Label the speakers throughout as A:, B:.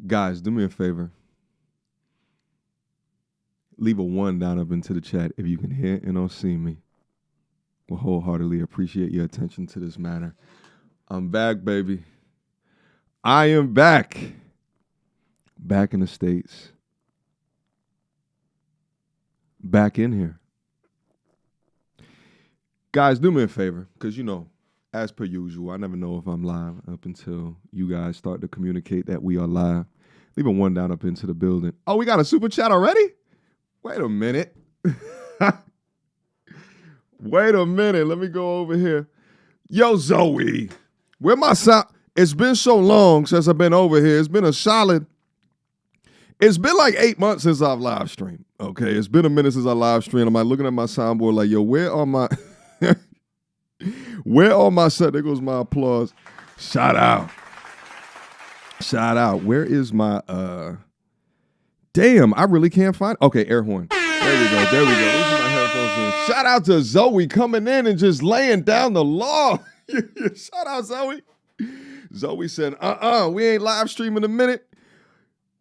A: Guys, do me a favor. Leave a 1 down up into the chat if you can hear and don't see me. We'll wholeheartedly appreciate your attention to this matter. I'm back, baby. I am back. Back in the States. Back in here. Guys, do me a favor, because, as per usual, I never know if I'm live up until you guys start to communicate that we are live. Leave a 1 down up into the building. Oh, we got a super chat already? Wait a minute. Wait a minute. Let me go over here. Yo, Zoe. Where my sound? It's been so long since I've been over here. It's been like 8 months since I've live streamed. Okay, it's been a minute since I live streamed. I'm like looking at my soundboard like, yo, where are my set? There goes my applause. Shout out. Where is my damn, I really can't find. Okay, air horn. There we go. These are my headphones in. Shout out to Zoe coming in and just laying down the law. Shout out, Zoe. Zoe said, we ain't live streaming in a minute.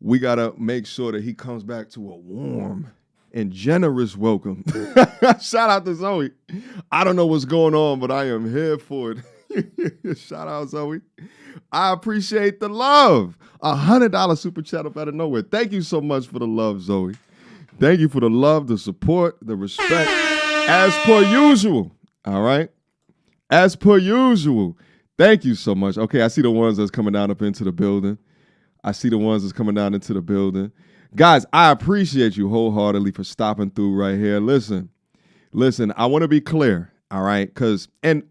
A: We got to make sure that he comes back to a warm and generous welcome. Shout out to Zoe. I don't know what's going on, but I am here for it. Shout out, Zoe. I appreciate the love. $100 super chat up out of nowhere. Thank you so much for the love, Zoe. Thank you for the love, the support, the respect. As per usual. All right? As per usual. Thank you so much. Okay, I see the ones that's coming down up into the building. Guys, I appreciate you wholeheartedly for stopping through right here. Listen, I want to be clear, all right?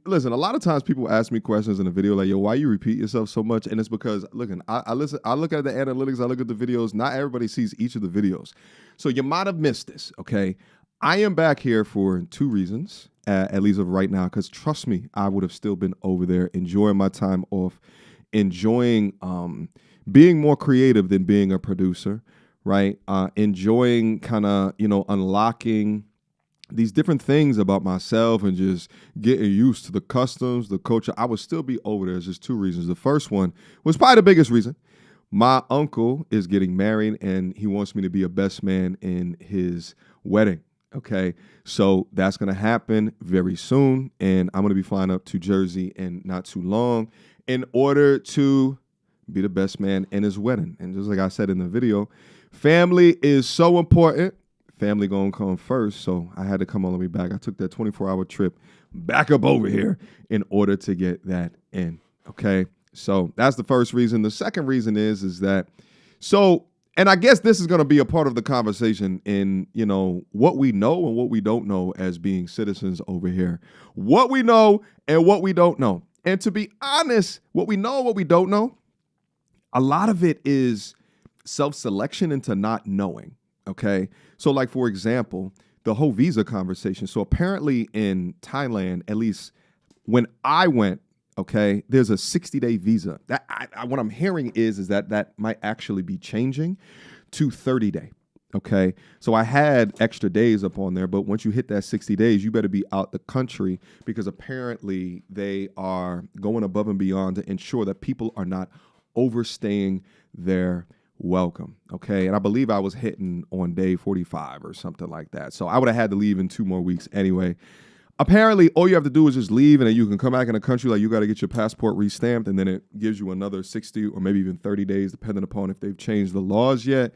A: Listen, a lot of times people ask me questions in the video like, yo, why you repeat yourself so much? And it's because, I look at the analytics, I look at the videos. Not everybody sees each of the videos. So you might have missed this, okay? I am back here for 2 reasons, at least of right now, because trust me, I would have still been over there enjoying my time off, enjoying being more creative than being a producer, right? Enjoying kind of, unlocking these different things about myself and just getting used to the customs, the culture. I would still be over there. There's just 2 reasons. The first one was probably the biggest reason. My uncle is getting married and he wants me to be a best man in his wedding. Okay, so that's going to happen very soon. And I'm going to be flying up to Jersey in not too long in order to be the best man in his wedding. And just like I said in the video, family is so important. Family gonna come first. So I had to come all the way back. I took that 24-hour trip back up over here in order to get that in. Okay. So that's the first reason. The second reason is that, and I guess this is going to be a part of the conversation in, what we know and what we don't know as being citizens over here. What we know and what we don't know. And to be honest, what we know and what we don't know, a lot of it is self-selection into not knowing, okay? So like, for example, the whole visa conversation. So apparently in Thailand, at least when I went, okay, there's a 60-day visa. That what I'm hearing is that might actually be changing to 30-day, okay? So I had extra days up on there, but once you hit that 60 days, you better be out the country because apparently they are going above and beyond to ensure that people are not overstaying their welcome, okay? And I believe I was hitting on day 45 or something like that. So I would have had to leave in 2 more weeks anyway. Apparently, all you have to do is just leave, and then you can come back in the country. Like, you got to get your passport restamped, and then it gives you another 60 or maybe even 30 days, depending upon if they've changed the laws yet.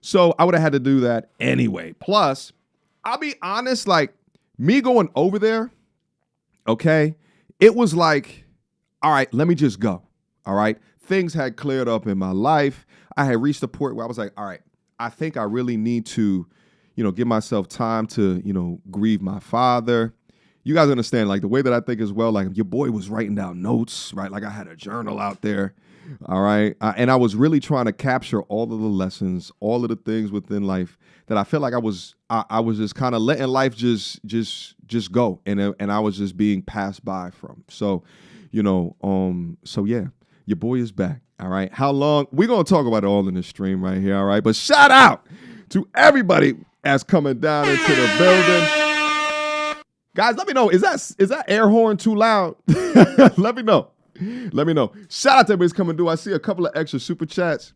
A: So I would have had to do that anyway. Plus, I'll be honest, like, me going over there, okay, it was like, all right, let me just go, all right? Things had cleared up in my life. I had reached a point where I was like, all right, I think I really need to, give myself time to, grieve my father. You guys understand, like, the way that I think as well, like, your boy was writing down notes, right? Like, I had a journal out there, all right? And I was really trying to capture all of the lessons, all of the things within life that I felt like I was just kind of letting life just go. And I was just being passed by from. So, so yeah, your boy is back, all right? How long? We're going to talk about it all in this stream right here, all right? But shout out to everybody that's coming down into the building. Guys, let me know. Is that air horn too loud? Let me know. Shout out to everybody's coming through. I see a couple of extra super chats.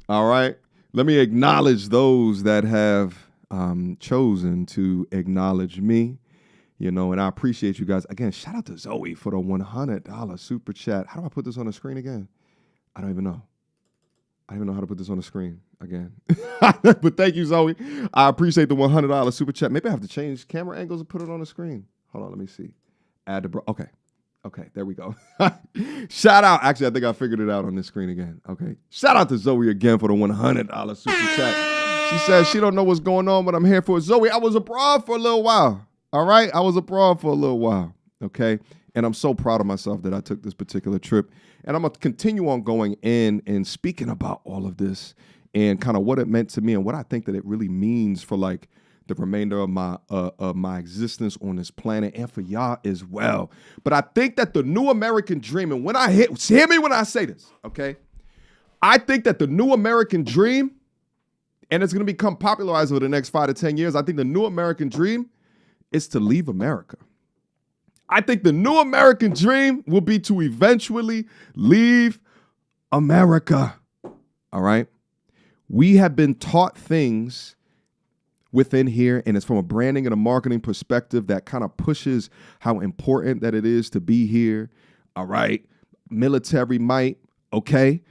A: All right. Let me acknowledge those that have chosen to acknowledge me. And I appreciate you guys. Again, shout out to Zoe for the $100 super chat. How do I put this on the screen again? I don't even know. I don't even know how to put this on the screen again. But thank you, Zoe. I appreciate the $100 super chat. Maybe I have to change camera angles and put it on the screen. Hold on, let me see. Add the Okay, there we go. Shout out. Actually, I think I figured it out on this screen again. Okay. Shout out to Zoe again for the $100 super chat. She says she don't know what's going on, but I'm here for it. Zoe, I was abroad for a little while. All right? I was abroad for a little while. Okay? And I'm so proud of myself that I took this particular trip. And I'm going to continue on going in and speaking about all of this and kind of what it meant to me and what I think that it really means for like the remainder of my existence on this planet and for y'all as well. But I think that the new American dream, and hear me when I say this, okay? I think that the new American dream, and it's going to become popularized over the next 5 to 10 years, I think the new American dream is to leave America. I think the new American dream will be to eventually leave America. All right? We have been taught things within here, and it's from a branding and a marketing perspective that kind of pushes how important that it is to be here. All right? Military might, okay?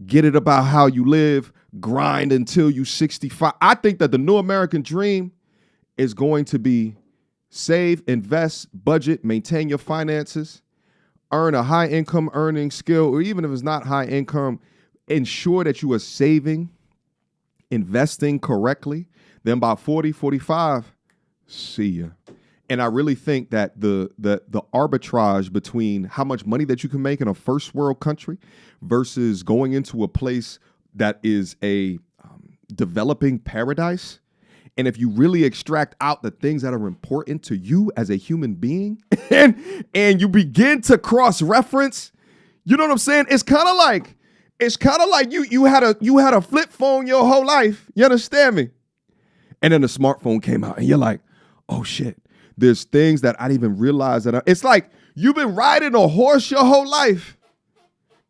A: Get it about how you live, grind until you 65. I think that the new American dream is going to be save, invest, budget, maintain your finances, earn a high income earning skill, or even if it's not high income, ensure that you are saving, investing correctly. Then by 40, 45, see ya. And I really think that the arbitrage between how much money that you can make in a first world country versus going into a place that is a developing paradise, and if you really extract out the things that are important to you as a human being and you begin to cross-reference, you know what I'm saying? It's kind of like you had a flip phone your whole life. You understand me? And then the smartphone came out and you're like, oh shit, there's things that I didn't even realize it's like you've been riding a horse your whole life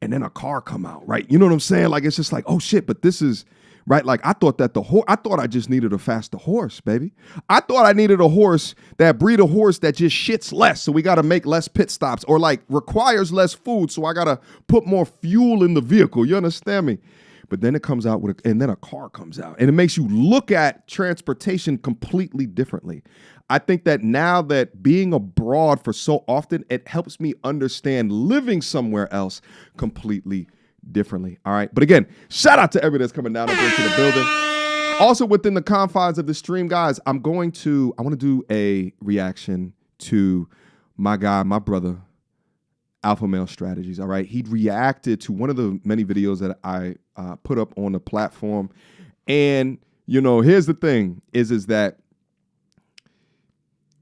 A: and then a car come out, right? You know what I'm saying? Like, it's just like, oh shit, but this is, right? Like I thought I just needed a faster horse, baby. I thought I needed a horse, that breed of horse that just shits less. So we got to make less pit stops, or like requires less food. So I got to put more fuel in the vehicle. You understand me? But then it comes out and then a car comes out and it makes you look at transportation completely differently. I think that now that being abroad for so often, it helps me understand living somewhere else completely differently. All right. But again, shout out to everybody that's coming down up into the building. Also within the confines of the stream, guys, I want to do a reaction to my guy, my brother, Alpha Male Strategies. All right. He reacted to one of the many videos that I put up on the platform. And, here's the thing is that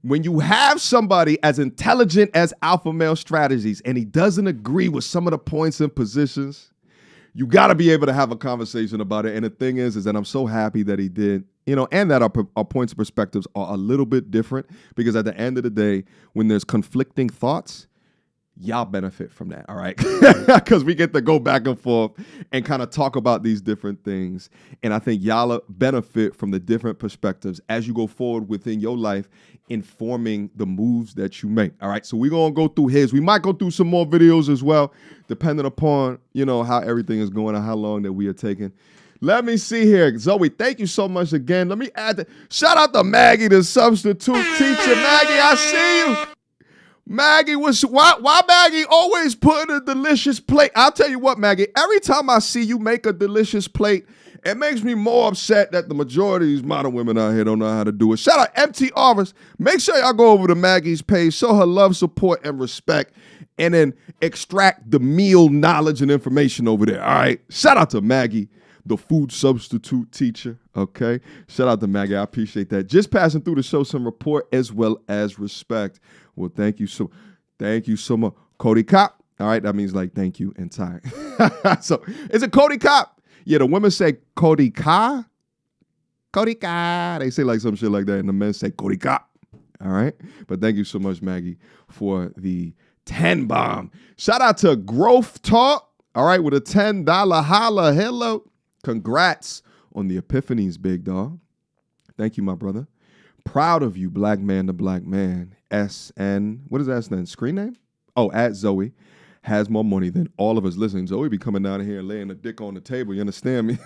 A: when you have somebody as intelligent as Alpha Male Strategies and he doesn't agree with some of the points and positions, you got to be able to have a conversation about it. And the thing is that I'm so happy that he did, and that our points and perspectives are a little bit different, because at the end of the day, when there's conflicting thoughts, y'all benefit from that, all right? Because we get to go back and forth and kind of talk about these different things. And I think y'all benefit from the different perspectives as you go forward within your life, informing the moves that you make, all right? So we're going to go through his. We might go through some more videos as well, depending upon, how everything is going and how long that we are taking. Let me see here. Zoe, thank you so much again. Let me add shout out to Maggie, the substitute teacher. Maggie, I see you. Maggie, why Maggie always putting a delicious plate? I'll tell you what, Maggie, every time I see you make a delicious plate, it makes me more upset that the majority of these modern women out here don't know how to do it. Shout out MT Arvis. Make sure y'all go over to Maggie's page, show her love, support, and respect, and then extract the meal knowledge and information over there, all right? Shout out to Maggie, the food substitute teacher, okay? Shout out to Maggie. I appreciate that. Just passing through to show some report as well as respect. Well, thank you so much. Cody Cop. All right, that means like thank you in Thai. So is it Cody Cop? Yeah, the women say Cody Ka. Cody Ka. They say like some shit like that, and the men say Cody Cop. All right. But thank you so much, Maggie, for the 10 bomb. Shout out to Growth Talk. All right, with a $10 holla. Hello. Congrats on the epiphanies, big dog. Thank you, my brother. Proud of you, black man to black man. SN, what is SN? Screen name? Oh, at Zoe has more money than all of us. Listen, Zoe be coming down here and laying a dick on the table. You understand me?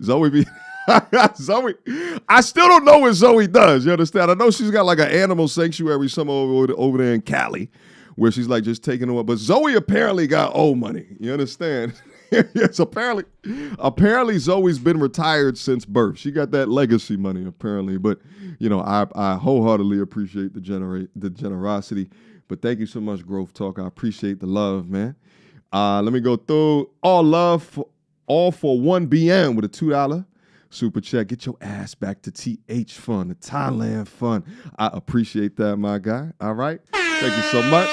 A: Zoe be... Zoe, I still don't know what Zoe does. You understand? I know she's got like an animal sanctuary somewhere over there in Cali, where she's like just taking them up. But Zoe apparently got old money. You understand? Yes, apparently Zoe's been retired since birth. She got that legacy money apparently. But you know, I wholeheartedly appreciate the generosity. But thank you so much, Growth Talk. I appreciate the love, man. Let me go through all for 1BM with a $2 super chat. Get your ass back to TH Fun, the Thailand Fun. I appreciate that, my guy. All right. Thank you so much.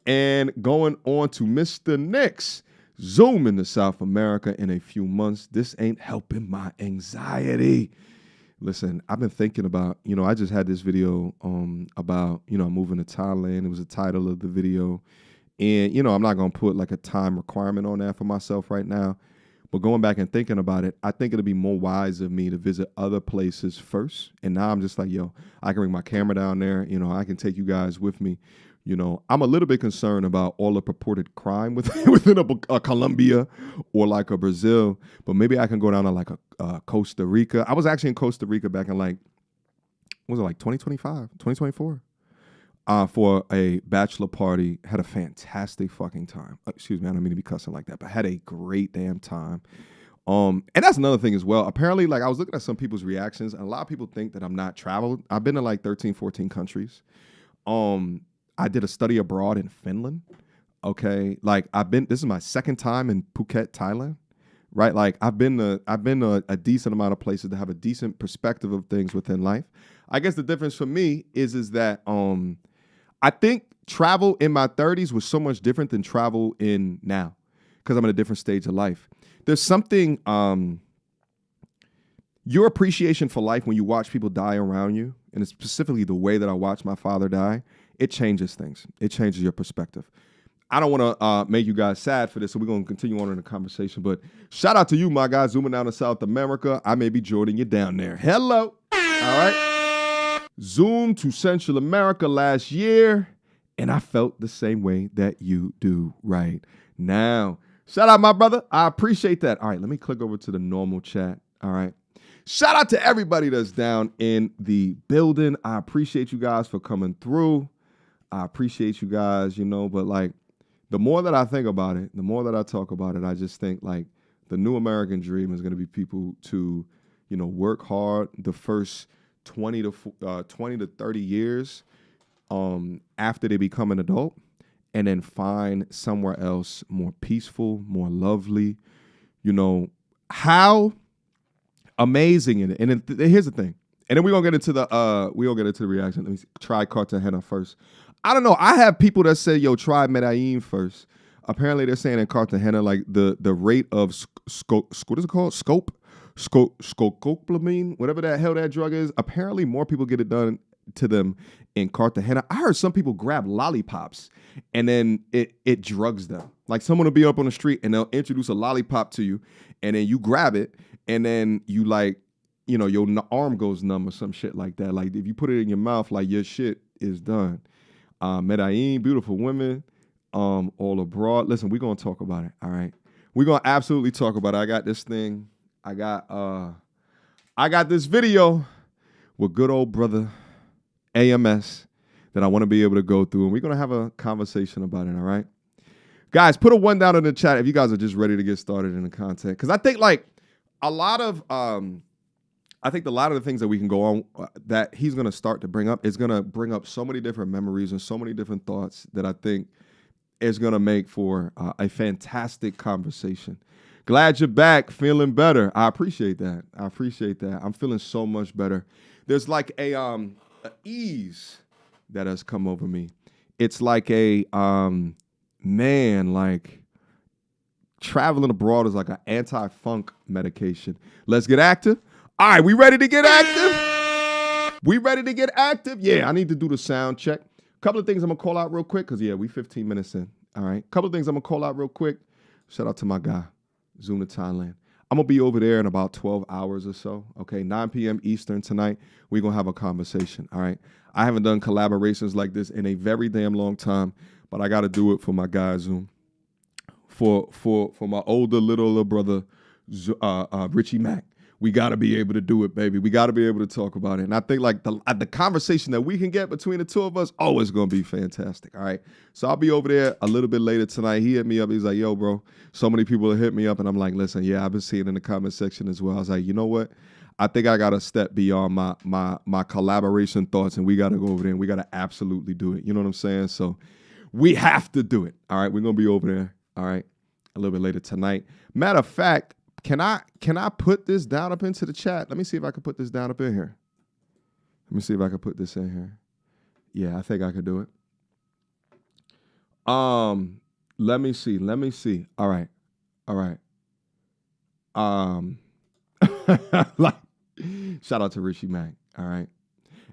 A: And going on to Mr. Nix. Zooming to South America in a few months. This ain't helping my anxiety. Listen, I've been thinking about, I just had this video about, moving to Thailand. It was the title of the video. And, I'm not going to put like a time requirement on that for myself right now. But going back and thinking about it, I think it'll be more wise of me to visit other places first. And now I'm just like, I can bring my camera down there. I can take you guys with me. I'm a little bit concerned about all the purported crime within a Colombia or like a Brazil. But maybe I can go down to like a Costa Rica. I was actually in Costa Rica back in 2025, 2024? For a bachelor party. Had a fantastic fucking time. Excuse me, I don't mean to be cussing like that, but had a great damn time. And that's another thing as well. Apparently, like I was looking at some people's reactions, and a lot of people think that I'm not traveled. I've been to like 13, 14 countries. I did a study abroad in Finland. Okay, like this is my second time in Phuket, Thailand. Right, like I've been to a decent amount of places to have a decent perspective of things within life. I guess the difference for me is that I think travel in my 30s was so much different than travel in now because I'm in a different stage of life. There's something, your appreciation for life when you watch people die around you, and it's specifically the way that I watched my father die, it changes things. It changes your perspective. I don't want to make you guys sad for this, so we're going to continue on in the conversation. But shout out to you, my guy, zooming down to South America. I may be joining you down there. Hello. All right. Zoomed to Central America last year, and I felt the same way that you do right now. Shout out, my brother. I appreciate that. All right, let me click over to the normal chat. All right. Shout out to everybody that's down in the building. I appreciate you guys for coming through. I appreciate you guys, but like the more that I think about it, the more that I talk about it, I just think like the new American dream is going to be people to, work hard the first 20 to 30 years after they become an adult, and then find somewhere else more peaceful, more lovely. How amazing in it. And then here's the thing. And then we're gonna get into the reaction. Let me try Cartagena first. I don't know. I have people that say, try Medellin first. Apparently they're saying in Cartagena, like the rate of what is it called? Scopolamine, whatever the hell that drug is. Apparently more people get it done to them in Cartagena. I heard some people grab lollipops and then it drugs them. Like someone will be up on the street and they'll introduce a lollipop to you, and then you grab it, and then you like, your arm goes numb or some shit like that. Like if you put it in your mouth, like your shit is done. Medellin, beautiful women, all abroad. Listen, we're gonna talk about it. All right, we're gonna absolutely talk about it. I got this thing. I got this video with good old brother AMS that I want to be able to go through, and we're going to have a conversation about it, all right? Guys, put a 1 down in the chat if you guys are just ready to get started in the content, because I think like a lot of the things that we can go on that he's going to start to bring up is going to bring up so many different memories and so many different thoughts that I think is going to make for a fantastic conversation. Glad you're back, feeling better. I appreciate that. I'm feeling so much better. There's like a ease that has come over me. It's like a like traveling abroad is like an anti-funk medication. Let's get active. All right, we ready to get active? Yeah, I need to do the sound check. Couple of things I'm gonna call out real quick, because we 15 minutes in. All right, couple of things I'm gonna call out real quick. Shout out to my guy, Zoom to Thailand. I'm going to be over there in about 12 hours or so. Okay, 9 p.m. Eastern tonight. We're going to have a conversation. All right. I haven't done collaborations like this in a very damn long time, but I got to do it for my guy Zoom. For my littler brother, Richie Mack. We got to be able to do it, baby. We got to be able to talk about it. And I think like the conversation that we can get between the two of us, oh, it's going to be fantastic. All right. So I'll be over there a little bit later tonight. He hit me up. He's like, yo, bro, so many people have hit me up. And I'm like, listen, yeah, I've been seeing in the comment section as well. I was like, you know what? I think I got to step beyond my collaboration thoughts, and we got to go over there and we got to absolutely do it. You know what I'm saying? So we have to do it. All right. We're going to be over there. All right. A little bit later tonight. Matter of fact, can I put this down up into the chat? Let me see if I can put this down up in here. Let me see if I can put this in here. Yeah, I think I could do it. Let me see. All right. Like, shout out to Richie Mack. All right.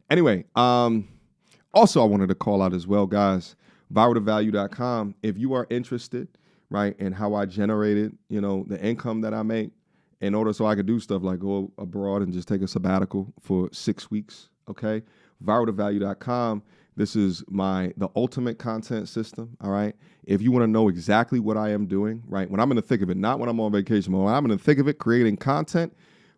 A: Anyway, also I wanted to call out as well, guys, viraltovalue.com. If you are interested, right, and how I generated, the income that I make in order so I could do stuff like go abroad and just take a sabbatical for 6 weeks, okay? viraltovalue.com. This is the ultimate content system, all right? If you want to know exactly what I am doing, right, when I'm in the thick of it, not when I'm on vacation, but when I'm in the thick of it creating content,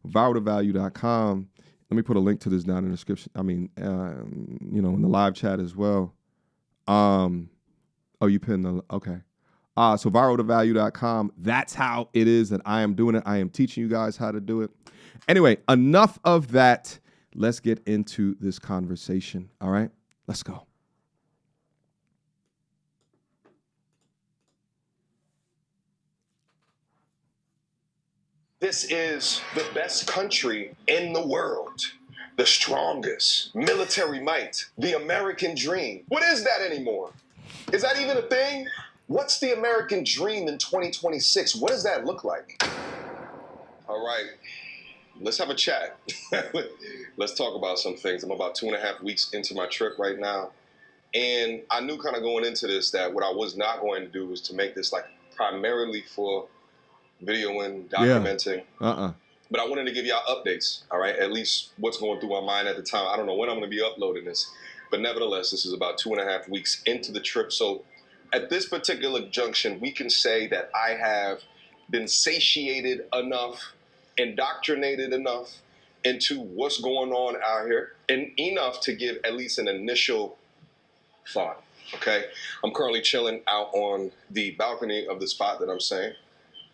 A: viraltovalue.com. Let me put a link to this down in the description. I mean, in the live chat as well. You pinned the, okay. So viraltovalue.com, that's how it is that I am doing it. I am teaching you guys how to do it. Anyway, enough of that. Let's get into this conversation. All right, let's go.
B: This is the best country in the world. The strongest military might, the American dream. What is that anymore? Is that even a thing? What's the American dream in 2026? What does that look like? All right, let's have a chat. Let's talk about some things. I'm about 2.5 weeks into my trip right now. And I knew kind of going into this that what I was not going to do was to make this like primarily for videoing, documenting.
A: Yeah.
B: But I wanted to give y'all updates, all right? At least what's going through my mind at the time. I don't know when I'm going to be uploading this. But nevertheless, this is about 2.5 weeks into the trip. So at this particular junction, we can say that I have been satiated enough, indoctrinated enough into what's going on out here, and enough to give at least an initial thought, okay? I'm currently chilling out on the balcony of the spot that I'm saying.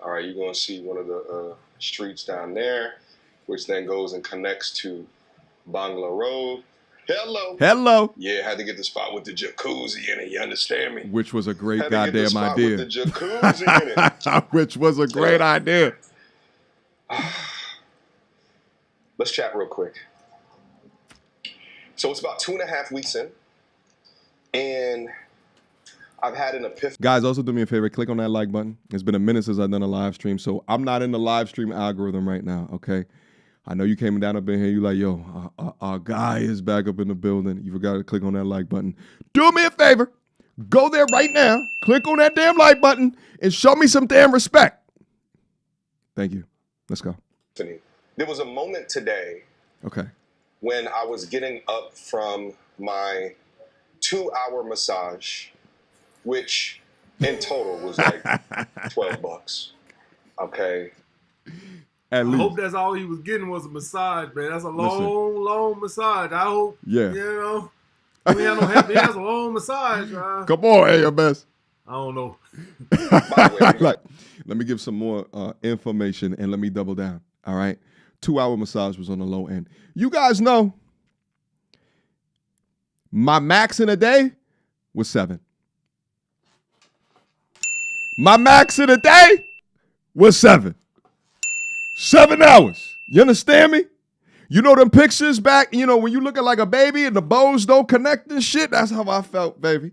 B: All right, you're going to see one of the streets down there, which then goes and connects to Bangla Road. Hello. Yeah, had to get the spot with the jacuzzi in it. You understand me?
A: Which was a great goddamn idea.
B: With the jacuzzi in it.
A: Which was a great idea.
B: Let's chat real quick. So it's about 2.5 weeks in, and I've had an epiphany.
A: Guys, also do me a favor. Click on that like button. It's been a minute since I've done a live stream, so I'm not in the live stream algorithm right now, okay? I know you came down up in here. You like, yo, our guy is back up in the building. You forgot to click on that like button. Do me a favor. Go there right now. Click on that damn like button and show me some damn respect. Thank you. Let's go.
B: There was a moment today.
A: Okay.
B: When I was getting up from my 2-hour massage, which in total was like $12. Okay.
C: I hope that's all he was getting was a massage, man. That's a long massage. I hope, we have no happy. That's a long massage, man.
A: Come on, AMS.
C: I don't know.
A: Like, let me give some more information and let me double down. All right. 2-hour massage was on the low end. You guys know my max in a day was 7. My max in a day was 7. 7 hours. You understand me? You know them pictures back, when you look at like a baby and the bows don't connect and shit? That's how I felt, baby.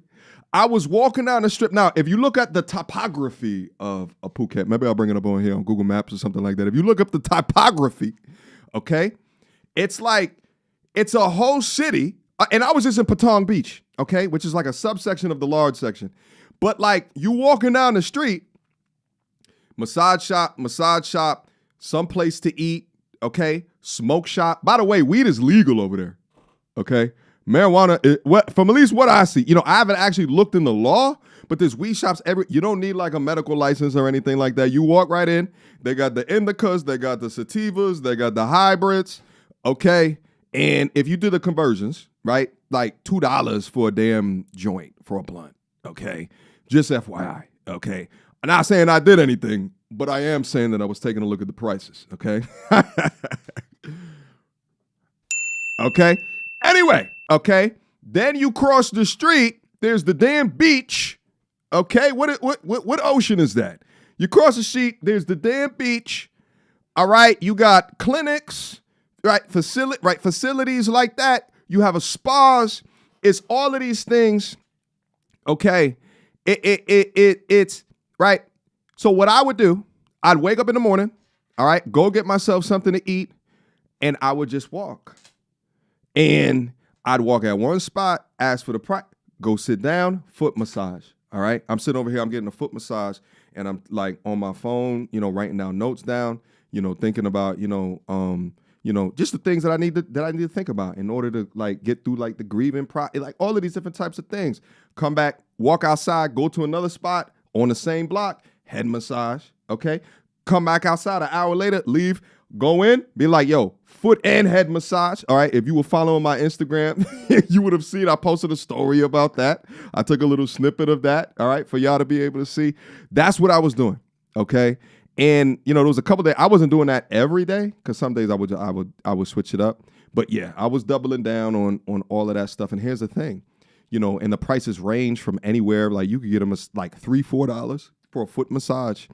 A: I was walking down the strip. Now, if you look at the topography of Phuket, maybe I'll bring it up on here on Google Maps or something like that. If you look up the topography, okay, it's like, it's a whole city. And I was just in Patong Beach, okay, which is like a subsection of the large section. But like you walking down the street, massage shop, some place to eat, okay, smoke shop. By the way, weed is legal over there, okay? Marijuana, from at least what I see, I haven't actually looked in the law, but there's weed shops you don't need like a medical license or anything like that. You walk right in, they got the indicas, they got the sativas, they got the hybrids, okay? And if you do the conversions, right, like $2 for a damn joint for a blunt, okay? Just FYI, okay? I'm not saying I did anything, but I am saying that I was taking a look at the prices, okay? Okay? Anyway, okay? Then you cross the street, there's the damn beach, okay? What ocean is that? You cross the street, there's the damn beach, all right? You got clinics, right? Facilities like that. You have a spas. It's all of these things, okay? It's, right? So what I would do, I'd wake up in the morning, all right, go get myself something to eat, and I would just walk. And I'd walk at one spot, ask for the price, go sit down, foot massage, all right? I'm sitting over here, I'm getting a foot massage, and I'm like on my phone, writing down notes down, thinking about, just the things that I need to think about in order to like get through like the grieving like all of these different types of things. Come back, walk outside, go to another spot on the same block, head massage, okay? Come back outside an hour later, leave, go in, be like, yo, foot and head massage, all right? If you were following my Instagram, you would have seen I posted a story about that. I took a little snippet of that, all right, for y'all to be able to see. That's what I was doing, okay? And, there was a couple days, I wasn't doing that every day because some days I would switch it up. But yeah, I was doubling down on all of that stuff. And here's the thing, and the prices range from anywhere, like you could get them like $3-4 for a foot massage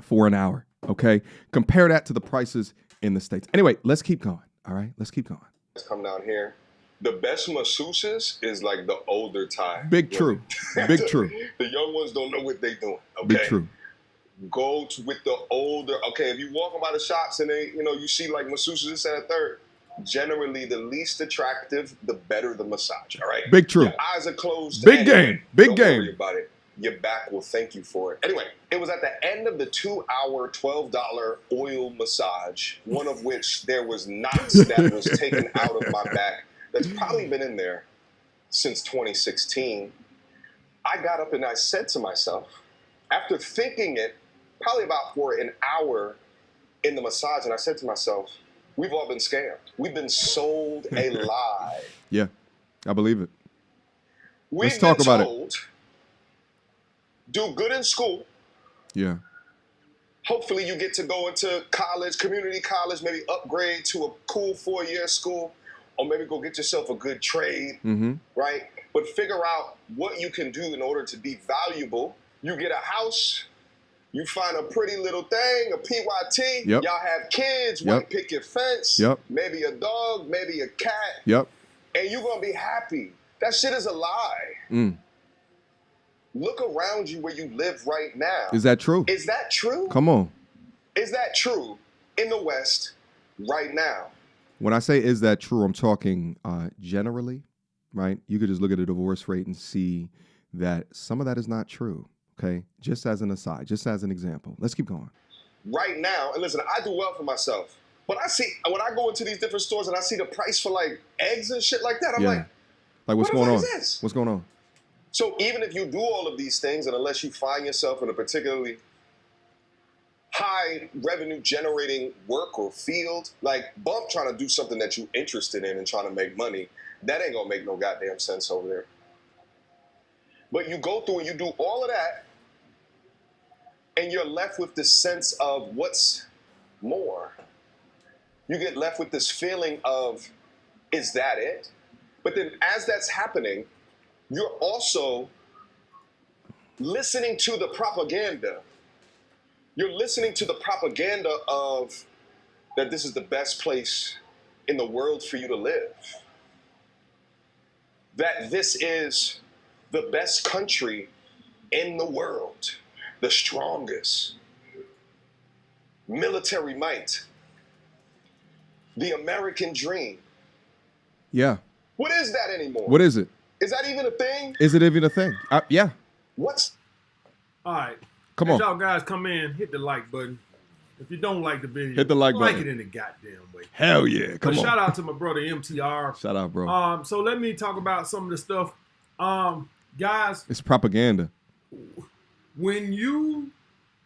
A: for an hour, okay? Compare that to the prices in the States. Anyway, let's keep going, all right? Let's keep going.
B: Come down here. The best masseuses is like the older type.
A: Big true. Big true.
B: The young ones don't know what they're doing, okay?
A: Big true.
B: Go with the older, okay, if you walk by the shops and they, you see like masseuses this and a third, generally the least attractive, the better the massage, all right?
A: Big true.
B: Your eyes are closed.
A: Big game. Big
B: Don't
A: game.
B: worry about it. Your back will thank you for it. Anyway, it was at the end of the 2-hour, $12 oil massage, one of which there was knots that was taken out of my back. That's probably been in there since 2016. I got up and I said to myself, after thinking it, probably about for an hour in the massage, and I said to myself, we've all been scammed. We've been sold a lie.
A: Yeah, I believe it.
B: Let's talk about it. Do good in school.
A: Yeah.
B: Hopefully you get to go into college, community college, maybe upgrade to a cool 4-year school, or maybe go get yourself a good trade, right? But figure out what you can do in order to be valuable. You get a house, you find a pretty little thing, a PYT, y'all have kids, white picket fence, maybe a dog, maybe a cat, and you're going to be happy. That shit is a lie. Look around you where you live right now.
A: Is that true?
B: Is that true?
A: Come on.
B: Is that true in the West right now?
A: When I say is that true, I'm talking generally, right? You could just look at the divorce rate and see that some of that is not true, okay? Just as an aside, just as an example. Let's keep going.
B: Right now, and listen, I do well for myself. But when I go into these different stores and I see the price for like eggs and shit like that, I'm like
A: what's going on?
B: This?
A: What's going on?
B: So even if you do all of these things, and unless you find yourself in a particularly high revenue generating work or field, like bump trying to do something that you're interested in and trying to make money, that ain't gonna make no goddamn sense over there. But you go through and you do all of that, and you're left with this sense of what's more. You get left with this feeling of, is that it? But then as that's happening, you're also listening to the propaganda. You're listening to the propaganda of that this is the best place in the world for you to live. That this is the best country in the world, the strongest, military might, the American dream.
A: Yeah.
B: What is that anymore?
A: What is it?
B: Is that even a thing?
A: Is it even a thing? Yeah.
B: What's...
C: All right.
A: Come on.
C: Y'all guys come in, hit the like button. If you don't like the video,
A: hit the like button.
C: Like it in the goddamn way.
A: Hell yeah. Come on.
C: Shout out to my brother MTR.
A: Shout out, bro.
C: So let me talk about some of the stuff. Guys.
A: It's propaganda.
C: When you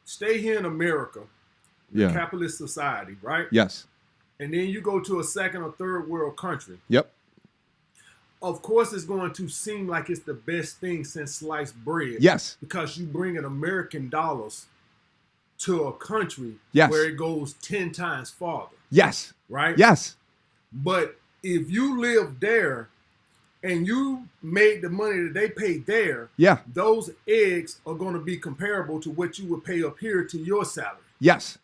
C: stay here in America, capitalist society, right?
A: Yes.
C: And then you go to a second or third world country.
A: Yep.
C: Of course, it's going to seem like it's the best thing since sliced bread.
A: Yes.
C: Because you bring in American dollars to a country where it goes 10 times farther.
A: Yes.
C: Right?
A: Yes.
C: But if you live there and you made the money that they paid there, those eggs are going to be comparable to what you would pay up here to your salary.
A: Yes.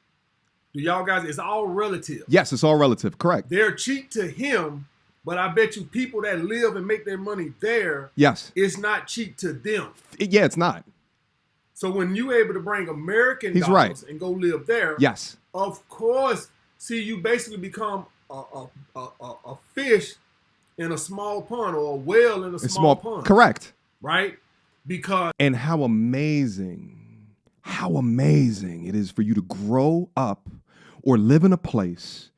C: Do y'all guys, it's all relative.
A: Yes, it's all relative. Correct.
C: They're cheap to him, but I bet you people that live and make their money there, it's not cheap to them.
A: Yeah, it's not.
C: So when you're able to bring American dollars and go live there, of course, see, you basically become a fish in a small pond or a whale in a small pond.
A: Correct.
C: Right? Because...
A: And how amazing it is for you to grow up or live in a place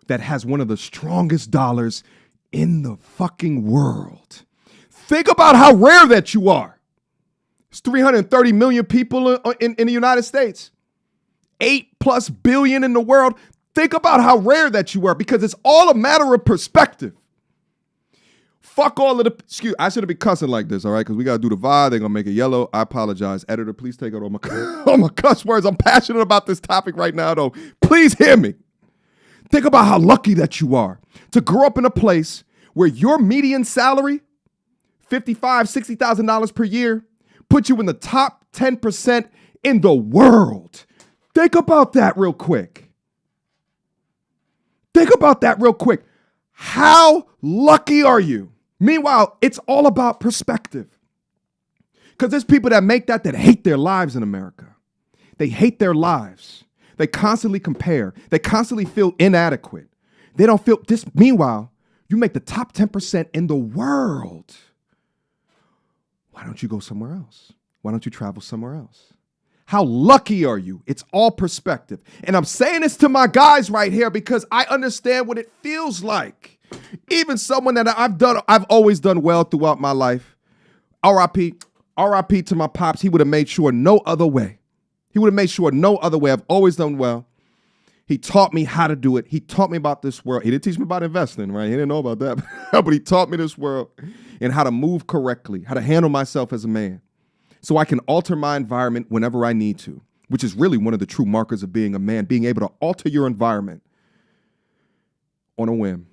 A: that has one of the strongest dollars in the fucking world. Think about how rare that you are. It's 330 million people in the United States. 8+ billion in the world. Think about how rare that you are, because it's all a matter of perspective. Fuck all of the... I shouldn't be cussing like this, all right? Because we got to do the VOD. They're going to make it yellow. I apologize. Editor, please take out all my cuss words. I'm passionate about this topic right now, though. Please hear me. Think about how lucky that you are to grow up in a place where your median salary, $55,000, $60,000 per year, puts you in the top 10% in the world. Think about that real quick. How lucky are you? Meanwhile, it's all about perspective. Because there's people that make that hate their lives in America. They hate their lives. They constantly compare. They constantly feel inadequate. They don't feel this. Meanwhile, you make the top 10% in the world. Why don't you go somewhere else? Why don't you travel somewhere else? How lucky are you? It's all perspective. And I'm saying this to my guys right here because I understand what it feels like. Even someone that I've always done well throughout my life. R.I.P. to my pops. He would have made sure no other way. I've always done well. He taught me how to do it. He taught me about this world. He didn't teach me about investing, right? He didn't know about that. But he taught me this world and how to move correctly, how to handle myself as a man so I can alter my environment whenever I need to, which is really one of the true markers of being a man, being able to alter your environment on a whim.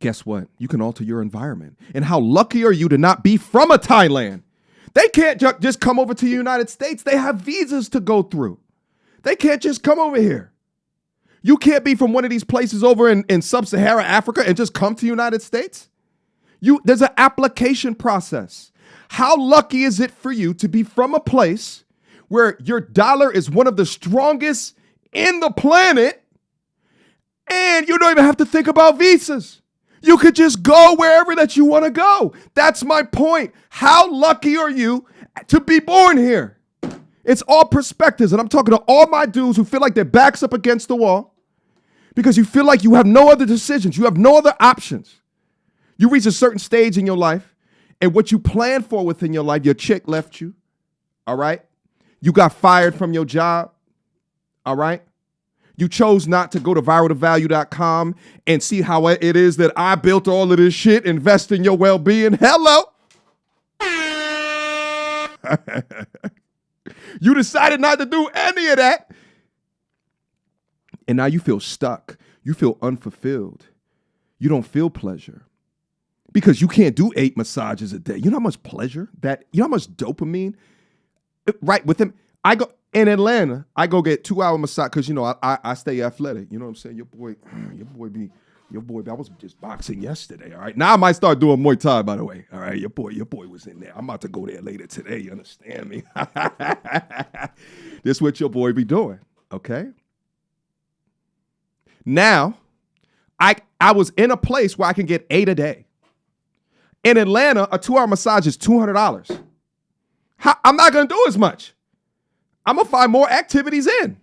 A: Guess what? You can alter your environment. And how lucky are you to not be from a Thailand? They can't just come over to the United States. They have visas to go through. They can't just come over here. You can't be from one of these places over in sub-Saharan Africa and just come to the United States. There's an application process. How lucky is it for you to be from a place where your dollar is one of the strongest in the planet and you don't even have to think about visas? You could just go wherever that you want to go. That's my point. How lucky are you to be born here? It's all perspectives. And I'm talking to all my dudes who feel like their back's up against the wall because you feel like you have no other decisions. You have no other options. You reach a certain stage in your life and what you planned for within your life, your chick left you. All right. You got fired from your job. All right. You chose not to go to viraltovalue.com and see how it is that I built all of this shit, invest in your well-being. Hello. You decided not to do any of that. And now you feel stuck. You feel unfulfilled. You don't feel pleasure because you can't do 8 massages a day. You know how much pleasure you know how much dopamine, right? With him, I go in Atlanta, I go get 2-hour massage because, you know, I stay athletic. You know what I'm saying? Your boy, I was just boxing yesterday, all right? Now I might start doing Muay Thai, by the way, all right? Your boy was in there. I'm about to go there later today, you understand me? This is what your boy be doing, okay? Now, I was in a place where I can get 8 a day. In Atlanta, a 2-hour massage is $200. I'm not going to do as much. I'm going to find more activities in.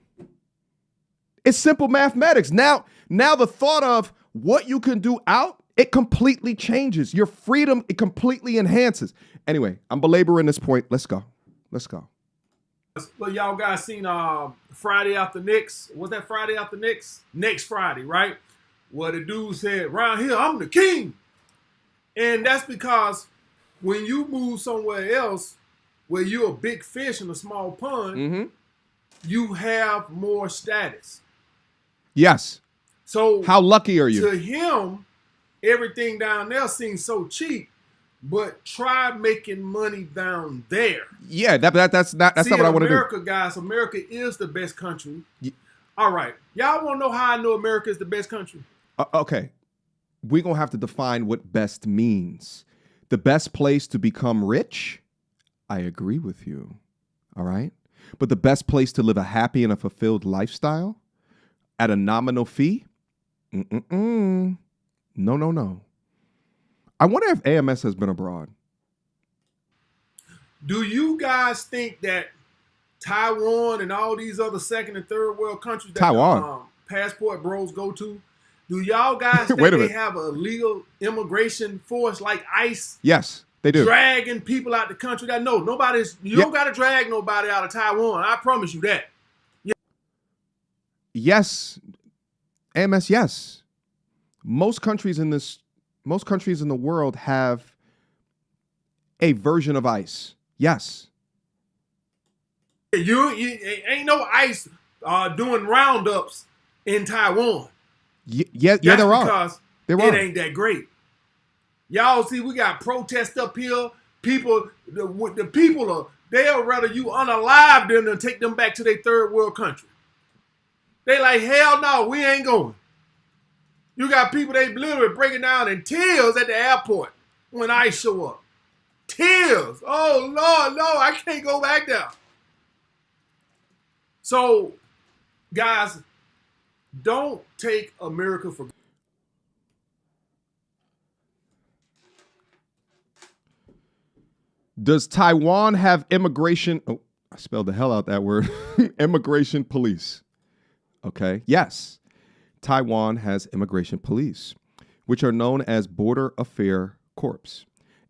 A: It's simple mathematics. Now the thought of what you can do out, it completely changes. Your freedom, it completely enhances. Anyway, I'm belaboring this point. Let's go.
C: But y'all guys seen Friday After Next? Was that Friday After Next? Next Friday, right? Where the dude said, "Around here, I'm the king." And that's because when you move somewhere else where you're a big fish in a small pond, you have more status.
A: Yes.
C: So
A: how lucky are you?
C: To him, everything down there seems so cheap. But try making money down there.
A: Yeah, that's not what I want to do.
C: America, guys, America is the best country. All right. Y'all want to know how I know America is the best country?
A: Okay. We're going to have to define what best means. The best place to become rich? I agree with you. All right. But the best place to live a happy and a fulfilled lifestyle at a nominal fee? No. I wonder if AMS has been abroad.
C: Do you guys think that Taiwan and all these other second and third world countries that passport bros go to, do y'all guys think they have a legal immigration force like ICE?
A: Yes, they do.
C: Dragging people out the country? You don't got to drag nobody out of Taiwan. I promise you that. Yeah.
A: Yes. AMS, yes. Most countries in the world have a version of ICE. Yes.
C: You ain't no ICE doing roundups in Taiwan.
A: Yeah, there are.
C: Because it ain't that great. Y'all see, we got protests up here. People, the people they'll rather you unalive than to take them back to their third world country. They like, hell no, we ain't going. You got people, they literally breaking down in tears at the airport when ICE show up. Tears. Oh, Lord, no, I can't go back there. So, guys, don't take America for granted.
A: Does Taiwan have immigration? Oh, I spelled the hell out that word. Immigration police. Okay. Yes. Taiwan has immigration police, which are known as Border Affairs Corps,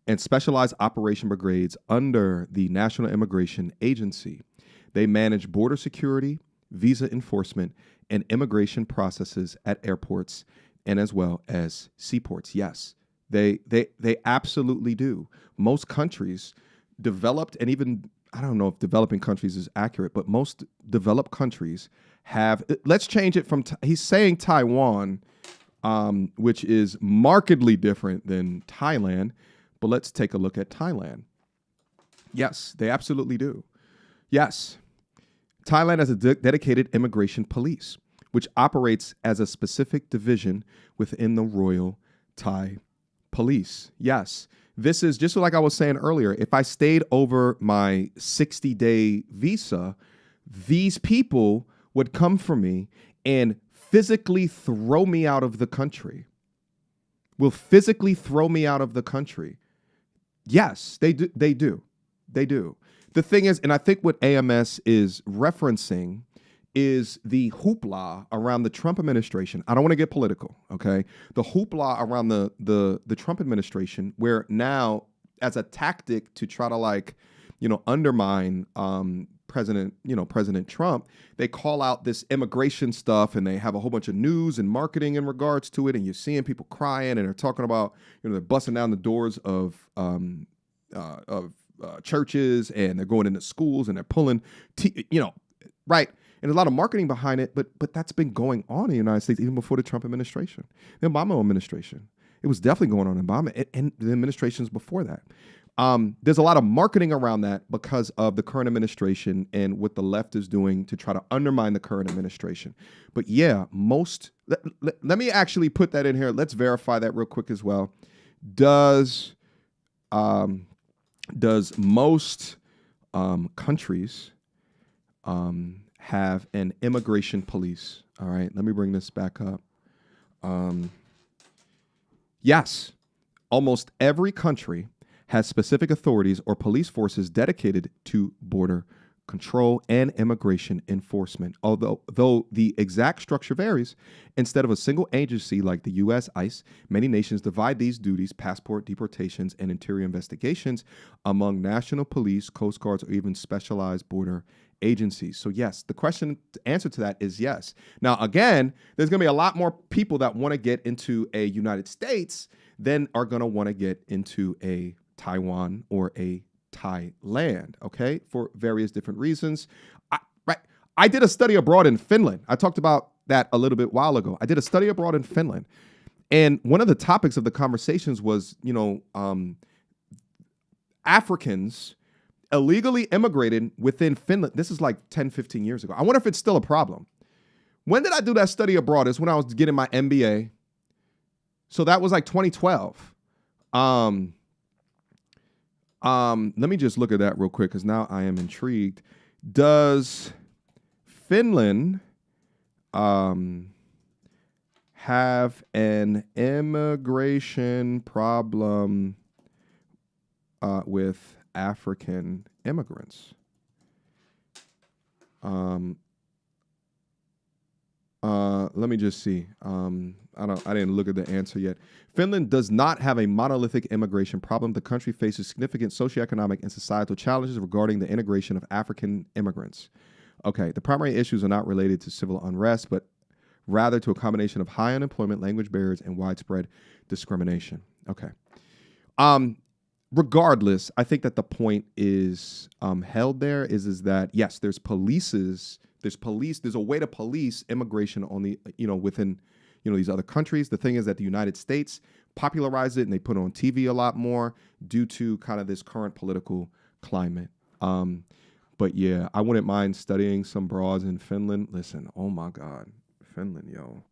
A: and specialized operation brigades under the National Immigration Agency. They manage border security, visa enforcement, and immigration processes at airports and as well as seaports. Yes, they absolutely do. Most countries, developed, and even, I don't know if developing countries is accurate, but most developed countries have, let's change it from, he's saying Taiwan, which is markedly different than Thailand, but let's take a look at Thailand. Yes, they absolutely do. Yes, Thailand has a dedicated immigration police, which operates as a specific division within the Royal Thai Police. Yes, this is just like I was saying earlier. If I stayed over my 60-day visa, these people would come for me and physically throw me out of the country. Will physically throw me out of the country. Yes, they do. They do. The thing is, and I think what AMS is referencing is the hoopla around the Trump administration. I don't want to get political, okay? The hoopla around the Trump administration, where now, as a tactic to try to undermine President Trump, they call out this immigration stuff and they have a whole bunch of news and marketing in regards to it. And you're seeing people crying and they're talking about, they're busting down the doors of churches and they're going into schools and they're pulling, right. And there's a lot of marketing behind it, but that's been going on in the United States even before the Trump administration, the Obama administration. It was definitely going on in Obama and the administrations before that. There's a lot of marketing around that because of the current administration and what the left is doing to try to undermine the current administration. But yeah, let me actually put that in here. Let's verify that real quick as well. Does most countries have an immigration police? All right, let me bring this back up. Yes, almost every country has specific authorities or police forces dedicated to border control, and immigration enforcement. Though the exact structure varies, instead of a single agency like the U.S. ICE, many nations divide these duties, passport, deportations, and interior investigations, among national police, coast guards, or even specialized border agencies. So yes, the answer to that is yes. Now, again, there's going to be a lot more people that want to get into a United States than are going to want to get into a Taiwan or a Thailand, okay, for various different reasons. I did a study abroad in Finland. I talked about that a little bit while ago. I did a study abroad in Finland. And one of the topics of the conversations was, Africans illegally immigrated within Finland. This is like 10, 15 years ago. I wonder if it's still a problem. When did I do that study abroad? It's when I was getting my MBA. So that was like 2012. Let me just look at that real quick because now I am intrigued. Does Finland have an immigration problem with African immigrants? Let me just see. I didn't look at the answer yet. Finland does not have a monolithic immigration problem. The country faces significant socioeconomic and societal challenges regarding the integration of African immigrants. Okay, the primary issues are not related to civil unrest, but rather to a combination of high unemployment, language barriers, and widespread discrimination. Okay. Regardless, I think that the point is held there is that yes, there's a way to police immigration on the within these other countries. The thing is that the United States popularized it and they put it on TV a lot more due to kind of this current political climate. But yeah, I wouldn't mind studying some broads in Finland. Listen, oh my God, Finland, yo.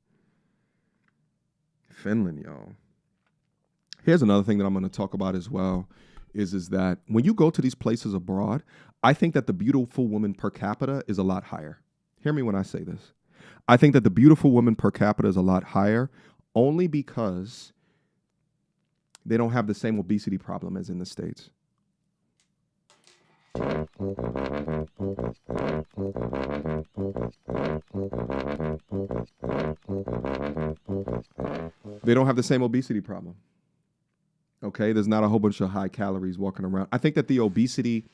A: Here's another thing that I'm going to talk about as well is that when you go to these places abroad, I think that the beautiful woman per capita is a lot higher. Hear me when I say this. I think that the beautiful woman per capita is a lot higher only because they don't have the same obesity problem as in the States. They don't have the same obesity problem. Okay, there's not a whole bunch of high calories walking around. I think that the obesity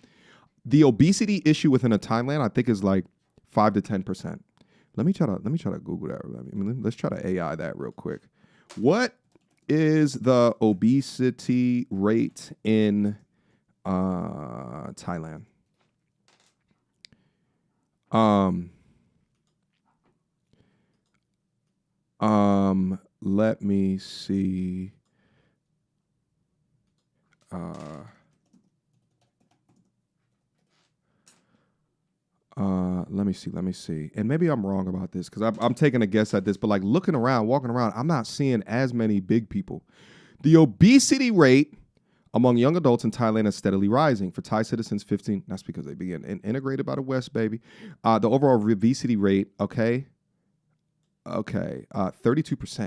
A: issue within a Thailand, I think, is like 5 to 10%. Let me try to Google that. Let's try to AI that real quick. What is the obesity rate in Thailand? Let me see. Let me see. And maybe I'm wrong about this because I'm taking a guess at this, but like walking around, I'm not seeing as many big people. The obesity rate among young adults in Thailand is steadily rising. For Thai citizens, 15, that's because they began integrated by the West, baby. The overall obesity rate, 32%.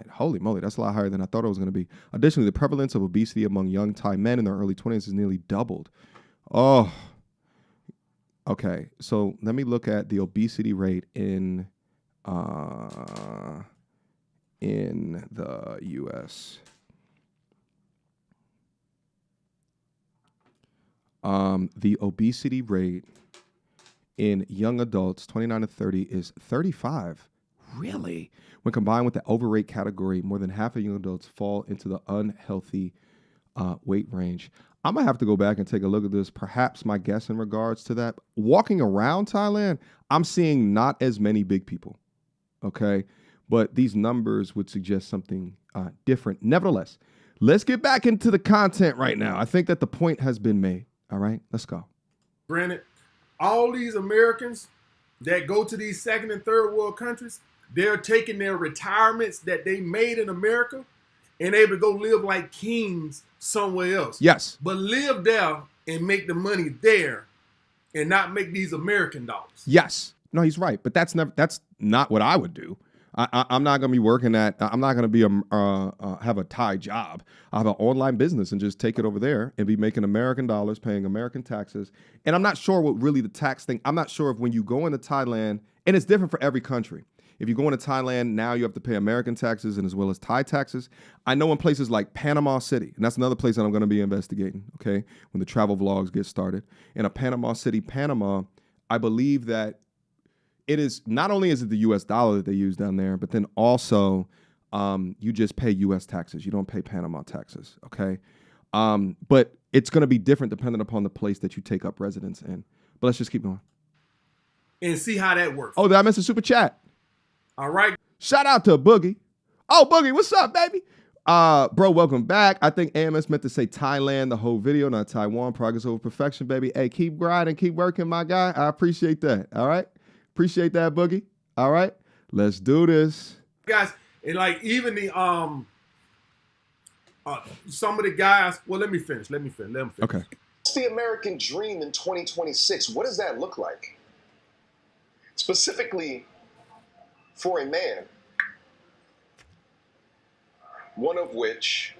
A: Holy moly, that's a lot higher than I thought it was going to be. Additionally, the prevalence of obesity among young Thai men in their early 20s has nearly doubled. Oh, okay. So let me look at the obesity rate in the U.S. The obesity rate in young adults, 29 to 30, is 35. Really? When combined with the overweight category, more than half of young adults fall into the unhealthy weight range. I'm going to have to go back and take a look at this. Perhaps my guess in regards to that. Walking around Thailand, I'm seeing not as many big people, okay? But these numbers would suggest something different. Nevertheless, let's get back into the content right now. I think that the point has been made. All right, let's go.
C: Granted, all these Americans that go to these second and third world countries, they're taking their retirements that they made in America and able to go live like kings somewhere else.
A: Yes.
C: But live there and make the money there and not make these American dollars.
A: Yes. No, he's right. But that's not what I would do. I'm not going to be working I'm not going to be have a Thai job. I have an online business and just take it over there and be making American dollars, paying American taxes. And I'm not sure what really the tax thing, I'm not sure if when you go into Thailand, and it's different for every country. If you go into Thailand, now you have to pay American taxes and as well as Thai taxes. I know in places like Panama City, and that's another place that I'm going to be investigating, okay, when the travel vlogs get started. In a Panama City, Panama, I believe that it is not only is it the U.S. dollar that they use down there, but then also you just pay U.S. taxes. You don't pay Panama taxes, okay? But it's going to be different depending upon the place that you take up residence in. But let's just keep going.
C: And see how that works.
A: Oh, did I miss a super chat?
C: All right.
A: Shout out to Boogie. Oh, Boogie, what's up, baby? Bro, welcome back. I think AMS meant to say Thailand the whole video, not Taiwan. Progress over perfection, baby. Hey, keep grinding, keep working, my guy. I appreciate that, all right? Appreciate that, Boogie. All right, let's do this,
C: guys. And like even the some of the guys. Well, let me finish. Let them finish.
A: Okay.
B: What's the American dream in 2026? What does that look like? Specifically for a man, one of which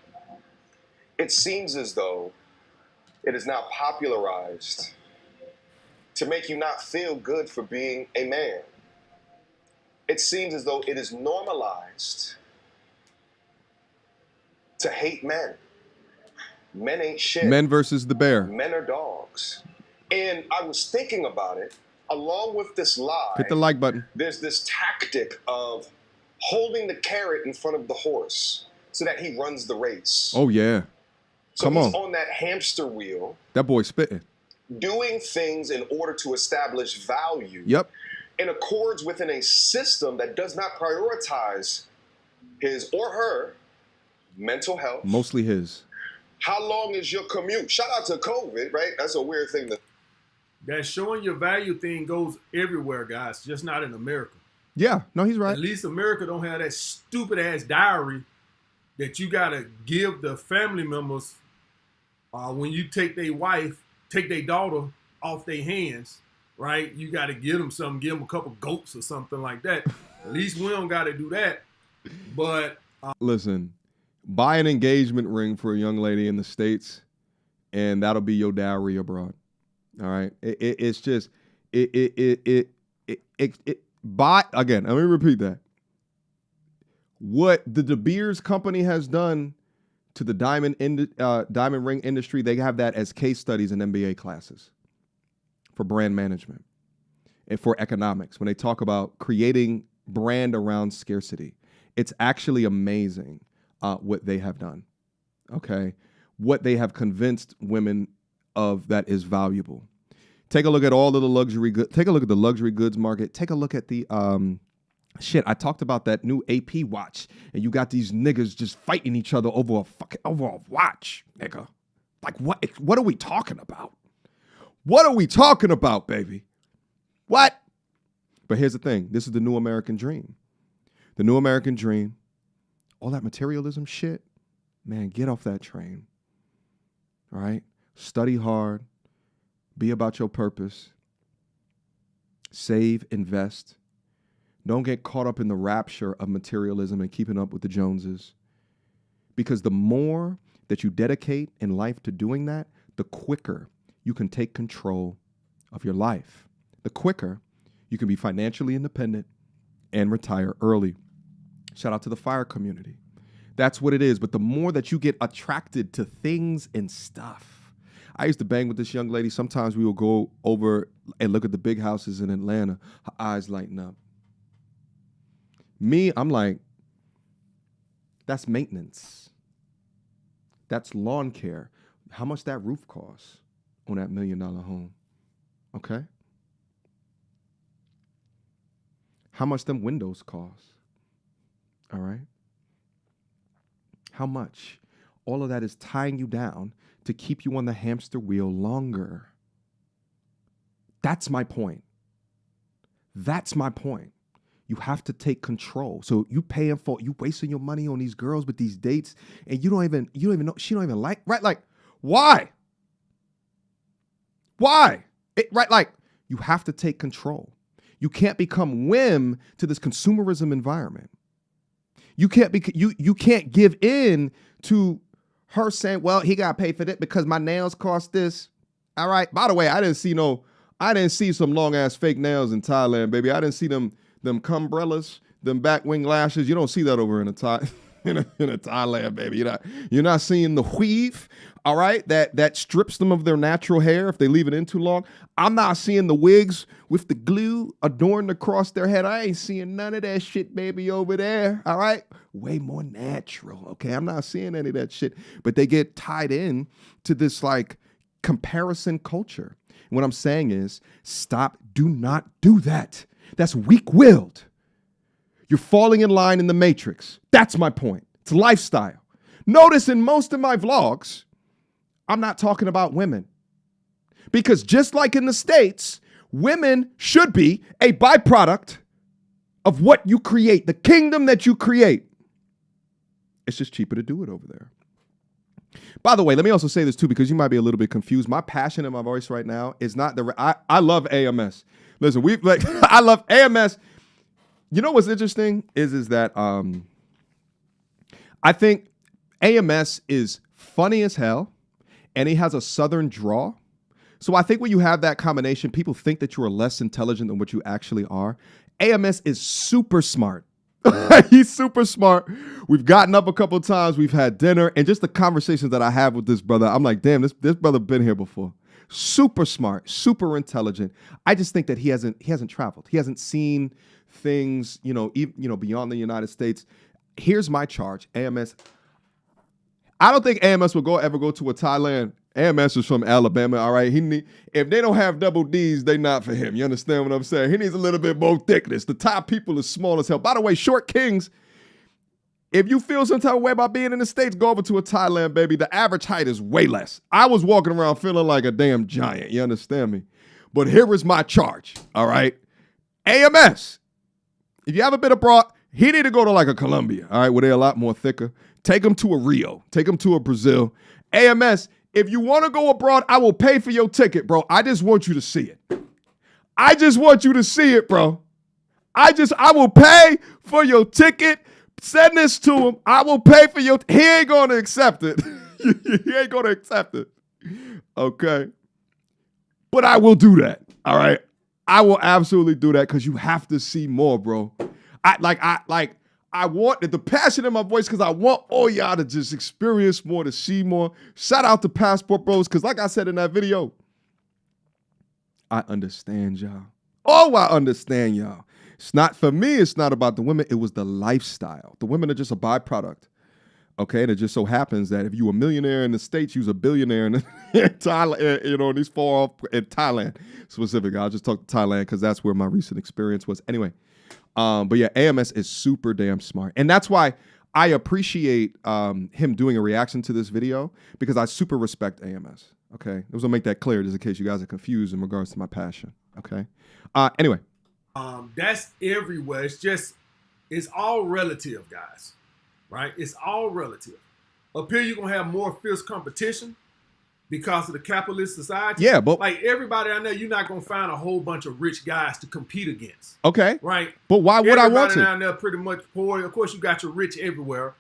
B: it seems as though it is now popularized to make you not feel good for being a man. It seems as though it is normalized to hate men. Men ain't shit.
A: Men versus the bear.
B: Men are dogs. And I was thinking about it, along with this lie.
A: Hit the like button.
B: There's this tactic of holding the carrot in front of the horse so that he runs the race.
A: Oh, yeah.
B: So he's on that hamster wheel.
A: That boy spitting.
B: Doing things in order to establish value.
A: Yep.
B: In accords within a system that does not prioritize his or her mental health.
A: Mostly his.
B: How long is your commute? Shout out to COVID, right? That's a weird thing.
C: That showing your value thing goes everywhere, guys, just not in America.
A: Yeah, no, he's right.
C: At least America don't have that stupid ass diary that you got to give the family members when you take their wife, take their daughter off their hands, right? You got to give them something, give them a couple goats or something like that. At least we don't got to do that. But
A: listen, buy an engagement ring for a young lady in the States, and that'll be your dowry abroad. All right, it's just buy again. Let me repeat that. What the De Beers company has done to the diamond ring industry, they have that as case studies in MBA classes for brand management and for economics. When they talk about creating brand around scarcity, it's actually amazing what they have done. Okay, what they have convinced women of that is valuable. Take a look at all of the luxury goods. Take a look at the luxury goods market. Take a look at the I talked about that new AP watch, and you got these niggas just fighting each other over a watch, nigga. Like what are we talking about? What are we talking about, baby? What? But here's the thing. This is the new American dream. The new American dream, all that materialism shit, man, get off that train. All right? Study hard. Be about your purpose. Save, invest. Don't get caught up in the rapture of materialism and keeping up with the Joneses. Because the more that you dedicate in life to doing that, the quicker you can take control of your life. The quicker you can be financially independent and retire early. Shout out to the FIRE community. That's what it is. But the more that you get attracted to things and stuff. I used to bang with this young lady. Sometimes we would go over and look at the big houses in Atlanta. Her eyes lighten up. Me, I'm like, that's maintenance. That's lawn care. How much that roof costs on that $1 million home? Okay? How much them windows cost? All right? How much? All of that is tying you down to keep you on the hamster wheel longer. That's my point. That's my point. You have to take control. So you wasting your money on these girls with these dates, and you don't even know, she don't even like, right? Like, why? Why? Right? Like, you have to take control. You can't become whim to this consumerism environment. You can't give in to her saying, well, he got to pay for that because my nails cost this. All right. By the way, I didn't see some long ass fake nails in Thailand, baby. I didn't see them cumbrellas, them back wing lashes. You don't see that over in a Thailand, baby. You're not seeing the weave, all right, that strips them of their natural hair if they leave it in too long. I'm not seeing the wigs with the glue adorned across their head. I ain't seeing none of that shit, baby, over there, all right? Way more natural, okay? I'm not seeing any of that shit. But they get tied in to this, like, comparison culture. And what I'm saying is, stop, do not do that. That's weak-willed. You're falling in line in the matrix. That's my point. It's lifestyle. Notice in most of my vlogs, I'm not talking about women. Because just like in the States, women should be a byproduct of what you create, the kingdom that you create. It's just cheaper to do it over there. By the way, let me also say this too, because you might be a little bit confused. My passion in my voice right now is not I love AMS. Listen, I love AMS. You know what's interesting is that I think AMS is funny as hell, and he has a Southern draw. So I think when you have that combination, people think that you are less intelligent than what you actually are. AMS is super smart. He's super smart. We've gotten up a couple of times. We've had dinner, and just the conversations that I have with this brother, I'm like, damn, this brother been here before. Super smart, super intelligent. I just think that he hasn't traveled. He hasn't seen things, beyond the United States. Here's my charge, AMS. I don't think AMS will ever go to a Thailand. AMS is from Alabama, all right? If they don't have double Ds, they not for him. You understand what I'm saying? He needs a little bit more thickness. The top people are small as hell. By the way, short kings, if you feel some type of way about being in the States, go over to a Thailand, baby. The average height is way less. I was walking around feeling like a damn giant. You understand me? But here is my charge, all right? AMS, if you haven't been abroad, he need to go to like a Colombia, all right, where they're a lot more thicker. Take him to a Rio. Take him to a Brazil. AMS, if you want to go abroad, I will pay for your ticket, bro. I just want you to see it. I just want you to see it, bro. I will pay for your ticket. Send this to him. I will pay for your, he ain't going to accept it. He ain't going to accept it. Okay. But I will do that. All right. I will absolutely do that because you have to see more, bro. I want the passion in my voice because I want all y'all to just experience more, to see more. Shout out to Passport Bros because like I said in that video, I understand y'all. Oh, I understand y'all. It's not, for me, it's not about the women. It was the lifestyle. The women are just a byproduct. Okay, and it just so happens that if you a millionaire in the States, you're a billionaire in Thailand, these far off, in Thailand specifically. I'll just talk to Thailand because that's where my recent experience was. Anyway. But yeah, AMS is super damn smart. And that's why I appreciate him doing a reaction to this video because I super respect AMS. Okay. I was gonna make that clear just in case you guys are confused in regards to my passion. Okay. Anyway.
C: That's everywhere. It's all relative, guys. Right? It's all relative. Up here, you're gonna have more fierce competition because of the capitalist society.
A: Yeah, but
C: like everybody I know, you're not gonna find a whole bunch of rich guys to compete against.
A: Okay.
C: Right?
A: But why would I want to?
C: Everybody down there pretty much poor. Of course, you got your rich everywhere.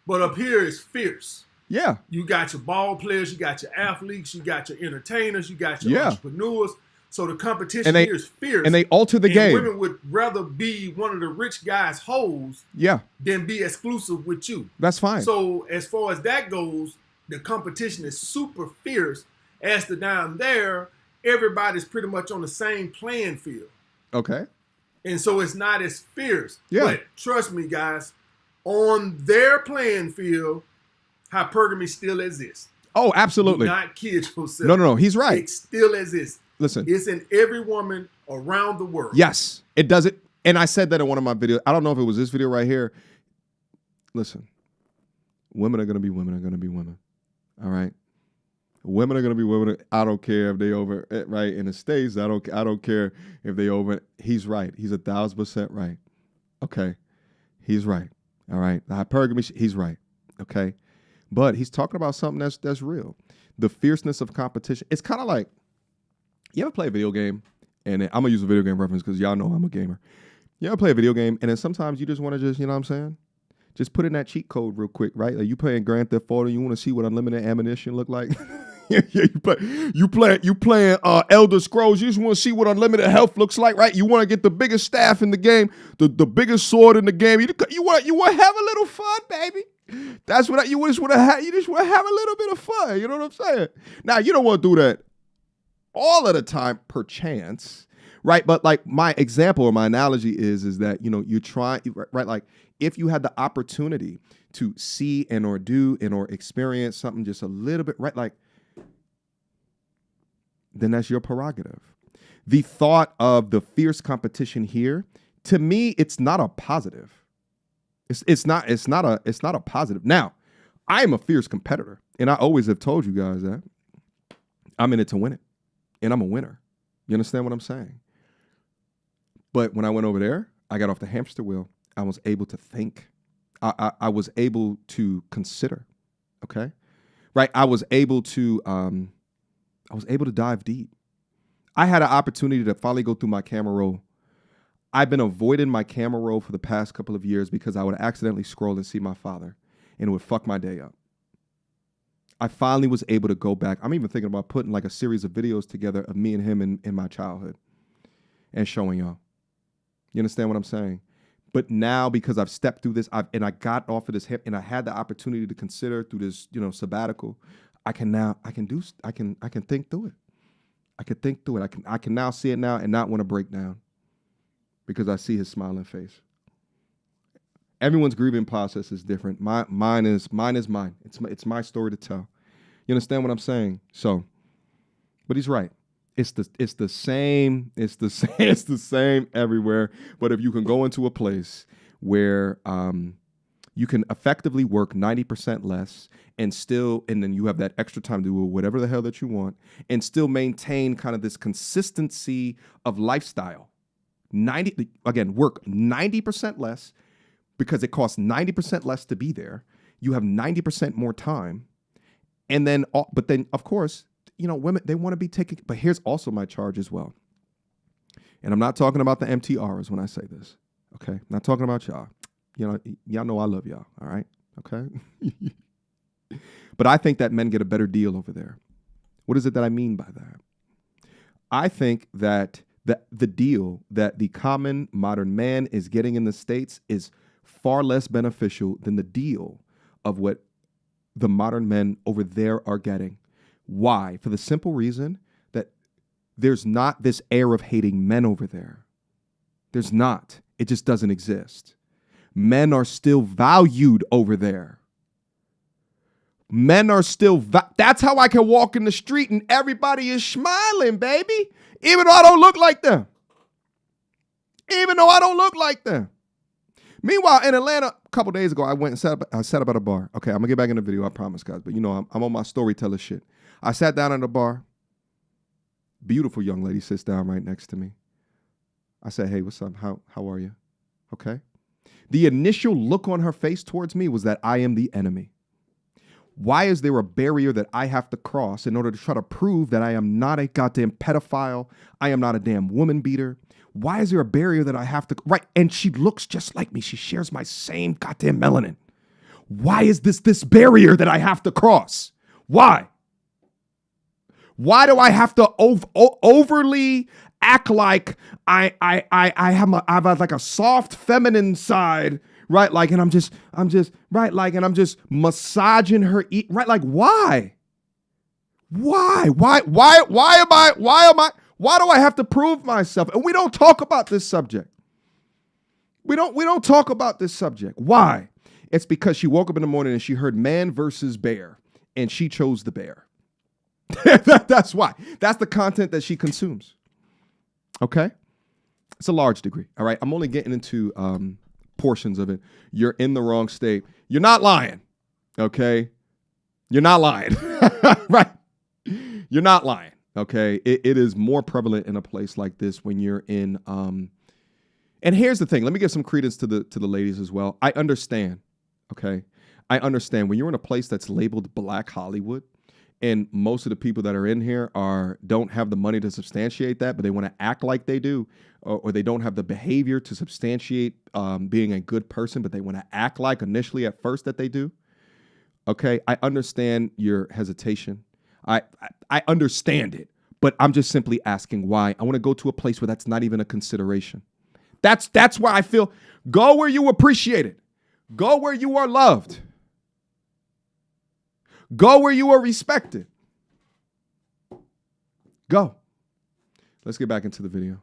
C: But up here is fierce.
A: Yeah.
C: You got your ball players, you got your athletes, you got your entertainers, you got your entrepreneurs. So the competition here is fierce.
A: And they alter the game.
C: Women would rather be one of the rich guys' hoes than be exclusive with you.
A: That's fine.
C: So as far as that goes, the competition is super fierce. As to down there, everybody's pretty much on the same playing field.
A: Okay.
C: And so it's not as fierce.
A: Yeah.
C: But trust me, guys, on their playing field, hypergamy still exists.
A: Oh, absolutely.
C: Do not kid yourself.
A: No. He's right.
C: It still exists.
A: Listen.
C: It's in every woman around the world.
A: Yes, it does it. And I said that in one of my videos. I don't know if it was this video right here. Listen, women are going to be women are going to be women. All right. Women are going to be women. I don't care if they over, right, in the States. I don't care if they over. He's right. He's 1,000% right. Okay. He's right. All right. The hypergamy, he's right. Okay. But he's talking about something that's real. The fierceness of competition. It's kind of like, you ever play a video game And I'm gonna use a video game reference because y'all know I'm a gamer. You ever play a video game and then sometimes you just want to just, you know what I'm saying? Just put in that cheat code real quick, right? Like you playing Grand Theft Auto, you want to see what unlimited ammunition look like. you playing Elder Scrolls, you just want to see what unlimited health looks like, right? You want to get the biggest staff in the game, the biggest sword in the game. You want to have a little fun, baby. That's what you just want to have. You just want to have a little bit of fun. You know what I'm saying? Now you don't want to do that all of the time, perchance, right? But like my example or my analogy is that you try, right? Like if you had the opportunity to see and or do and or experience something just a little bit, right? Like then that's your prerogative. The thought of the fierce competition here, to me, it's not a positive. It's not a positive. Now, I am a fierce competitor, and I always have told you guys that I'm in it to win it, and I'm a winner. You understand what I'm saying? But when I went over there, I got off the hamster wheel. I was able to think. I was able to consider. Okay, right? I was able to dive deep. I had an opportunity to finally go through my camera roll. I've been avoiding my camera roll for the past couple of years because I would accidentally scroll and see my father, and it would fuck my day up. I finally was able to go back. I'm even thinking about putting like a series of videos together of me and him in my childhood and showing y'all. You understand what I'm saying? But now, because I've stepped through this, and I got off of this hip, and I had the opportunity to consider through this, sabbatical, I can think through it. I can think through it. I can now see it now and not want to break down because I see his smiling face. Everyone's grieving process is different. Mine is mine. It's my story to tell. You understand what I'm saying? So, but he's right. It's the same everywhere. But if you can go into a place where you can effectively work 90% less and then you have that extra time to do whatever the hell that you want and still maintain kind of this consistency of lifestyle. Work 90% less because it costs 90% less to be there. You have 90% more time. And then, but then of course, women, they want to be taken, but here's also my charge as well. And I'm not talking about the MTRs when I say this, okay? I'm not talking about y'all. Y'all know I love y'all, all right? Okay? But I think that men get a better deal over there. What is it that I mean by that? I think that the deal that the common modern man is getting in the States is far less beneficial than the deal of what the modern men over there are getting. Why? For the simple reason that there's not this air of hating men over there. There's not. It just doesn't exist. Men are still valued over there. Men are still, that's how I can walk in the street and everybody is smiling, baby. Even though I don't look like them. Meanwhile, in Atlanta, a couple days ago, I went and sat up at a bar. Okay, I'm going to get back in the video, I promise, guys. But I'm on my storyteller shit. I sat down at a bar. Beautiful young lady sits down right next to me. I said, hey, what's up? How are you? Okay. The initial look on her face towards me was that I am the enemy. Why is there a barrier that I have to cross in order to try to prove that I am not a goddamn pedophile? I am not a damn woman beater. Why is there a barrier that I have to, right? And she looks just like me. She shares my same goddamn melanin. Why is this barrier that I have to cross? Why? Why do I have to overly act like I have like a soft feminine side, right? Like, and I'm just right, like, and I'm just massaging her, right? Like, why? Why do I have to prove myself? And we don't talk about this subject. We don't talk about this subject. Why? It's because she woke up in the morning and she heard man versus bear, and she chose the bear. That's why. That's the content that she consumes. Okay? It's a large degree. All right? I'm only getting into portions of it. You're in the wrong state. You're not lying. Okay? You're not lying. Right? You're not lying. Okay? It is more prevalent in a place like this when you're in and here's the thing. Let me give some credence to the ladies as well. I understand. Okay? I understand when you're in a place that's labeled Black Hollywood And most of the people that are in here don't have the money to substantiate that, but they want to act like they do, or they don't have the behavior to substantiate being a good person, but they want to act like initially at first that they do. Okay, I understand your hesitation. I understand it, but I'm just simply asking why. I want to go to a place where that's not even a consideration. That's why I feel go where you appreciate it. Go where you are loved. Go where you are respected. Go. Let's get back into the video.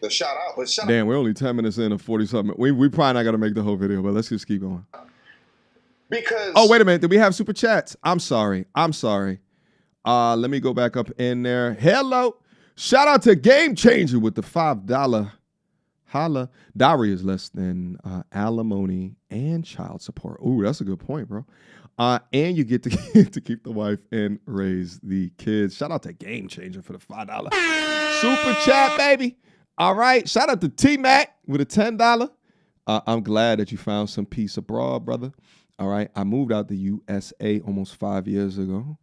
B: The shout out, but shout
A: Damn, we're only 10 minutes in of 40-something. We probably not going to make the whole video, but let's just keep going.
B: Because...
A: Oh, wait a minute. Did we have super chats? I'm sorry. Let me go back up in there. Hello. Shout out to Game Changer with the $5 holla. Dowry is less than alimony and child support. Ooh, that's a good point, bro. And you get to keep the wife and raise the kids. Shout out to Game Changer for the $5 super chat, baby. All right. Shout out to T-Mac with a $10. I'm glad that you found some peace abroad, brother. All right. I moved out the USA almost 5 years ago.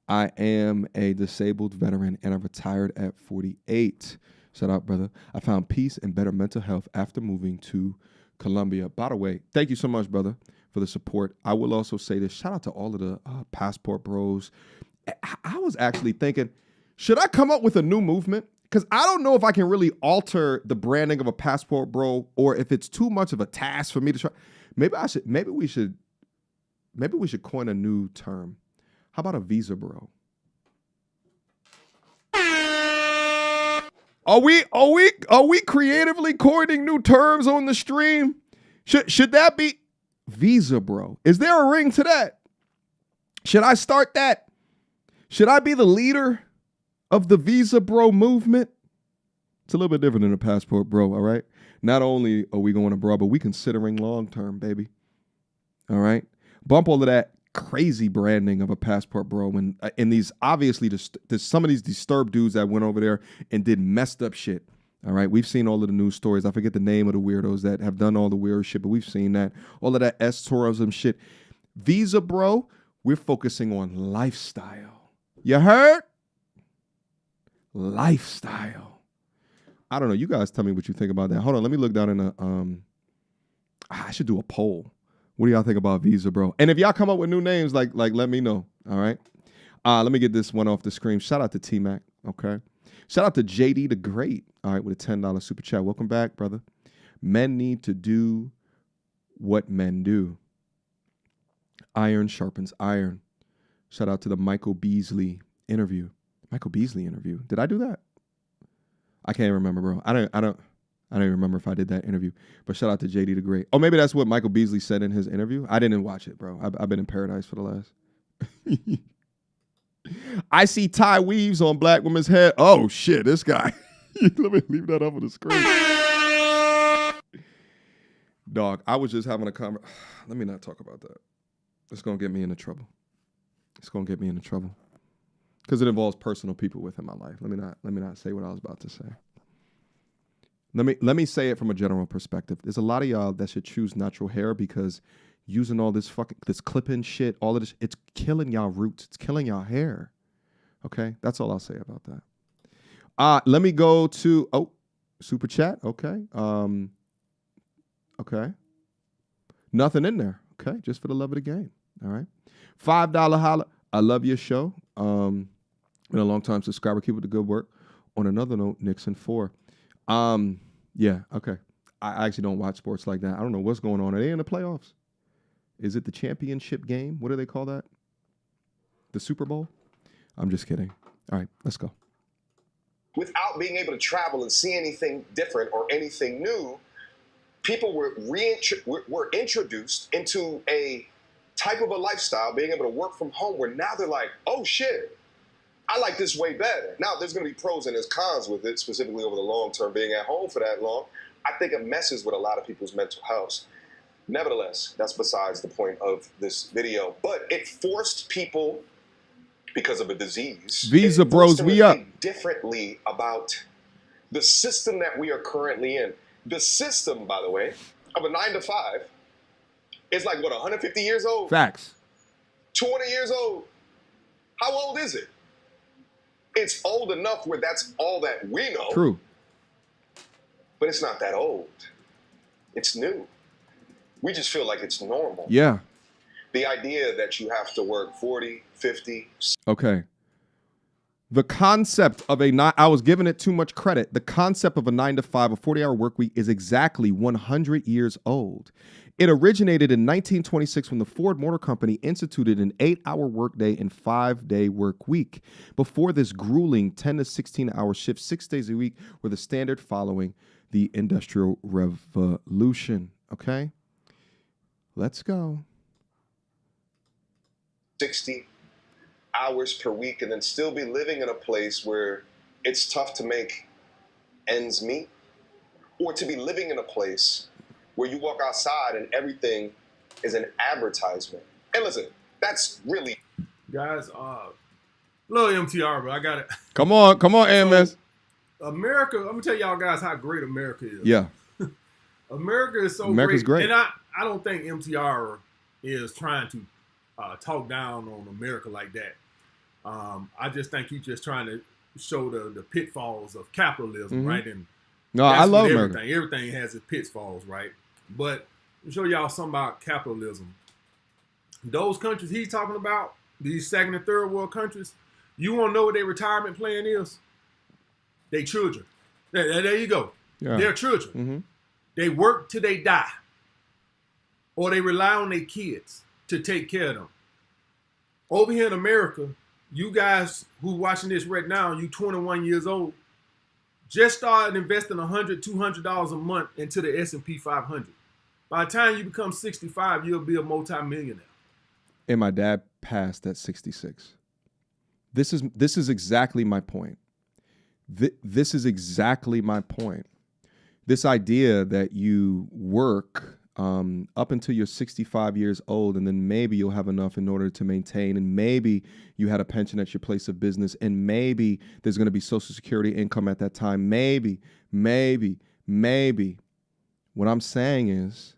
A: I am a disabled veteran and I retired at 48. Shout out, brother. I found peace and better mental health after moving to Colombia. By the way, thank you so much, brother, for the support. I will also say this. Shout out to all of the passport bros. I was actually thinking, should I come up with a new movement? Because I don't know if I can really alter the branding of a passport bro, or if it's too much of a task for me to try. Maybe we should coin a new term. How about a visa bro? Are we creatively coining new terms on the stream? Should that be visa bro? Is there a ring to that? Should I start that? Should I be the leader of the visa bro movement? It's a little bit different than a passport bro, all right? Not only are we going abroad, but we considering long term, baby. All right? Bump all of that crazy branding of a passport bro and these obviously there's some of these disturbed dudes that went over there and did messed up shit. All right, we've seen all of the news stories. I forget the name of the weirdos that have done all the weird shit, but we've seen that, all of that tourism shit. Visa bro, we're focusing on lifestyle. You heard? Lifestyle. I don't know. You guys tell me what you think about that. Hold on, let me look down in the I should do a poll. What do y'all think about visa bro? And if y'all come up with new names, like let me know. All right. Let me get this one off the screen. Shout out to T-Mac. Okay. Shout out to JD the Great. All right, with a $10 super chat. Welcome back, brother. Men need to do what men do. Iron sharpens iron. Shout out to the Michael Beasley interview. Michael Beasley interview. Did I do that? I can't remember, bro. I don't even remember if I did that interview, but shout out to JD the Great. Oh, maybe that's what Michael Beasley said in his interview. I didn't watch it, bro. I've been in paradise for the last. I see tie weaves on black women's head. Oh, shit, this guy. Let me leave that up on the screen. Dog, I was just having a conversation. Let me not talk about that. It's going to get me into trouble. Because it involves personal people within my life. Let me not say what I was about to say. Let me say it from a general perspective. There's a lot of y'all that should choose natural hair because using all this clip-in shit, all of this, it's killing y'all roots. It's killing y'all hair. Okay? That's all I'll say about that. Let me go to, super chat. Okay. Okay. Nothing in there. Okay? Just for the love of the game. All right? $5 holla. I love your show. Been a long time subscriber. Keep up the good work. On another note, Nixon 4. Yeah, okay. I actually don't watch sports like that. I don't know what's going on. Are they in the playoffs? Is it the championship game? What do they call that? The Super Bowl? I'm just kidding. All right, let's go.
B: Without being able to travel and see anything different or anything new, people were introduced into a type of a lifestyle, being able to work from home, where now they're like, oh shit, I like this way better. Now, there's going to be pros and there's cons with it, specifically over the long term, being at home for that long. I think it messes with a lot of people's mental health. Nevertheless, that's besides the point of this video. But it forced people, because of a disease,
A: Visa bros, we up.
B: Think differently about the system that we are currently in. The system, by the way, of a 9 to 5 is like, what, 150 years old?
A: Facts.
B: 20 years old. How old is it? It's old enough where that's all that we know.
A: True.
B: But it's not that old. It's new. We just feel like it's normal.
A: Yeah.
B: The idea that you have to work 40, 50.
A: Okay. The concept of I was giving it too much credit. The concept of a 9-to-5, a 40-hour work week is exactly 100 years old. It originated in 1926 when the Ford Motor Company instituted an 8-hour workday and 5-day work week. Before this, grueling 10 to 16-hour shifts 6 days a week were the standard following the Industrial Revolution. Okay? Let's go.
B: 60 hours per week and then still be living in a place where it's tough to make ends meet, or to be living in a place where you walk outside and everything is an advertisement. And listen, that's really...
C: Guys, little MTR, but I got it.
A: Come on, AMS.
C: America, I'm going to tell y'all guys how great America is.
A: Yeah.
C: America is so
A: America's great.
C: And I don't think MTR is trying to talk down on America like that. I just think he's just trying to show the pitfalls of capitalism, right? And
A: no, I love America.
C: Everything has its pitfalls, right? But I'll show y'all something about capitalism. Those countries he's talking about, these second and third world countries, you want to know what their retirement plan is? They children. There you go. Yeah. They're children. Mm-hmm. They work till they die. Or they rely on their kids to take care of them. Over here in America, you guys who watching this right now, you 21 years old, just started investing $100, $200 a month into the S&P 500. By the time you become 65, you'll be a multimillionaire.
A: And my dad passed at 66. This is exactly my point. This is exactly my point. This idea that you work up until you're 65 years old, and then maybe you'll have enough in order to maintain, and maybe you had a pension at your place of business, and maybe there's going to be Social Security income at that time. Maybe. What I'm saying is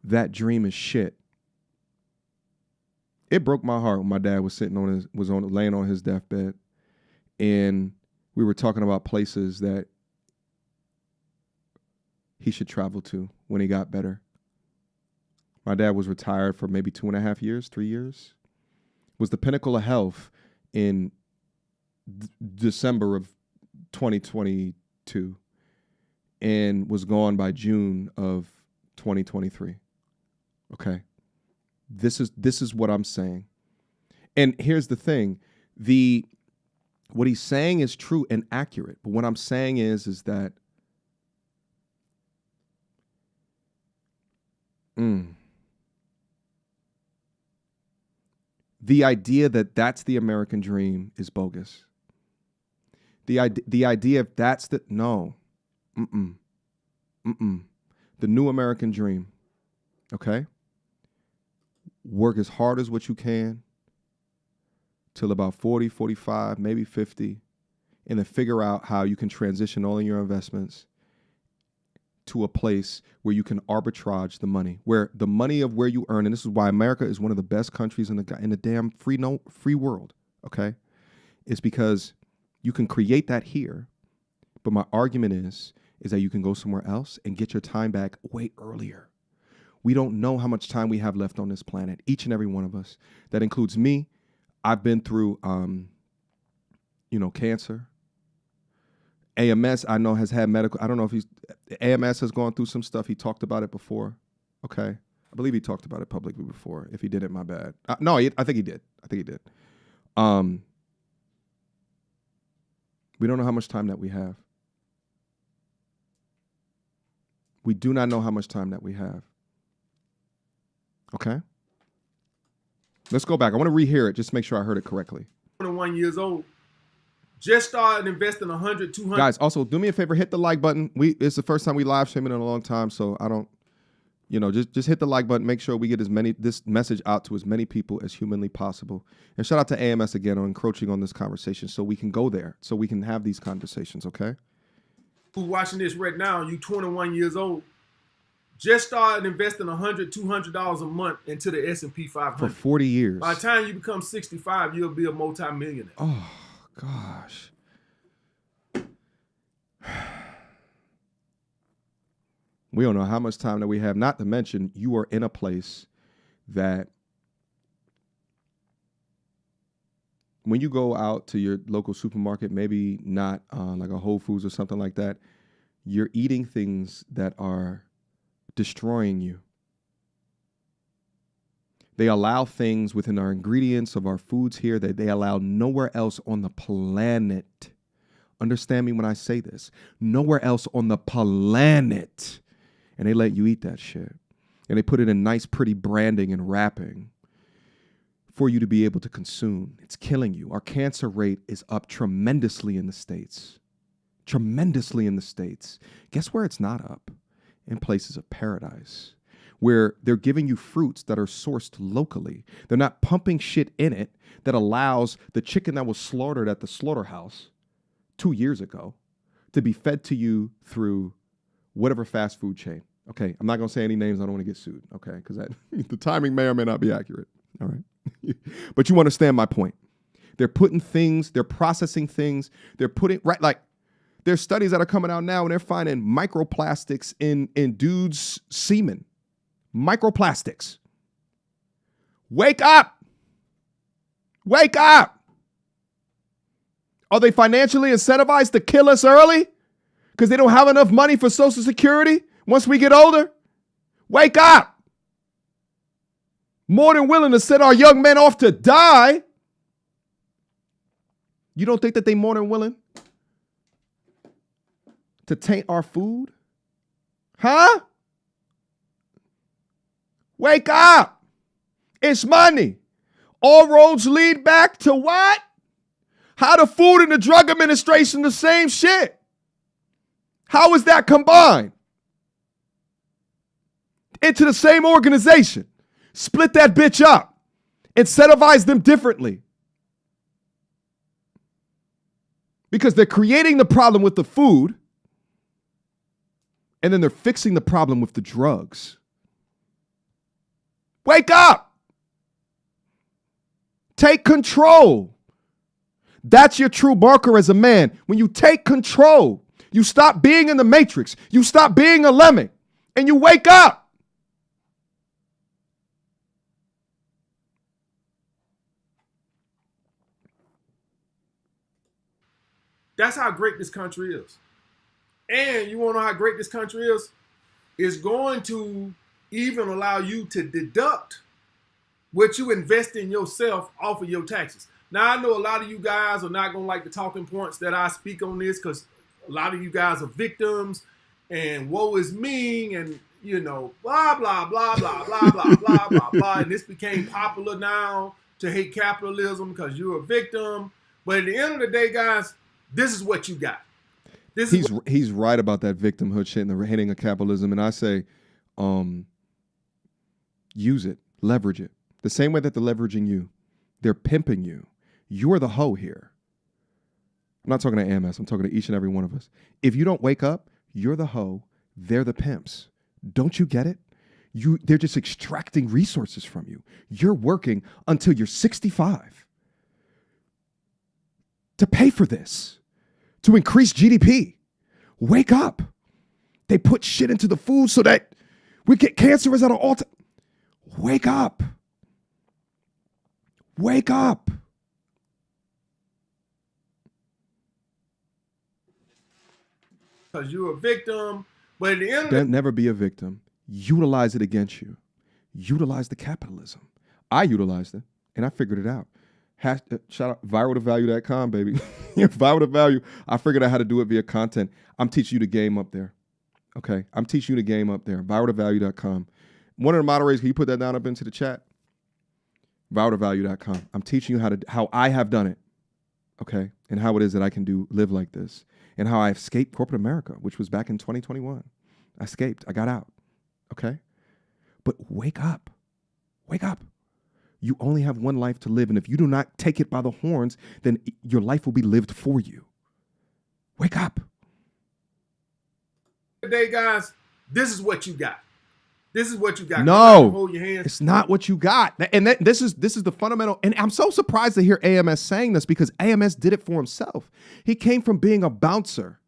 A: that dream is shit. It broke my heart when my dad was laying on his deathbed, and we were talking about places that he should travel to when he got better. My dad was retired for maybe 2.5 years, 3 years. Was the pinnacle of health in December of 2022 and was gone by June of 2023. Okay. This is what I'm saying. And here's the thing. What he's saying is true and accurate. But what I'm saying is that the idea that that's the American dream is bogus. The idea if that's the the new American dream, okay? Work as hard as what you can till about 40, 45, maybe 50, and then figure out how you can transition all of your investments to a place where you can arbitrage the money, where the money of where you earn, and this is why America is one of the best countries in the damn free world, okay? It's because you can create that here, but my argument is that you can go somewhere else and get your time back way earlier. We don't know how much time we have left on this planet, each and every one of us. That includes me. I've been through, cancer. AMS, I know, has had medical. I don't know if AMS has gone through some stuff. He talked about it before. Okay. I believe he talked about it publicly before. If he didn't, my bad. No, I think he did. We don't know how much time that we have. We do not know how much time that we have. Okay? Let's go back. I want to rehear it just to make sure I heard it correctly.
C: 21 years old. Just started investing $100, $200.
A: Guys, also do me a favor, hit the like button. It's the first time we live streaming in a long time, so I don't, just hit the like button. Make sure we get this message out to as many people as humanly possible. And shout out to AMS again on encroaching on this conversation, so we can go there, so we can have these conversations. Okay.
C: Who's watching this right now? You 21 years old. just started investing $100, $200 a month into the S&P 500.
A: For 40 years.
C: By the time you become 65, you'll be a multimillionaire.
A: Oh, gosh. We don't know how much time that we have, not to mention you are in a place that when you go out to your local supermarket, maybe not like a Whole Foods or something like that, you're eating things that are destroying you. They allow things within our ingredients of our foods here that they allow nowhere else on the planet. Understand me when I say this. Nowhere else on the planet. And they let you eat that shit. And they put it in nice, pretty branding and wrapping for you to be able to consume. It's killing you. Our cancer rate is up tremendously in the States. Tremendously in the States. Guess where it's not up? In places of paradise, where they're giving you fruits that are sourced locally. They're not pumping shit in it that allows the chicken that was slaughtered at the slaughterhouse 2 years ago to be fed to you through whatever fast food chain. Okay, I'm not going to say any names. I don't want to get sued, okay, because the timing may or may not be accurate, all right? But you understand my point. They're putting things, they're processing things, they're putting, right, like, there's studies that are coming out now and they're finding microplastics in dudes' semen. Microplastics. Wake up. Wake up. Are they financially incentivized to kill us early because they don't have enough money for Social Security once we get older? Wake up. More than willing to send our young men off to die. You don't think that they more than willing to taint our food? Huh? Wake up. It's money. All roads lead back to what? How the Food and the Drug Administration the same shit? How is that combined into the same organization? Split that bitch up. Incentivize them differently. Because they're creating the problem with the food, and then they're fixing the problem with the drugs. Wake up. Take control. That's your true marker as a man. When you take control, you stop being in the matrix. You stop being a lemming, and you wake up.
C: That's how great this country is. And you want to know how great this country is? It's going to even allow you to deduct what you invest in yourself off of your taxes. Now, I know a lot of you guys are not going to like the talking points that I speak on this because a lot of you guys are victims and woe is me and, you know, blah, blah, blah, blah, blah, blah, blah, blah, blah. And this became popular now to hate capitalism because you're a victim. But at the end of the day, guys, this is what you got.
A: He's right about that victimhood shit and the hating of capitalism. And I say, use it, leverage it. The same way that they're leveraging you. They're pimping you. You're the hoe here. I'm not talking to AMS. I'm talking to each and every one of us. If you don't wake up, you're the hoe. They're the pimps. Don't you get it? They're just extracting resources from you. You're working until you're 65 to pay for this, to increase GDP. Wake up. They put shit into the food so that we get cancer is at an all-time. Wake up. Wake up.
C: Because you're a victim, but at the end of
A: Don't never be a victim. Utilize it against you. Utilize the capitalism. I utilized it, and I figured it out. Shout out viral2value.com, baby. Viral to Value. I figured out how to do it via content. I'm teaching you the game up there. Okay? I'm teaching you the game up there. Viral2value.com. One of the moderators, can you put that down up into the chat? Viral2value.com. I'm teaching you how I have done it. Okay? And how it is that I can live like this. And how I escaped corporate America, which was back in 2021. I escaped. I got out. Okay? But wake up. Wake up. You only have one life to live, and if you do not take it by the horns, then your life will be lived for you. Wake up.
C: Today, guys, this is what you got. This is what you got.
A: No,
C: hold your hands.
A: It's not what you got. And this is the fundamental. And I'm so surprised to hear AMS saying this because AMS did it for himself. He came from being a bouncer,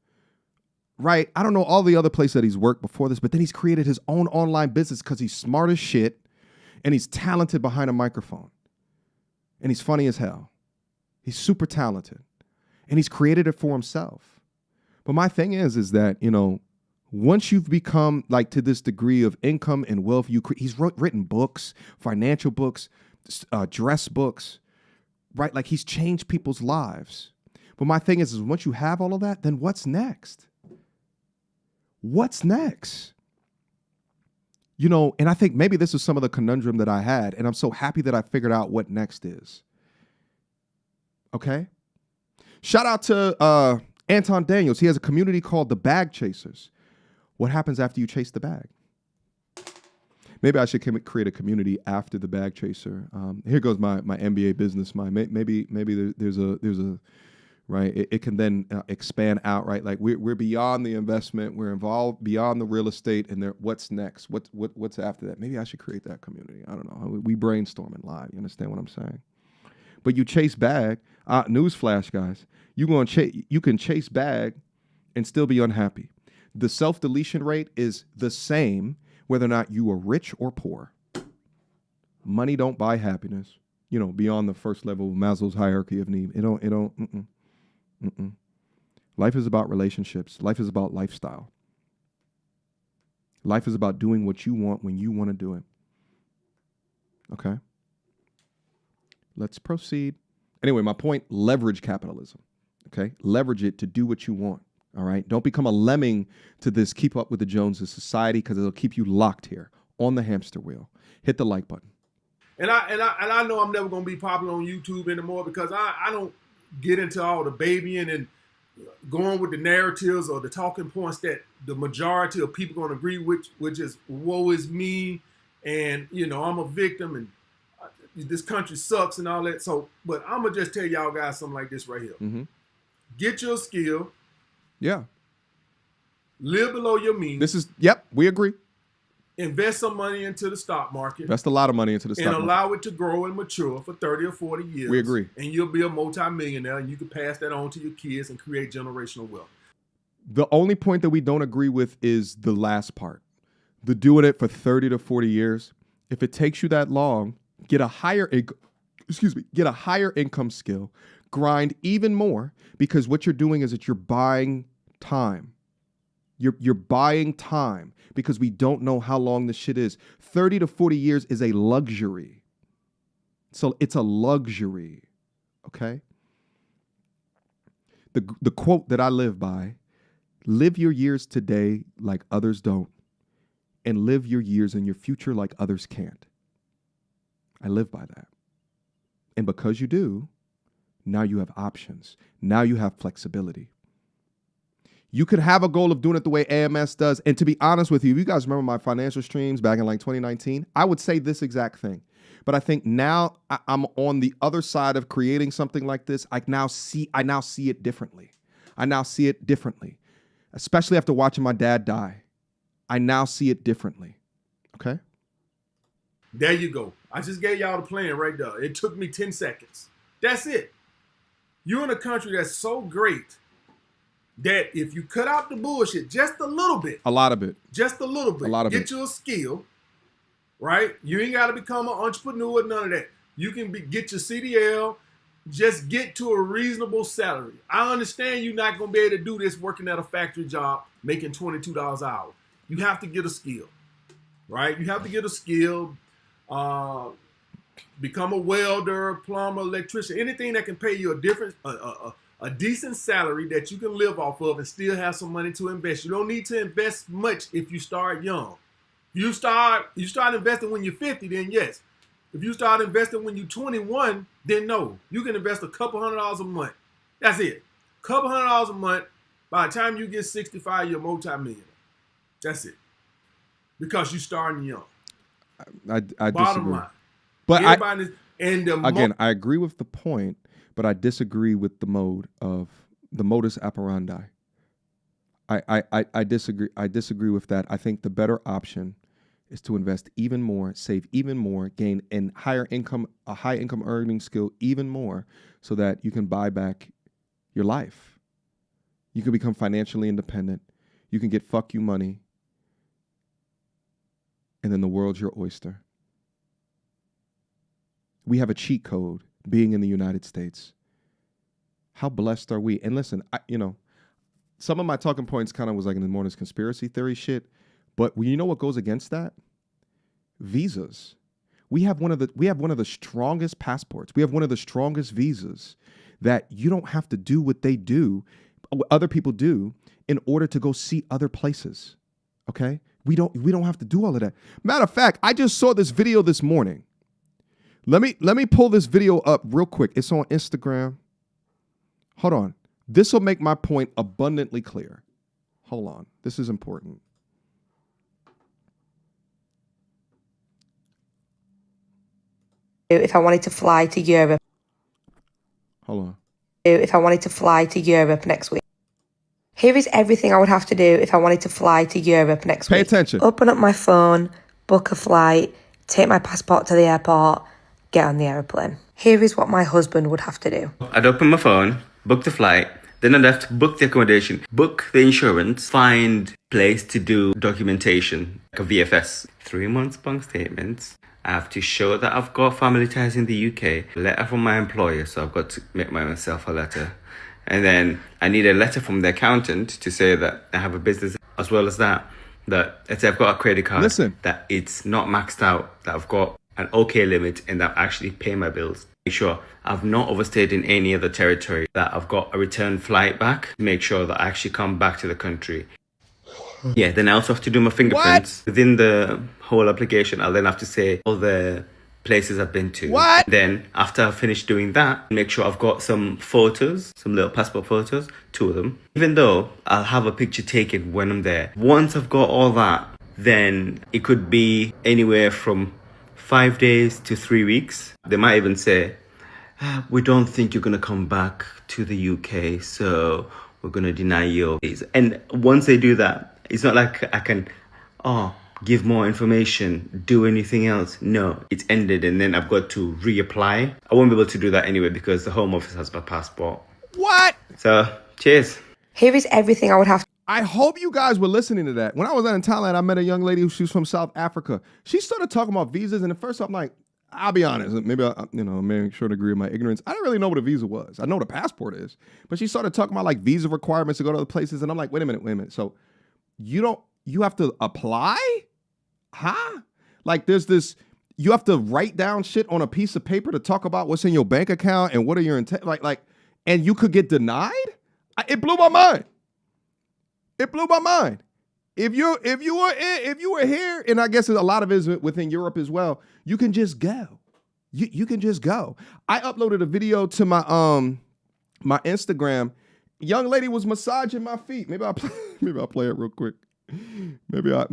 A: right? I don't know all the other places that he's worked before this, but then he's created his own online business because he's smart as shit and he's talented behind a microphone. And he's funny as hell. He's super talented. And he's created it for himself. But my thing is that, you know, once you've become like to this degree of income and wealth, he's written books, financial books, dress books, right? Like he's changed people's lives. But my thing is once you have all of that, then what's next? What's next? You know, and I think maybe this is some of the conundrum that I had, and I'm so happy that I figured out what next is. Okay? Shout out to Anton Daniels. He has a community called the Bag Chasers. What happens after you chase the bag? Maybe I should create a community after the Bag Chaser. Here goes my MBA business mind. Maybe there's a right. It can then expand out, right? Like we're beyond the investment. We're involved beyond the real estate. And what's next? What's after that? Maybe I should create that community. I don't know. We brainstorming live. You understand what I'm saying? But you chase bag. Newsflash, guys. You can chase bag and still be unhappy. The self-deletion rate is the same whether or not you are rich or poor. Money don't buy happiness. You know, beyond the first level of Maslow's hierarchy of need. It don't. Life is about relationships. Life is about lifestyle. Life is about doing what you want when you want to do it. Okay? Let's proceed. Anyway, my point, leverage capitalism. Okay? Leverage it to do what you want. All right. Don't become a lemming to this keep up with the Joneses society because it'll keep you locked here on the hamster wheel. Hit the like button.
C: And I know I'm never gonna be popular on YouTube anymore because I don't get into all the babying and going with the narratives or the talking points that the majority of people gonna agree with, which is woe is me, and you know I'm a victim and this country sucks and all that. So, but I'm gonna just tell y'all guys something like this right here. Mm-hmm. Get your skill.
A: Yeah.
C: Live below your means.
A: We agree.
C: Invest some money into the stock market.
A: Invest a lot of money into the stock market.
C: And allow it to grow and mature for 30 or 40 years.
A: We agree.
C: And you'll be a multimillionaire and you can pass that on to your kids and create generational wealth.
A: The only point that we don't agree with is the last part. The doing it for 30 to 40 years. If it takes you that long, get a higher income skill. Grind even more because what you're doing is that you're buying time. You're buying time because we don't know how long this shit is. 30 to 40 years is a luxury. So it's a luxury, okay? The quote that I live by, live your years today like others don't, and live your years in your future like others can't. I live by that. And because you do, now you have options. Now you have flexibility. You could have a goal of doing it the way AMS does. And to be honest with you, if you guys remember my financial streams back in like 2019, I would say this exact thing. But I think now I'm on the other side of creating something like this. I now see it differently. Especially after watching my dad die. I now see it differently. Okay?
C: There you go. I just gave y'all the plan right there. It took me 10 seconds. That's it. You're in a country that's so great that if you cut out the bullshit just a little bit.
A: A lot of it.
C: Just a little bit. Get you a skill, right? You ain't got to become an entrepreneur, none of that. You can get your CDL, just get to a reasonable salary. I understand you're not going to be able to do this working at a factory job making $22 an hour. You have to get a skill, right? You have to get a skill. Become a welder, plumber, electrician, anything that can pay you a decent salary that you can live off of and still have some money to invest. You don't need to invest much if you start young. If you start investing when you're 50, then yes. If you start investing when you're 21, then no. You can invest a couple $100 a month. That's it. Couple $100 a month. By the time you get 65, you're a multi-millionaire. That's it. Because you're starting young.
A: I
C: Bottom
A: disagree.
C: line.
A: But I agree with the point, but I disagree with the modus operandi. I disagree with that. I think the better option is to invest even more, save even more, gain a high income earning skill even more, so that you can buy back your life. You can become financially independent. You can get fuck you money. And then the world's your oyster. We have a cheat code being in the United States. How blessed are we? And listen, some of my talking points kind of was like in the morning's conspiracy theory shit. But you know what goes against that? Visas. We have one of the strongest passports. We have one of the strongest visas that you don't have to do what other people do in order to go see other places. Okay? We don't have to do all of that. Matter of fact, I just saw this video this morning. Let me pull this video up real quick. It's on Instagram. Hold on. This will make my point abundantly clear. Hold on. This is important.
D: If I wanted to fly to Europe.
A: Hold on.
D: If I wanted to fly to Europe next week. Here is everything I would have to do if I wanted to fly to Europe next week.
A: Pay attention.
D: Open up my phone, book a flight, take my passport to the airport, get on the aeroplane. Here is what my husband would have to do.
E: I'd open my phone, book the flight, then I'd have to book the accommodation, book the insurance, find place to do documentation, like a VFS. 3 months bank statements. I have to show that I've got family ties in the UK. A letter from my employer, so I've got to make myself a letter. And then I need a letter from the accountant to say that I have a business, as well as that let's say I've got a credit card.
A: Listen.
E: That it's not maxed out, that I've got an okay limit, and that I actually pay my bills. Make sure I've not overstayed in any other territory, that I've got a return flight back. Make sure that I actually come back to the country. Yeah, then I also have to do my fingerprints. What? Within the whole application, I'll then have to say all the places I've been to.
A: What?
E: Then, after I've finished doing that, make sure I've got some photos, some little passport photos, 2 of them. Even though I'll have a picture taken when I'm there. Once I've got all that, then it could be anywhere from 5 days to 3 weeks. They might even say, we don't think you're going to come back to the UK, so we're going to deny your visa. And once they do that, it's not like I can, give more information, do anything else. No, it's ended, and then I've got to reapply. I won't be able to do that anyway because the Home Office has my passport.
A: What?
E: So, cheers.
D: Here is everything I would have to.
A: I hope you guys were listening to that. When I was out in Thailand, I met a young lady who was from South Africa. She started talking about visas, and at first I'm like, I'll be honest, maybe I make sure to agree with my ignorance. I didn't really know what a visa was. I know what a passport is, but she started talking about like visa requirements to go to other places, and I'm like, wait a minute. So you have to apply? Huh? Like there's this, you have to write down shit on a piece of paper to talk about what's in your bank account and what are your intent, and you could get denied? It blew my mind. It blew my mind. If you were here, and I guess a lot of it is within Europe as well, you can just go. You can just go. I uploaded a video to my my Instagram. Young lady was massaging my feet. Maybe I'll play it real quick. Maybe I'll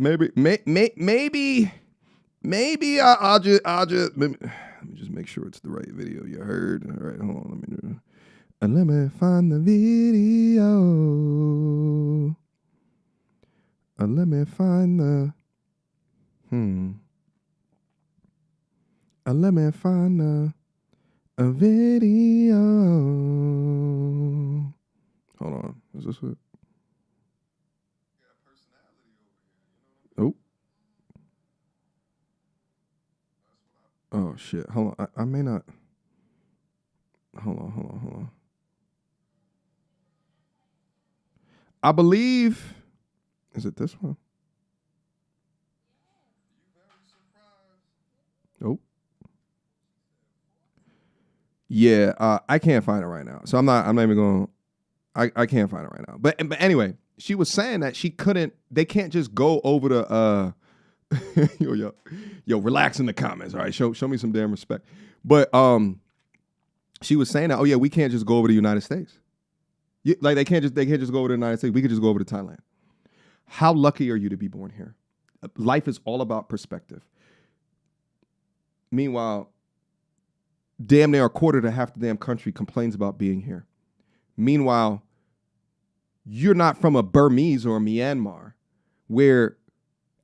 A: just let me just make sure it's the right video you heard. All right, hold on. Let me find the video. Let me find the let me find a video. Hold on. Is this it? Oh. Oh shit. Hold on. I may not. Hold on. I believe. Is it this one? Oh. Yeah, I can't find it right now. So I'm not even going. I can't find it right now. But anyway, she was saying that they can't just go over to yo, relax in the comments. All right, show me some damn respect. But she was saying that, oh yeah, we can't just go over to the United States. They can't just go over to the United States. We could just go over to Thailand. How lucky are you to be born here? Life is all about perspective. Meanwhile, damn near a quarter to half the damn country complains about being here. Meanwhile, you're not from a Burmese or a Myanmar where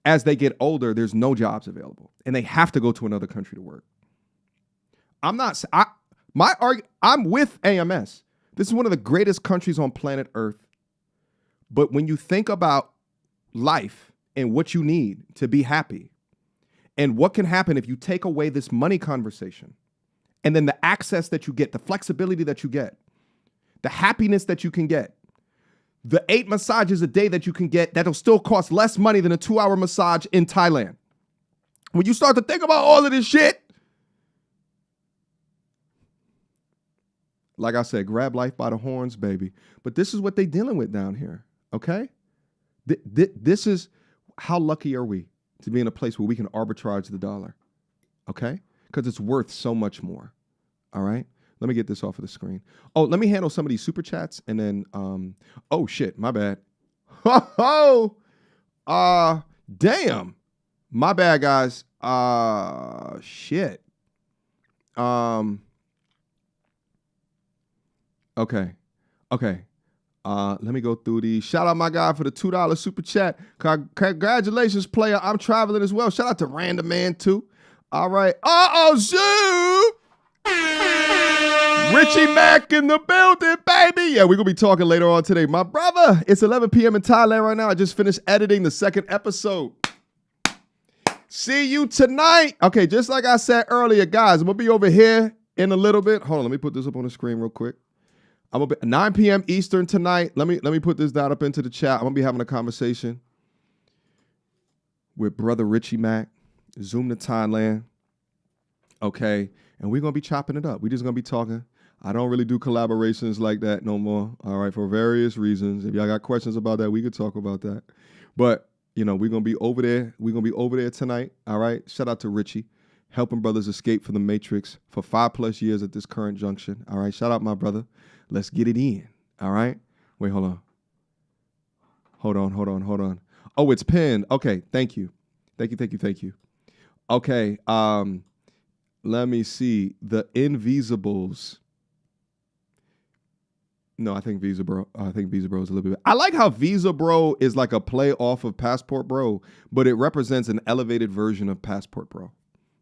A: as they get older, there's no jobs available and they have to go to another country to work. I'm with AMS. This is one of the greatest countries on planet Earth. But when you think about life and what you need to be happy and what can happen if you take away this money conversation and then the access that you get, the flexibility that you get, the happiness that you can get, the 8 massages a day that you can get that'll still cost less money than a 2-hour massage in Thailand. When you start to think about all of this shit, like I said, grab life by the horns, baby. But this is what they're dealing with down here, okay? This is, how lucky are we to be in a place where we can arbitrage the dollar, okay? Because it's worth so much more, all right? Let me get this off of the screen. Oh, let me handle some of these super chats and then, oh shit, my bad. Damn. My bad, guys. Shit. Okay. Let me go through these. Shout out my guy for the $2 super chat. Congratulations, player. I'm traveling as well. Shout out to Random Man too. All right. Zoo. Richie Mack in the building, baby. Yeah, we're going to be talking later on today. My brother, it's 11 p.m. in Thailand right now. I just finished editing the 2nd episode. See you tonight. Okay, just like I said earlier, guys, I'm going to be over here in a little bit. Hold on, let me put this up on the screen real quick. I'm going to be 9 p.m. Eastern tonight. Let me put this down up into the chat. I'm going to be having a conversation with brother Richie Mack. Zoom to Thailand. Okay, and we're going to be chopping it up. We're just going to be talking. I don't really do collaborations like that no more, all right, for various reasons. If y'all got questions about that, we could talk about that. But, you know, we're going to be over there. We're going to be over there tonight, all right? Shout out to Richie, helping brothers escape from the Matrix for 5+ years at this current junction, all right? Shout out, my brother. Let's get it in, all right? Wait, hold on. Hold on. Oh, it's pinned. Okay, thank you. Okay, let me see. The Invisibles. No, I think Visa Bro is a little bit. I like how Visa Bro is like a play off of Passport Bro, but it represents an elevated version of Passport Bro.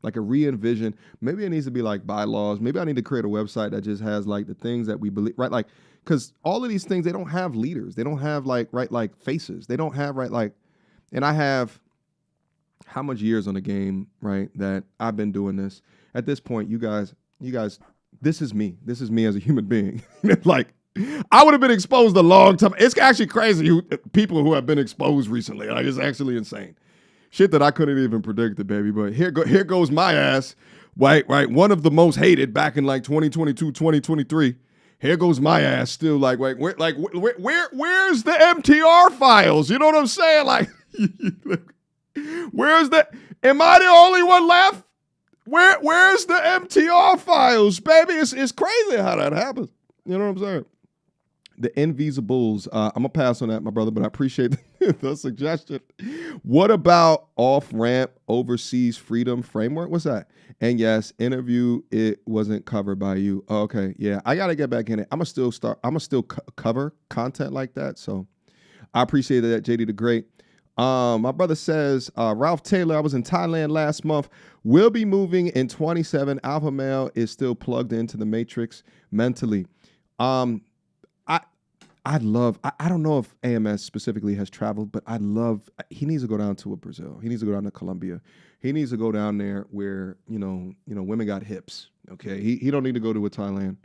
A: Like a re-envision. Maybe it needs to be like bylaws. Maybe I need to create a website that just has like the things that we believe, right? Like, because all of these things, they don't have leaders. They don't have like faces. They don't have and I have how much years on the game, right? That I've been doing this. At this point, you guys, this is me. This is me as a human being. Like, I would have been exposed a long time. It's actually crazy people who have been exposed recently. Like, it's actually insane. Shit that I couldn't even predict, baby. But here goes my ass. Right. One of the most hated back in like 2022, 2023. Here goes my ass still like, where's the MTR files? You know what I'm saying? Like, where's the, am I the only one left? Where's the MTR files, baby? It's crazy how that happens. You know what I'm saying? The Invisibles. I'm going to pass on that, my brother, but I appreciate the suggestion. What about off-ramp overseas freedom framework? What's that? And yes, interview, it wasn't covered by you. Oh, okay, yeah, I got to get back in it. I'm going to still cover content like that. So I appreciate that, JD the Great. My brother says, Ralph Taylor, I was in Thailand last month. We'll be moving in 27. Alpha male is still plugged into the Matrix mentally. I don't know if AMS specifically has traveled, but he needs to go down to Brazil. He needs to go down to Colombia. He needs to go down there where, women got hips. Okay. He don't need to go to a Thailand.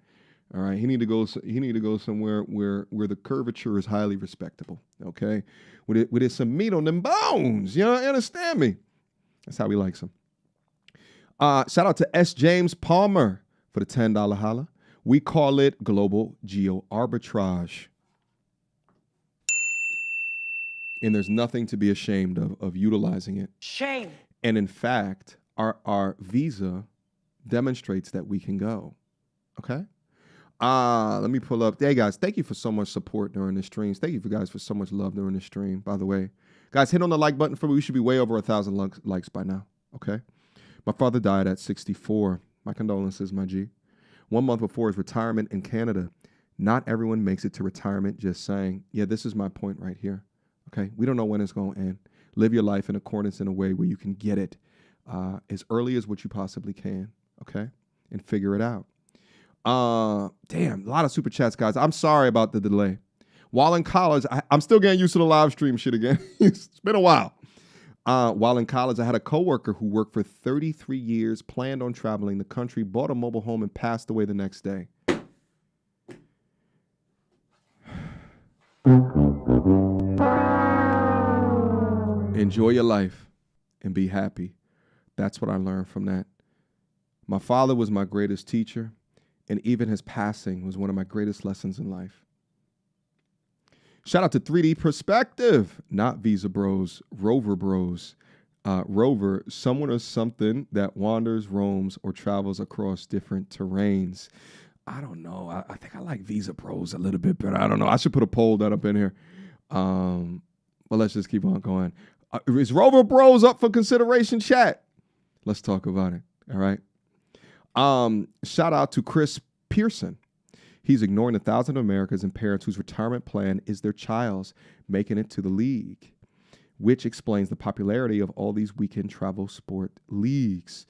A: All right. He need to go somewhere where the curvature is highly respectable. Okay. With some meat on them bones. You understand me? That's how he likes them. Shout out to S. James Palmer for the $10 holla. We call it global geo arbitrage. And there's nothing to be ashamed of utilizing it.
F: Shame.
A: And in fact, our visa demonstrates that we can go. Okay? Let me pull up. Hey, guys, thank you for so much support during the streams. Thank you guys for so much love during the stream, by the way. Guys, hit on the like button for me. We should be way over 1,000 likes by now. Okay? My father died at 64. My condolences, my G. 1 month before his retirement in Canada. Not everyone makes it to retirement, just saying. Yeah, this is my point right here. Okay, we don't know when it's going to end. Live your life in accordance in a way where you can get it as early as what you possibly can, okay? And figure it out. Damn, a lot of super chats, guys. I'm sorry about the delay. While in college, I'm still getting used to the live stream shit again. It's been a while. While in college, I had a coworker who worked for 33 years, planned on traveling the country, bought a mobile home, and passed away the next day. Enjoy your life and be happy. That's what I learned from that. My father was my greatest teacher, and even his passing was one of my greatest lessons in life. Shout out to 3D Perspective, not Visa Bros, Rover Bros. Rover, someone or something that wanders, roams, or travels across different terrains. I don't know. I think I like Visa Bros a little bit better. I don't know. I should put a poll that up in here. But let's just keep on going. Is Rover Bros up for consideration, chat? Let's talk about it. All right. Shout out to Chris Pearson. He's ignoring the thousands of Americans and parents whose retirement plan is their child's making it to the league, which explains the popularity of all these weekend travel sport leagues.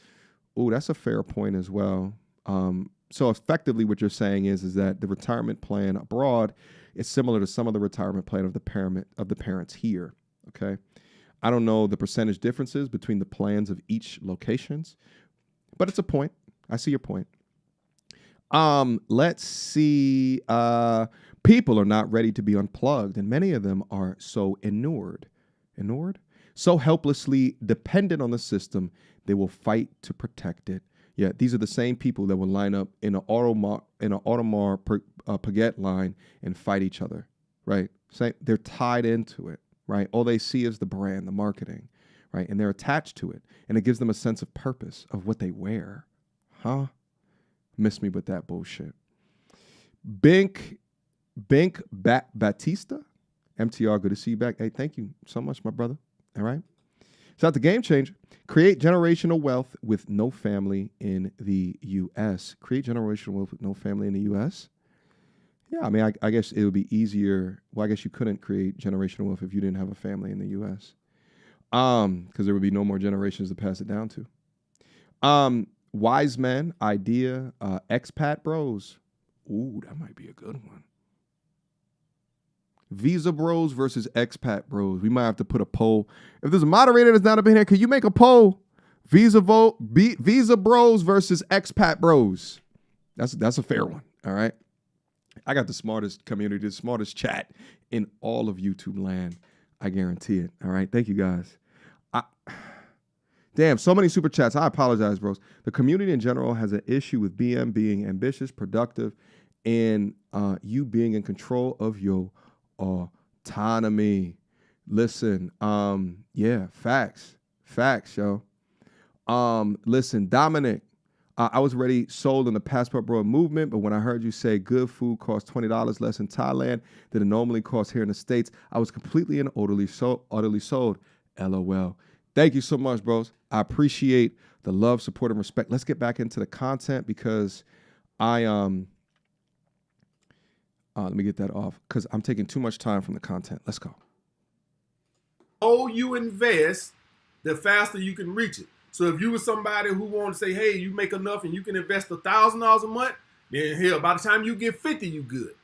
A: Oh, that's a fair point as well. So effectively what you're saying is that the retirement plan abroad is similar to some of the retirement plan of the parents here, okay? I don't know the percentage differences between the plans of each locations, but it's a point. I see your point. Let's see. People are not ready to be unplugged, and many of them are so inured, so helplessly dependent on the system, they will fight to protect it. Yeah, these are the same people that will line up in an Audemars Piguet line and fight each other, right? They're tied into it, right? All they see is the brand, the marketing, right? And they're attached to it, and it gives them a sense of purpose of what they wear. Huh? Miss me with that bullshit. Bink Batista, MTR, good to see you back. Hey, thank you so much, my brother. All right. Shout out to Game Changer. Create generational wealth with no family in the U.S. Create generational wealth with no family in the U.S. Yeah, I mean, I guess it would be easier. Well, I guess you couldn't create generational wealth if you didn't have a family in the U.S. Because there would be no more generations to pass it down to. Wise Men, Idea, Expat Bros. Ooh, that might be a good one. Visa Bros versus Expat Bros. We might have to put a poll. If there's a moderator that's not up in here, can you make a poll? Visa Bros versus Expat Bros. That's a fair one. All right. I got the smartest community, the smartest chat in all of YouTube land. I guarantee it. All right. Thank you guys. Damn, so many super chats. I apologize, bros. The community in general has an issue with BM being ambitious, productive, and you being in control of your autonomy. Listen, yeah, facts, yo. Listen, Dominic, I was already sold in the Passport Bro movement, but when I heard you say good food costs $20 less in Thailand than it normally costs here in the States, I was completely and utterly sold. LOL. Thank you so much, bros. I appreciate the love, support, and respect. Let's get back into the content because let me get that off because I'm taking too much time from the content. Let's go.
C: Oh, you invest, the faster you can reach it. So if you were somebody who wanted to say, hey, you make enough and you can invest $1,000 a month, then hell, by the time you get 50, you good.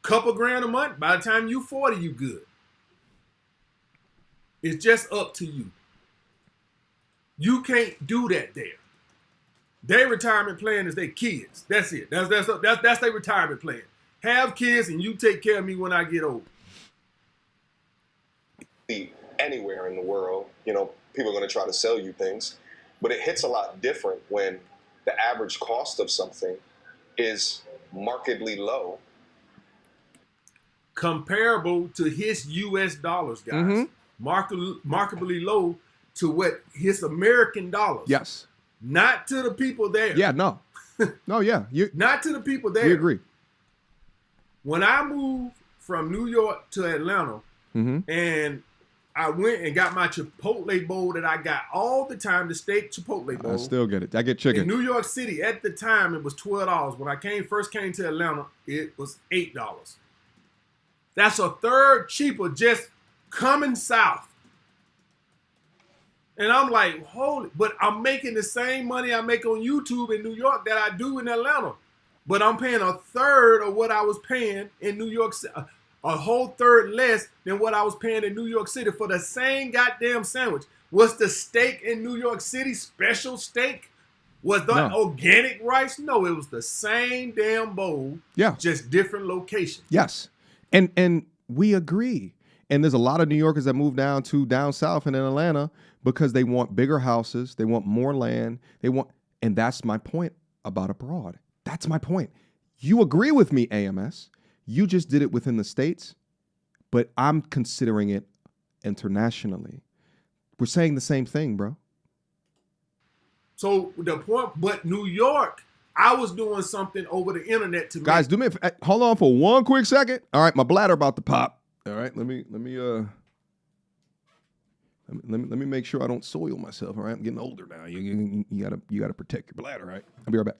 C: Couple grand a month, by the time you 40, you good. It's just up to you. You can't do that there. Their retirement plan is their kids. That's it. That's their retirement plan. Have kids and you take care of me when I get old.
B: Anywhere in the world, people are going to try to sell you things, but it hits a lot different when the average cost of something is markedly low.
C: Comparable to his U.S. dollars, guys. Mm-hmm. Markedly low to what his American dollars.
A: Yes.
C: Not to the people there.
A: Yeah, no. No, yeah.
C: Not to the people there.
A: We agree.
C: When I moved from New York to Atlanta, and I went and got my Chipotle bowl that I got all the time, the steak Chipotle bowl.
A: I still get it. I get chicken.
C: In New York City, at the time, it was $12. When I first came to Atlanta, it was $8. That's a third cheaper just coming south. And I'm like, holy, but I'm making the same money I make on YouTube in New York that I do in Atlanta. But I'm paying a third of what I was paying in New York City, a whole third less than what I was paying in New York City for the same goddamn sandwich. Was the steak in New York City special steak? Was the organic rice? No, it was the same damn bowl.
A: Yeah.
C: Just different location.
A: Yes. And we agree. And there's a lot of New Yorkers that move down south and in Atlanta because they want bigger houses, they want more land, and that's my point about abroad. That's my point. You agree with me, AMS. You just did it within the States, but I'm considering it internationally. We're saying the same thing, bro.
C: So the point, but New York, I was doing something over the internet to
A: guys. Hold on for one quick second. All right, my bladder about to pop. All right, let me make sure I don't soil myself. All right, I'm getting older now. You gotta protect your bladder. Right, I'll be right back.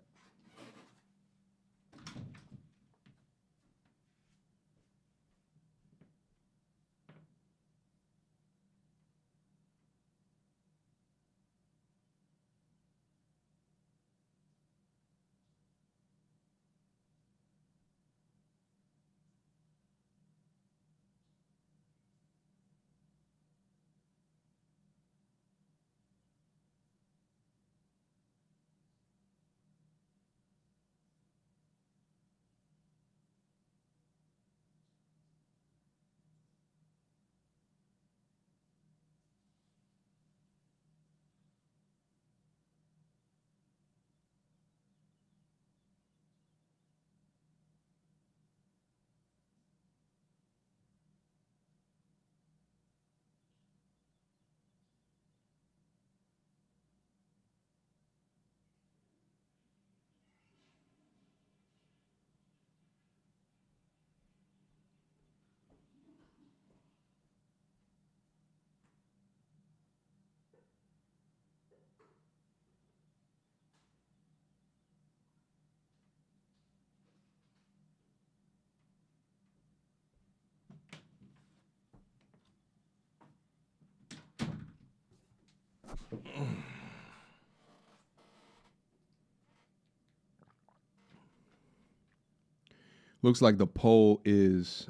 A: Looks like the poll is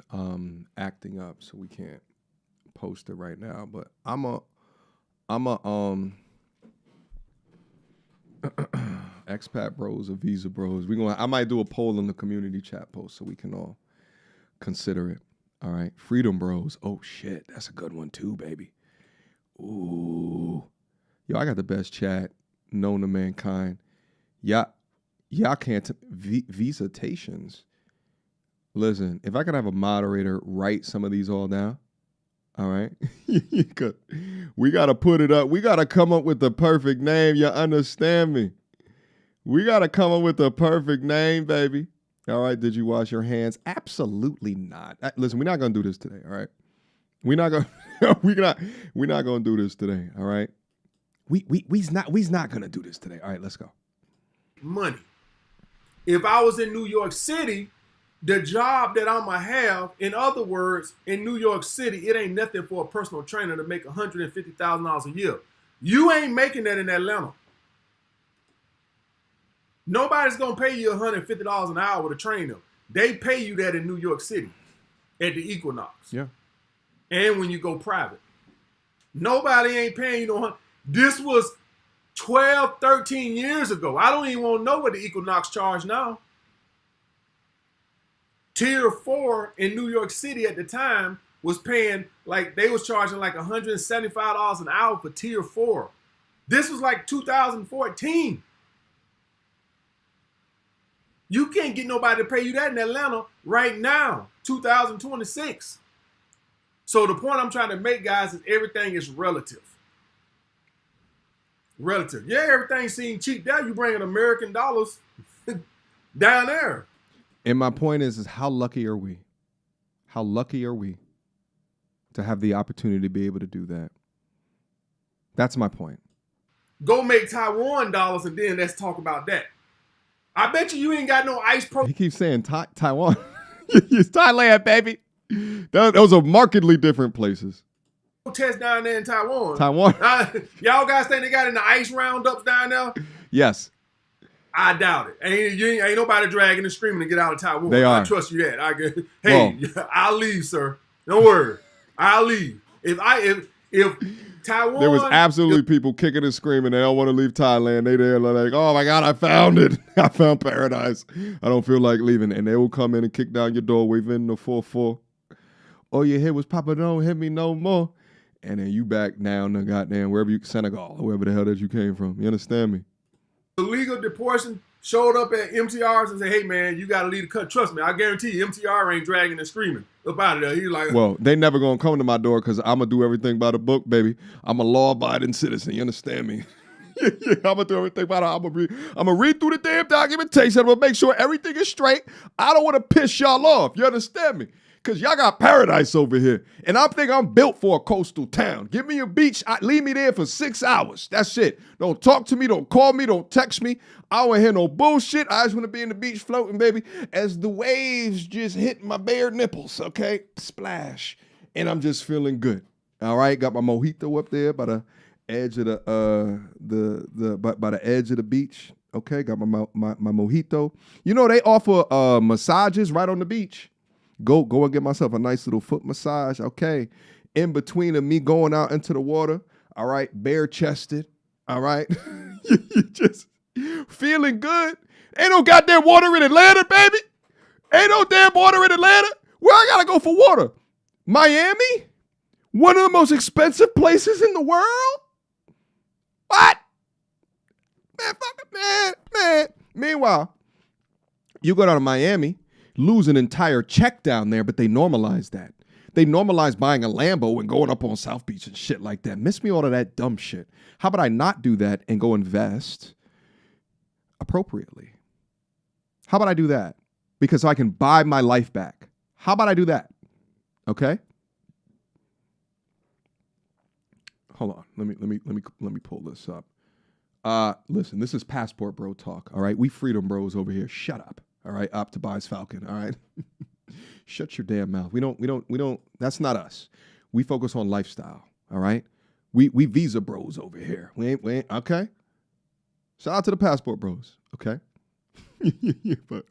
A: acting up, so we can't post it right now. But I'm a expat bros or visa bros. I might do a poll in the community chat post so we can all consider it. All right, freedom bros. Oh shit, that's a good one too, baby. Ooh, yo, I got the best chat known to mankind. Y'all can't visitations. Listen, if I could have a moderator write some of these all down, all right? We got to put it up. We got to come up with the perfect name. You understand me? We got to come up with the perfect name, baby. All right, did you wash your hands? Absolutely not. Listen, we're not going to do this today, all right? We're not going to do this today, all right? We's not going to do this today. All right, let's go.
C: Money. If I was in New York City, the job that I'm going to have, in other words, in New York City, it ain't nothing for a personal trainer to make $150,000 a year. You ain't making that in Atlanta. Nobody's going to pay you $150 an hour to train them. They pay you that in New York City at the Equinox.
A: Yeah.
C: And when you go private. Nobody ain't paying you no. This was 12, 13 years ago. I don't even want to know what the Equinox charge now. Tier 4 in New York City at the time was paying, like, they was charging like $175 an hour for Tier 4. This was like 2014. You can't get nobody to pay you that in Atlanta right now, 2026. So the point I'm trying to make, guys, is everything is relative. Relative. Yeah, everything seems cheap there. You bringing American dollars down there.
A: And my point is how lucky are we? How lucky are we to have the opportunity to be able to do that? That's my point.
C: Go make Taiwan dollars and then let's talk about that. I bet you ain't got no ice pro.
A: He keeps saying Taiwan. It's Thailand, baby. Those are markedly different places.
C: test down there in Taiwan.
A: Taiwan.
C: Y'all guys think they got in the ice roundups down there?
A: Yes.
C: I doubt it. Ain't nobody dragging and screaming to get out of Taiwan.
A: They are.
C: I trust you that. I'll leave, sir. Don't worry. I'll leave. If Taiwan,
A: there was absolutely people kicking and screaming. They don't want to leave Thailand. They there like, oh my God, I found it. I found paradise. I don't feel like leaving. And they will come in and kick down your door, waving the 4-4. All you hear was, Papa, don't hit me no more. And then you back down to goddamn wherever Senegal or wherever the hell that you came from. You understand me?
C: Illegal deportation showed up at MTRs and said, hey man, you got to leave the country. Trust me, I guarantee you MTR ain't dragging and screaming up out of there. He's like,
A: well, they never going to come to my door because I'm going to do everything by the book, baby. I'm a law-abiding citizen. You understand me? I'm going to do everything by the I'm going to read through the damn documentation. I'm going to make sure everything is straight. I don't want to piss y'all off. You understand me? Because y'all got paradise over here. And I think I'm built for a coastal town. Give me a beach. Leave me there for 6 hours. That's it. Don't talk to me. Don't call me. Don't text me. I don't want to hear no bullshit. I just want to be in the beach floating, baby, as the waves just hit my bare nipples, okay? Splash. And I'm just feeling good. All right? Got my mojito up there by the edge of by the edge of the beach. Okay? Got my mojito. You know, they offer massages right on the beach. Go and get myself a nice little foot massage, okay? In between of me going out into the water, all right, bare-chested, all right? You just feeling good. Ain't no goddamn water in Atlanta, baby. Ain't no damn water in Atlanta. Where I gotta go for water? Miami? One of the most expensive places in the world? What? Man. Meanwhile, you go down to Miami, lose an entire check down there, but they normalize that. They normalize buying a Lambo and going up on South Beach and shit like that. Miss me all of that dumb shit. How about I not do that and go invest appropriately? How about I do that? Because I can buy my life back. How about I do that? Okay? Hold on. Let me pull this up. Listen, this is Passport Bro talk, all right? We freedom bros over here. Shut up. All right, up to Tobias Falcon. All right, shut your damn mouth. We don't. That's not us. We focus on lifestyle. All right, we visa bros over here. We ain't. Okay. Shout out to the Passport Bros. Okay, but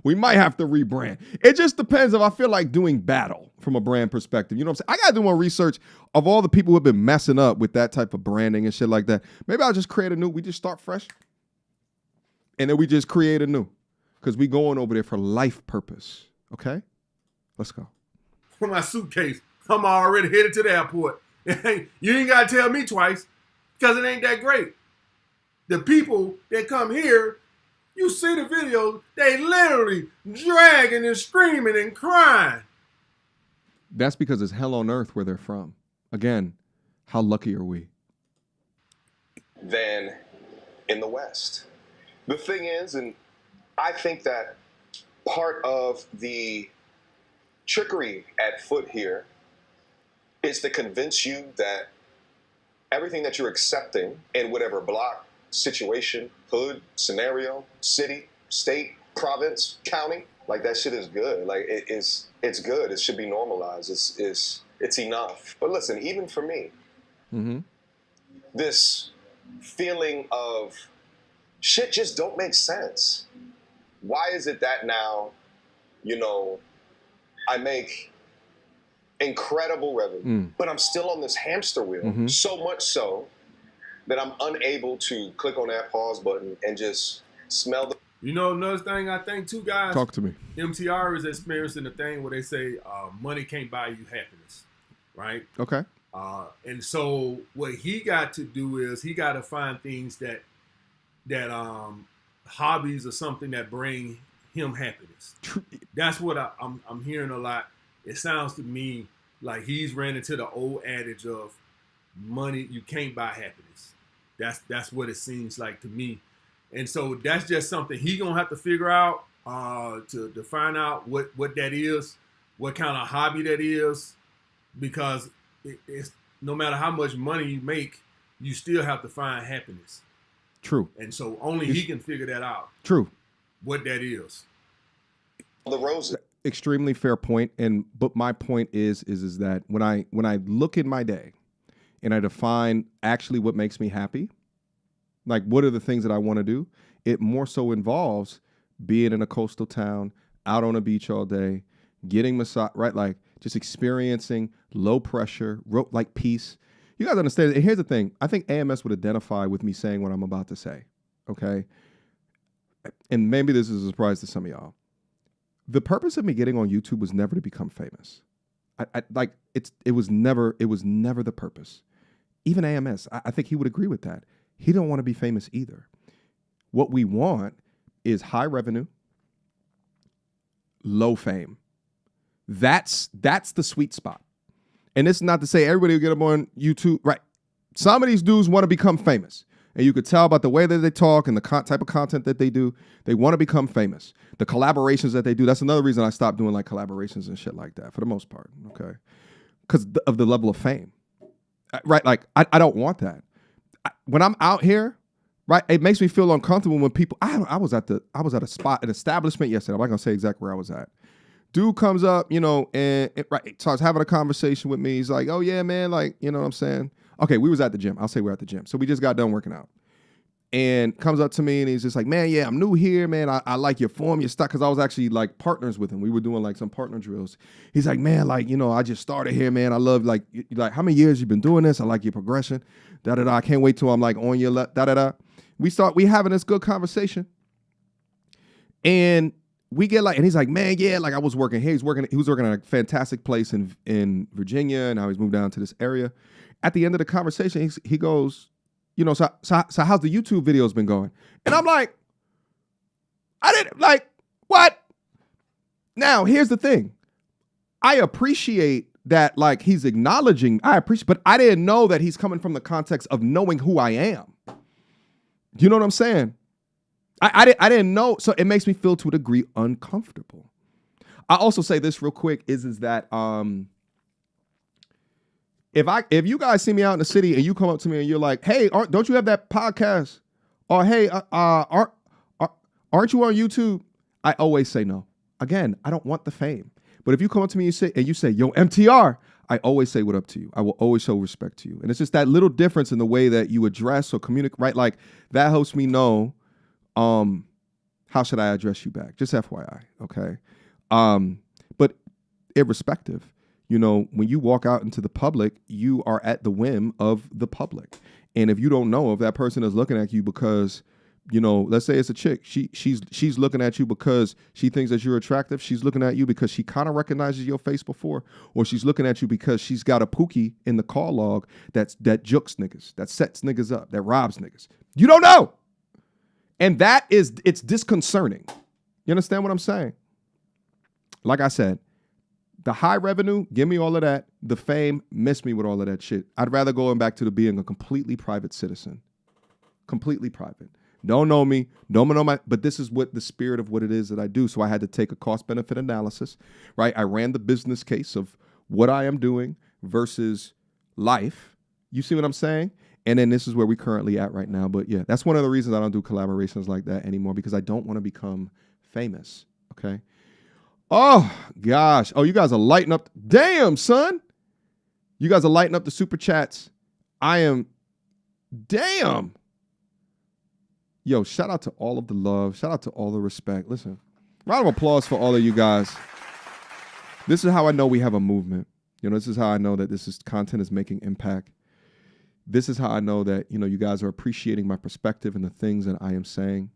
A: we might have to rebrand. It just depends if I feel like doing battle from a brand perspective. You know what I'm saying? I gotta do more research of all the people who have been messing up with that type of branding and shit like that. Maybe I'll just create a new. We just start fresh, and then we just create a new. Because we going over there for life purpose. Okay? Let's go.
C: For my suitcase, I'm already headed to the airport. You ain't got to tell me twice because it ain't that great. The people that come here, you see the videos, they literally dragging and screaming and crying.
A: That's because it's hell on earth where they're from. Again, how lucky are we?
B: Than in the West. The thing is, and I think that part of the trickery at foot here is to convince you that everything that you're accepting in whatever block, situation, hood, scenario, city, state, province, county, like that shit is good. Like it's good. It should be normalized. It's enough. But listen, even for me, this feeling of shit just don't make sense. Why is it that now, I make incredible revenue, but I'm still on this hamster wheel, so much so that I'm unable to click on that pause button and just smell the...
C: Another thing I think too, guys.
A: Talk to me.
C: MTR is experiencing the thing where they say money can't buy you happiness, right?
A: Okay.
C: And so what he got to do is he got to find things that hobbies or something that bring him happiness. That's what I'm hearing a lot. It sounds to me like he's ran into the old adage of money, you can't buy happiness. That's what it seems like to me. And so that's just something he gonna have to figure out to find out what that is, what kind of hobby that is, because it's no matter how much money you make, you still have to find happiness.
A: True.
C: And so only he can figure that out.
A: True.
C: What that is.
B: The roses.
A: extremely fair point. But my point is that when I look in my day and I define actually what makes me happy, like what are the things that I want to do, it more so involves being in a coastal town, out on a beach all day, getting massage, right? Like just experiencing low pressure, like peace. You guys understand? And here's the thing. I think AMS would identify with me saying what I'm about to say, okay? And maybe this is a surprise to some of y'all. The purpose of me getting on YouTube was never to become famous. It was never the purpose. Even AMS, I think he would agree with that. He don't want to be famous either. What we want is high revenue, low fame. That's the sweet spot. And this is not to say everybody will get up on YouTube, right? Some of these dudes want to become famous. And you could tell by the way that they talk and the type of content that they do, they want to become famous. The collaborations that they do, that's another reason I stopped doing like collaborations and shit like that for the most part, okay? Because of the level of fame, right? Like, I don't want that. When I'm out here, right, it makes me feel uncomfortable when people, I was at a spot, an establishment yesterday. I'm not going to say exactly where I was at. Dude comes up, you know, and starts having a conversation with me. He's like, oh, yeah, man, like, you know what I'm saying? Okay, we was at the gym. I'll say we're at the gym. So we just got done working out. And comes up to me and he's just like, man, yeah, I'm new here, man. I like your form, your stuff. Because I was actually like partners with him. We were doing like some partner drills. He's like, man, like, you know, I just started here, man. I love like how many years you've been doing this? I like your progression. Da-da-da. I can't wait till I'm like on your left. Da-da-da. We having this good conversation. And we get like, and he's like, man, yeah, like I was working here. He was working at a fantastic place in Virginia, and now he's moved down to this area. At the end of the conversation, he goes, you know, so how's the YouTube videos been going? And I'm like, I didn't like, what? Now, here's the thing. I appreciate that, like, he's acknowledging, but I didn't know that he's coming from the context of knowing who I am. You know what I'm saying? I didn't know, so it makes me feel to a degree uncomfortable. I also say this real quick is that if you guys see me out in the city and you come up to me and you're like, hey, don't you have that podcast? Or hey, aren't you on YouTube? I always say no. Again, I don't want the fame. But if you come up to me and you say, yo, MTR, I always say what up to you. I will always show respect to you. And it's just that little difference in the way that you address or communicate, right? Like that helps me know how should I address you back? Just FYI, okay? But irrespective, you know, when you walk out into the public, you are at the whim of the public. And if you don't know if that person is looking at you because, you know, let's say it's a chick, she's looking at you because she thinks that you're attractive. She's looking at you because she kind of recognizes your face before, or she's looking at you because she's got a pookie in the call log that jukes niggas, that sets niggas up, that robs niggas. You don't know. And it's disconcerting. You understand what I'm saying? Like I said, the high revenue, give me all of that. The fame, miss me with all of that shit. I'd rather go back to being a completely private citizen. Completely private. Don't know me, don't know but this is what the spirit of what it is that I do. So I had to take a cost-benefit analysis, right? I ran the business case of what I am doing versus life. You see what I'm saying? And then this is where we're currently at right now. But yeah, that's one of the reasons I don't do collaborations like that anymore, because I don't want to become famous, okay? Oh, gosh. Oh, you guys are lighting up. Damn, son. You guys are lighting up the super chats. Damn. Yo, shout out to all of the love. Shout out to all the respect. Listen, round of applause for all of you guys. This is how I know we have a movement. You know, this is how I know that content is making impact. This is how I know that, you know, you guys are appreciating my perspective and the things that I am saying.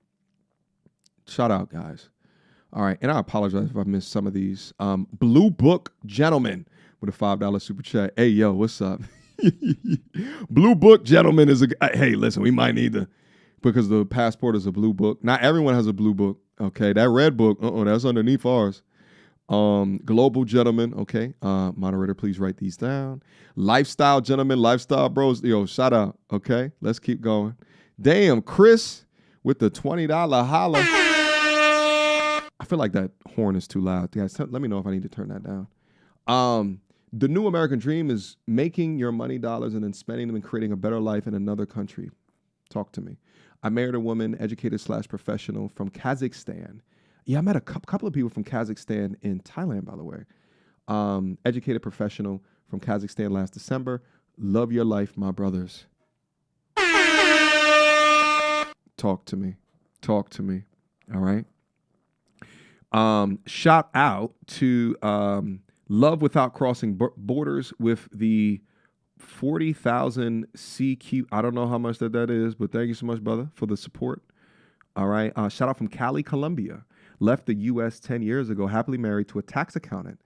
A: Shout out, guys. All right, and I apologize if I missed some of these. Blue Book Gentleman with a $5 super chat. Hey, yo, what's up? Blue Book Gentleman is hey, listen, we might need to, because the passport is a blue book. Not everyone has a blue book, okay? That red book, that's underneath ours. Global Gentleman, okay? Moderator, please write these down. Lifestyle Gentleman, Lifestyle Bros. Yo, shout out, okay? Let's keep going. Damn, Chris with the $20 holla. I feel like that horn is too loud. Guys, let me know if I need to turn that down. The new American dream is making your money dollars and then spending them and creating a better life in another country. Talk to me. I married a woman, educated / professional from Kazakhstan. Yeah, I met a couple of people from Kazakhstan in Thailand, by the way. Educated professional from Kazakhstan last December. Love your life, my brothers. Talk to me. Talk to me. All right. Shout out to Love Without Crossing Borders with the 40,000 CQ. I don't know how much that is, but thank you so much, brother, for the support. All right. Shout out from Cali, Colombia. Left the U.S. 10 years ago, happily married to a tax accountant.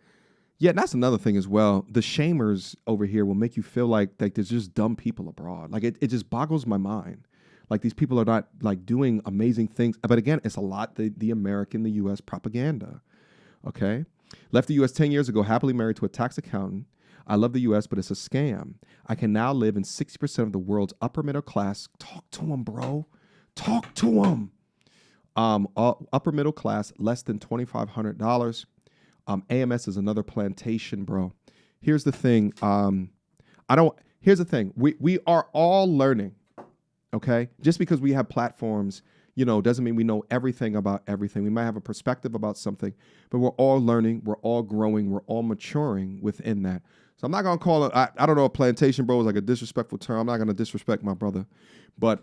A: Yeah, and that's another thing as well. The shamers over here will make you feel like there's just dumb people abroad. Like it just boggles my mind. Like these people are not like doing amazing things. But again, it's a lot the American, the U.S. propaganda. Okay. Left the U.S. 10 years ago, happily married to a tax accountant. I love the U.S., but it's a scam. I can now live in 60% of the world's upper middle class. Talk to them, bro. Talk to them. Upper middle class, less than $2,500. AMS is another plantation, bro. Here's the thing. Here's the thing. We are all learning. Okay. Just because we have platforms, doesn't mean we know everything about everything. We might have a perspective about something, but we're all learning. We're all growing. We're all maturing within that. So I'm not going to call it, I don't know, a plantation, bro, is like a disrespectful term. I'm not going to disrespect my brother, but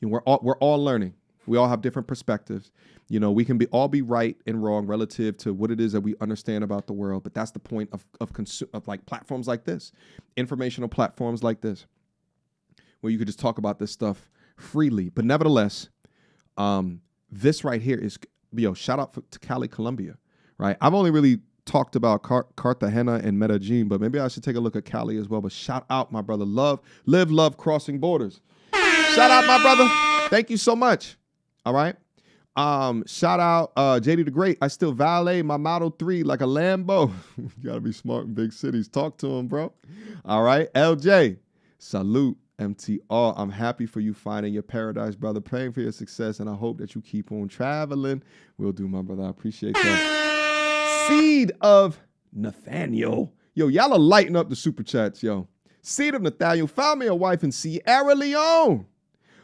A: we're all learning. We all have different perspectives. We can all be right and wrong relative to what it is that we understand about the world. But that's the point of like platforms like this, informational platforms like this, where you could just talk about this stuff freely. But nevertheless, this right here is, shout out to Cali, Colombia, right? I've only really talked about Cartagena and Medellin, but maybe I should take a look at Cali as well. But shout out my brother, live love crossing borders. Shout out my brother. Thank you so much. All right. Shout out JD the Great. I still valet my Model 3 like a Lambo. You gotta be smart in big cities. Talk to him, bro. All right. LJ, salute. MTR, I'm happy for you finding your paradise, brother. Praying for your success, and I hope that you keep on traveling. Will do, my brother. I appreciate that. Seed of Nathaniel. Yo, y'all are lighting up the super chats, yo. Seed of Nathaniel, found me a wife in Sierra Leone.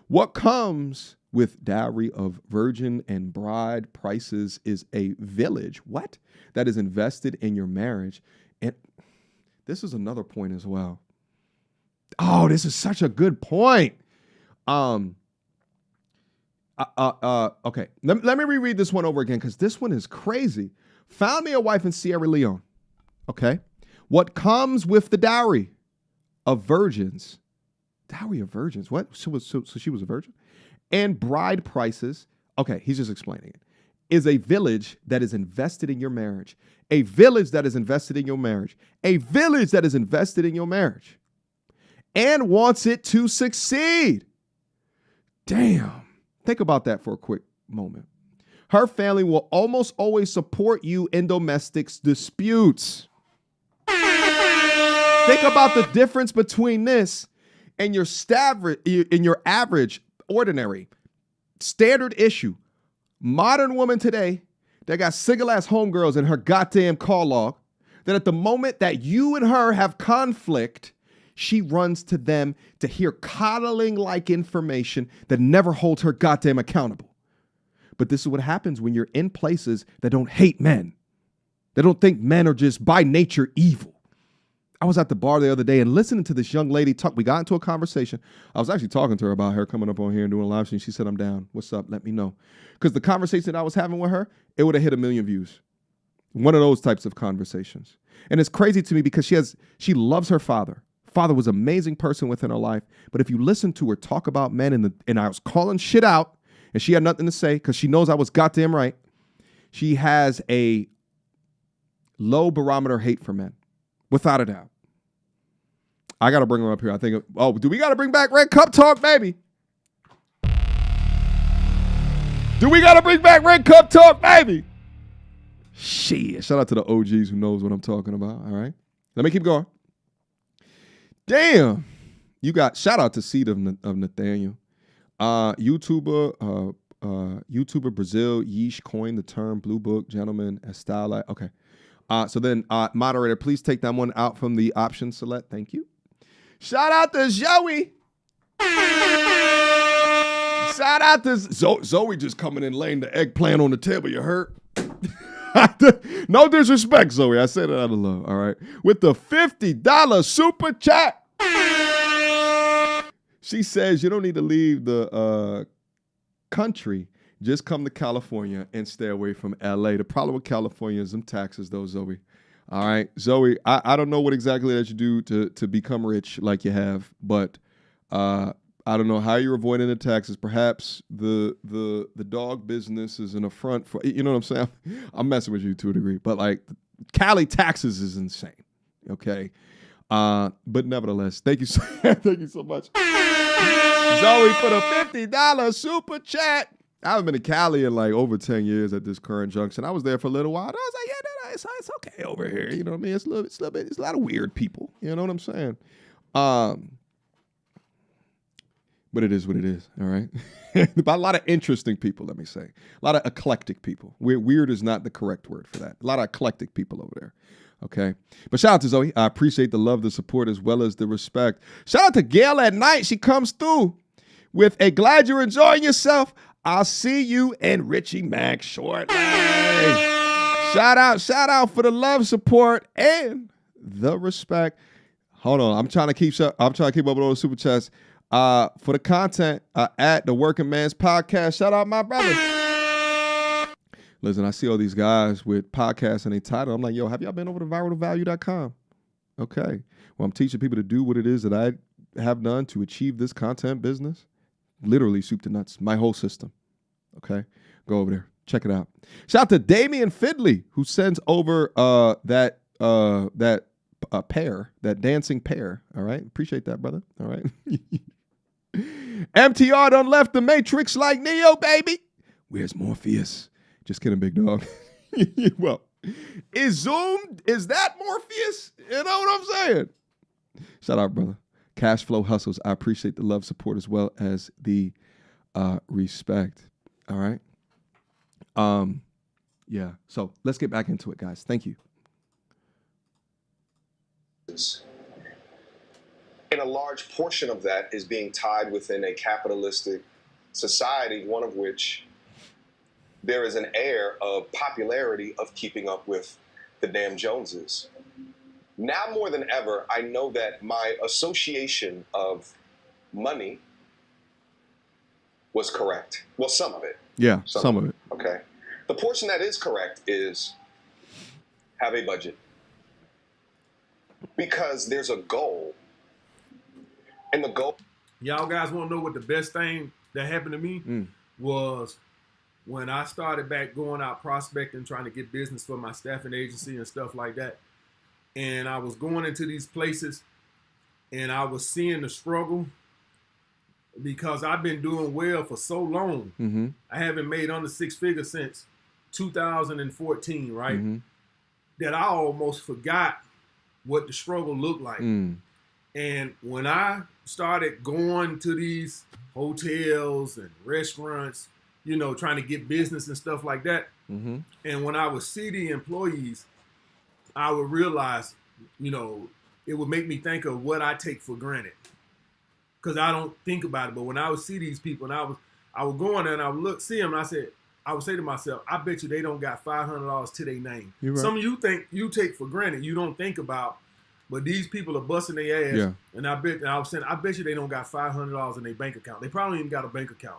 A: What comes with dowry of virgin and bride prices is a village. What? That is invested in your marriage. And this is another point as well. Oh, this is such a good point. Okay. Let me reread this one over again because this one is crazy. Found me a wife in Sierra Leone. Okay. What comes with the dowry of virgins? Dowry of virgins? What? So she was a virgin? And bride prices. Okay, he's just explaining it. Is a village that is invested in your marriage. A village that is invested in your marriage. A village that is invested in your marriage. And wants it to succeed. Damn. Think about that for a quick moment. Her family will almost always support you in domestic disputes. Think about the difference between this and your average, ordinary, standard issue. Modern woman today that got single-ass homegirls in her goddamn call log, that at the moment that you and her have conflict, she runs to them to hear coddling-like information that never holds her goddamn accountable. But this is what happens when you're in places that don't hate men. They don't think men are just by nature evil. I was at the bar the other day and listening to this young lady talk. We got into a conversation. I was actually talking to her about her coming up on here and doing a live stream. She said, I'm down. What's up? Let me know. Because the conversation I was having with her, it would have hit 1 million views. One of those types of conversations. And it's crazy to me because she loves her father. Father was an amazing person within her life. But if you listen to her talk about men and I was calling shit out and she had nothing to say because she knows I was goddamn right. She has a low barometer hate for men, without a doubt. I got to bring her up here. I think, do we got to bring back Red Cup Talk, baby? Do we got to bring back Red Cup Talk, baby? Shit. Shout out to the OGs who knows what I'm talking about. All right. Let me keep going. Damn. You got shout out to Seed of Nathaniel. YouTuber Brazil Yeesh coined the term blue book gentleman as style. Okay. So then moderator, please take that one out from the option select. Thank you. Shout out to Joey. Shout out to Zoe just coming in laying the eggplant on the table. You heard? No disrespect, Zoe. I said it out of love. All right. With the $50 super chat. She says you don't need to leave the country. Just come to California and stay away from LA. The problem with California is them taxes, though, Zoe. All right, Zoe, I don't know what exactly that you do to become rich like you have, but I don't know how you're avoiding the taxes. Perhaps the dog business is an affront for, you know what I'm saying? I'm messing with you to a degree, but like Cali taxes is insane. Okay. But nevertheless, thank you so much. Zoe for the $50 super chat. I haven't been to Cali in like over 10 years at this current junction. I was there for a little while. I was like, yeah, it's okay over here. You know what I mean? It's a lot of weird people. You know what I'm saying? But it is what it is, all right? But a lot of interesting people, let me say. A lot of eclectic people. Weird is not the correct word for that. A lot of eclectic people over there, okay? But shout out to Zoe. I appreciate the love, the support, as well as the respect. Shout out to Gail at night. She comes through with a glad you're enjoying yourself. I'll see you and Richie Mack shortly. Shout out for the love, support, and the respect. Hold on, I'm trying to keep up with all the super chats. For the content at the Working Man's Podcast. Shout out my brother. Listen, I see all these guys with podcasts and they title. I'm like, yo, have y'all been over to viralvalue.com? Okay. Well, I'm teaching people to do what it is that I have done to achieve this content business. Literally soup to nuts, my whole system. Okay, go over there, check it out. Shout out to Damian Fidley, who sends over that pair, that dancing pair. All right, appreciate that, brother. All right. MTR done left the Matrix like Neo, baby. Where's Morpheus? Just kidding, big dog. Well, is that Morpheus? You know what I'm saying? Shout out, brother. Cash Flow Hustles. I appreciate the love, support, as well as the respect. All right. Yeah. So let's get back into it, guys. Thank you.
B: And a large portion of that is being tied within a capitalistic society, one of which there is an air of popularity of keeping up with the damn Joneses. Now more than ever, I know that my association of money was correct. Well, some of it.
A: Yeah, some of it.
B: Okay. The portion that is correct is have a budget. Because there's a goal. And the goal.
C: Y'all guys want to know what the best thing that happened to me was when I started back going out prospecting, trying to get business for my staffing agency and stuff like that. And I was going into these places and I was seeing the struggle because I've been doing well for so long. Mm-hmm. I haven't made under six figures since 2014, right? Mm-hmm. That I almost forgot what the struggle looked like. And when I started going to these hotels and restaurants, you know, trying to get business and stuff like that. Mm-hmm. And when I would see the employees, I would realize, you know, it would make me think of what I take for granted. Because I don't think about it. But when I would see these people and I would go in there and I would see them and I would say to myself, I bet you they don't got $500 to their name. Right. Some of you think you take for granted, you don't think about, but these people are busting their ass. Yeah. And I was saying, I bet you they don't got $500 in their bank account. They probably even got a bank account.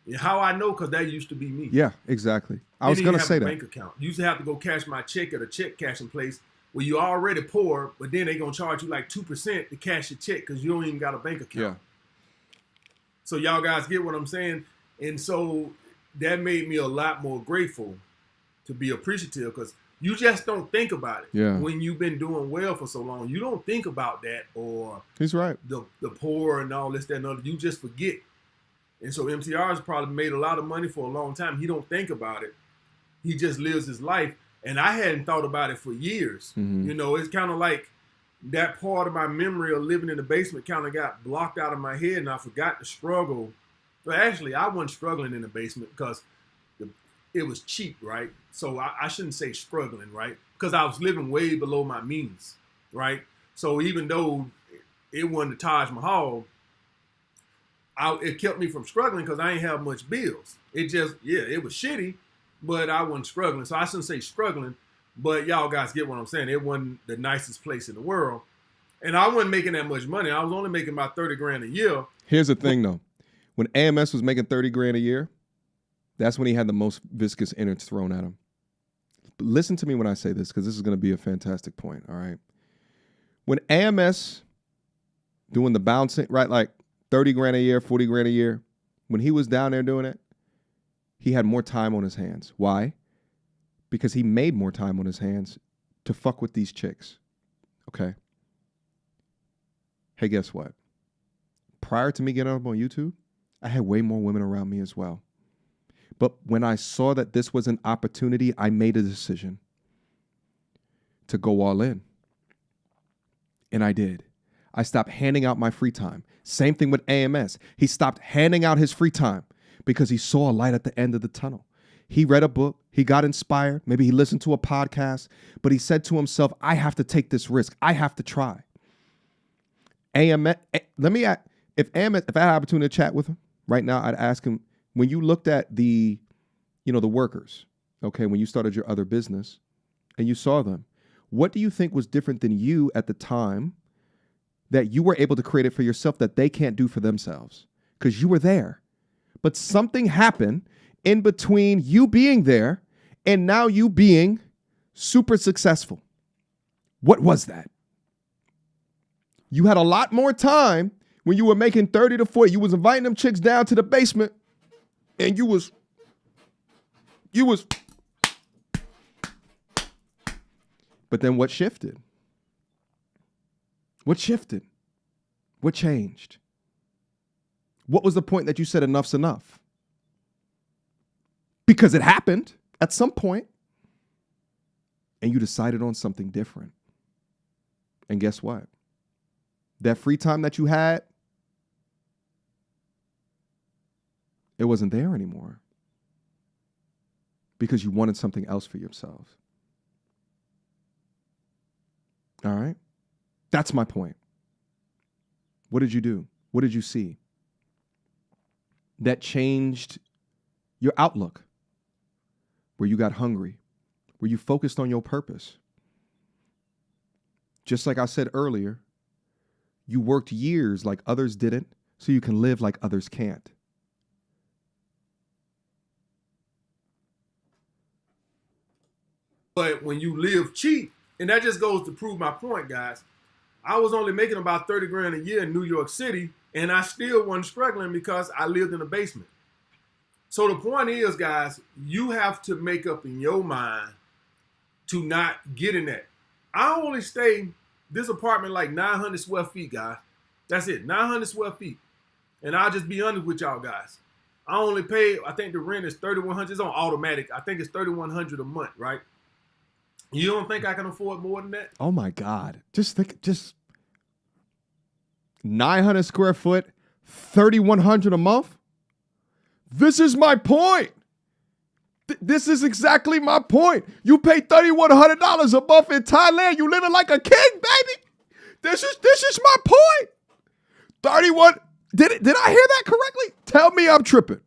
C: And how I know? Because that used to be me.
A: Yeah, exactly. I was going to say that.
C: Bank account. You used to have to go cash my check at a check cashing place where you're already poor, but then they're going to charge you like 2% to cash your check because you don't even got a bank account. Yeah. So y'all guys get what I'm saying? And so that made me a lot more grateful to be appreciative because you just don't think about it. Yeah. When you've been doing well for so long, you don't think about that or
A: he's right.
C: The poor and all this, that, and other. You just forget. And so MTR has probably made a lot of money for a long time. He don't think about it. He just lives his life. And I hadn't thought about it for years. Mm-hmm. You know, it's kind of like that part of my memory of living in the basement kind of got blocked out of my head and I forgot to struggle. But actually, I wasn't struggling in the basement because it was cheap, right? So I shouldn't say struggling, right? Because I was living way below my means, right? So even though it wasn't the Taj Mahal, it kept me from struggling because I ain't have much bills. It just, it was shitty, but I wasn't struggling. So I shouldn't say struggling, but y'all guys get what I'm saying. It wasn't the nicest place in the world. And I wasn't making that much money. I was only making about 30 grand a year.
A: Here's the thing though. When AMS was making 30 grand a year, that's when he had the most viscous innards thrown at him. But listen to me when I say this, because this is going to be a fantastic point, all right? When AMS doing the bouncing, right, like 30 grand a year, 40 grand a year, when he was down there doing it, he had more time on his hands. Why? Because he made more time on his hands to fuck with these chicks, okay? Hey, guess what? Prior to me getting up on YouTube, I had way more women around me as well. But when I saw that this was an opportunity, I made a decision to go all in. And I did. I stopped handing out my free time. Same thing with AMS. He stopped handing out his free time because he saw a light at the end of the tunnel. He read a book. He got inspired. Maybe he listened to a podcast. But he said to himself, I have to take this risk. I have to try. AMS, let me ask, if I had an opportunity to chat with him right now, I'd ask him, when you looked at the workers, okay, when you started your other business and you saw them, what do you think was different than you at the time that you were able to create it for yourself that they can't do for themselves? Because you were there. But something happened in between you being there and now you being super successful. What was that? You had a lot more time when you were making 30 to 40. You was inviting them chicks down to the basement and you was. But then what shifted? What shifted? What changed? What was the point that you said enough's enough? Because it happened at some point and you decided on something different. And guess what? That free time that you had, it wasn't there anymore because you wanted something else for yourself. All right? That's my point. What did you do? What did you see that changed your outlook? Where you got hungry, where you focused on your purpose. Just like I said earlier, you worked years like others didn't, so you can live like others can't.
C: But when you live cheap, and that just goes to prove my point, guys. I was only making about 30 grand a year in New York City, and I still wasn't struggling because I lived in a basement. So the point is, guys, you have to make up in your mind to not get in that. I only stay this apartment like 900 square feet, guys. That's it, 900 square feet. And I'll just be honest with y'all guys. I only pay, I think the rent is $3,100. It's on automatic. I think it's $3,100 a month, right? You don't think I can afford more than that?
A: Oh my God. Just 900 square foot, $3,100 a month? This is my point. This is exactly my point. You pay $3,100 a month in Thailand. You living like a king, baby. This is my point. 31. Did I hear that correctly? Tell me I'm tripping.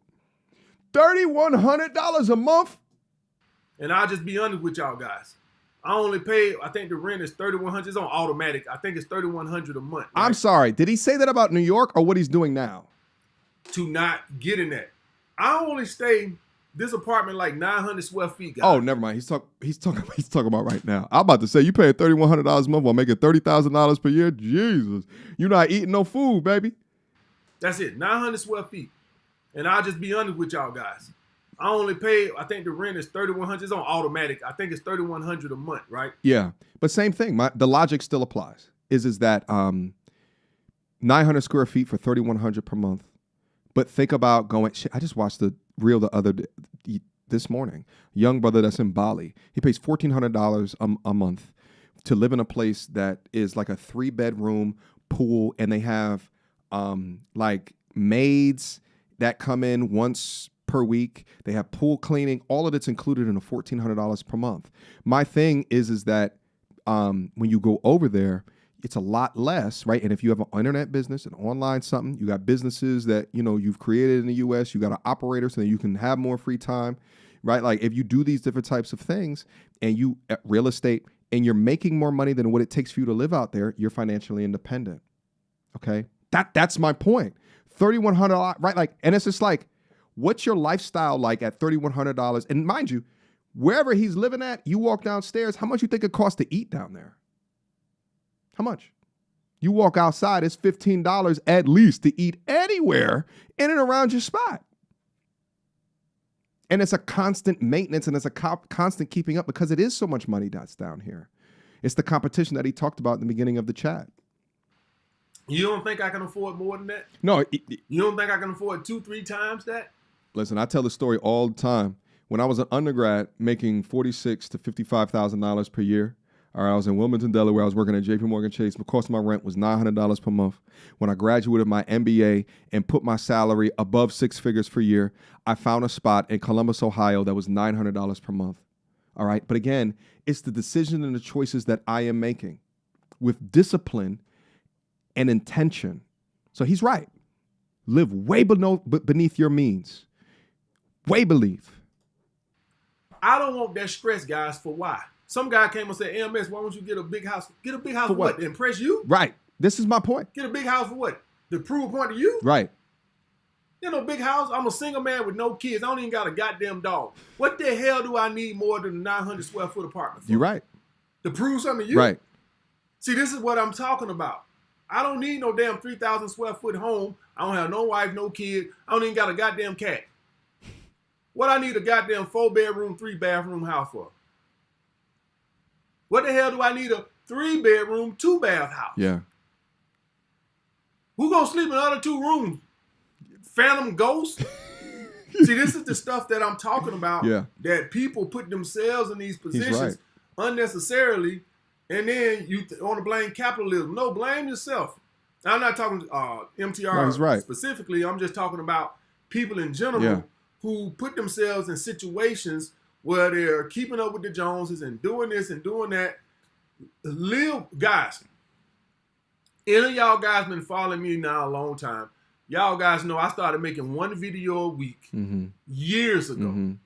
A: $3,100 a month.
C: And I'll just be honest with y'all guys. I only pay, I think the rent is $3,100. It's on automatic. I think it's $3,100 a month. Right?
A: I'm sorry. Did he say that about New York or what he's doing now?
C: To not get in that. I only stay this apartment like 900 square feet, guys.
A: Oh, never mind. He's talking about right now. I'm about to say you paying $3,100 a month while making $30,000 per year. Jesus, you're not eating no food, baby.
C: That's it, 900 square feet. And I'll just be honest with y'all guys. I only pay, I think the rent is $3,100. It's on automatic. I think it's $3,100 a month, right?
A: Yeah, but same thing. The logic still applies. Is that 900 square feet for $3,100 per month? But think about going. I just watched the reel this morning. Young brother that's in Bali. He pays $1,400 a month to live in a place that is like a 3-bedroom pool, and they have like maids that come in once per week. They have pool cleaning. All of it's included in a $1,400 per month. My thing is that when you go over there, it's a lot less, right? And if you have an internet business, an online something, you got businesses that, you know, you've created in the US, you got an operator so that you can have more free time, right? Like if you do these different types of things and you real estate and you're making more money than what it takes for you to live out there, you're financially independent. Okay? That's my point. $3,100, right? Like, and it's just like, what's your lifestyle like at $3,100? And mind you, wherever he's living at, you walk downstairs, how much you think it costs to eat down there? How much? You walk outside, it's $15 at least to eat anywhere in and around your spot. And it's a constant maintenance and it's a constant keeping up because it is so much money that's down here. It's the competition that he talked about in the beginning of the chat.
C: You don't think I can afford more than that?
A: No.
C: You don't think I can afford 2-3 times that?
A: Listen, I tell the story all the time. When I was an undergrad making $46,000 to $55,000 per year, all right, I was in Wilmington, Delaware. I was working at JP Morgan Chase. The cost of my rent was $900 per month. When I graduated my MBA and put my salary above 6 figures per year, I found a spot in Columbus, Ohio that was $900 per month. All right. But again, it's the decision and the choices that I am making with discipline and intention. So he's right. Live way beneath your means. Way beneath.
C: I don't want that stress, guys, for why? Some guy came and said, AMS, why don't you get a big house? Get a big house for what? To impress you?
A: Right. This is my point.
C: Get a big house for what? To prove a point to you?
A: Right.
C: You know, big house. I'm a single man with no kids. I don't even got a goddamn dog. What the hell do I need more than a 900 square foot apartment for?
A: You're right.
C: To prove something to you?
A: Right.
C: See, this is what I'm talking about. I don't need no damn 3,000 square foot home. I don't have no wife, no kid. I don't even got a goddamn cat. What I need a goddamn 4-bedroom, 3-bathroom house for? What the hell do I need a 3-bedroom, 2-bath house?
A: Yeah.
C: Who gonna sleep in the other 2 rooms? Phantom ghosts? See, this is the stuff that I'm talking about.
A: Yeah.
C: That people put themselves in these positions unnecessarily, and then you want to blame capitalism. No, blame yourself. I'm not talking MTR specifically. I'm just talking about people in general who put themselves in situations where they're keeping up with the Joneses and doing this and doing that. Guys, any of y'all guys been following me now a long time. Y'all guys know I started making 1 video a week years ago.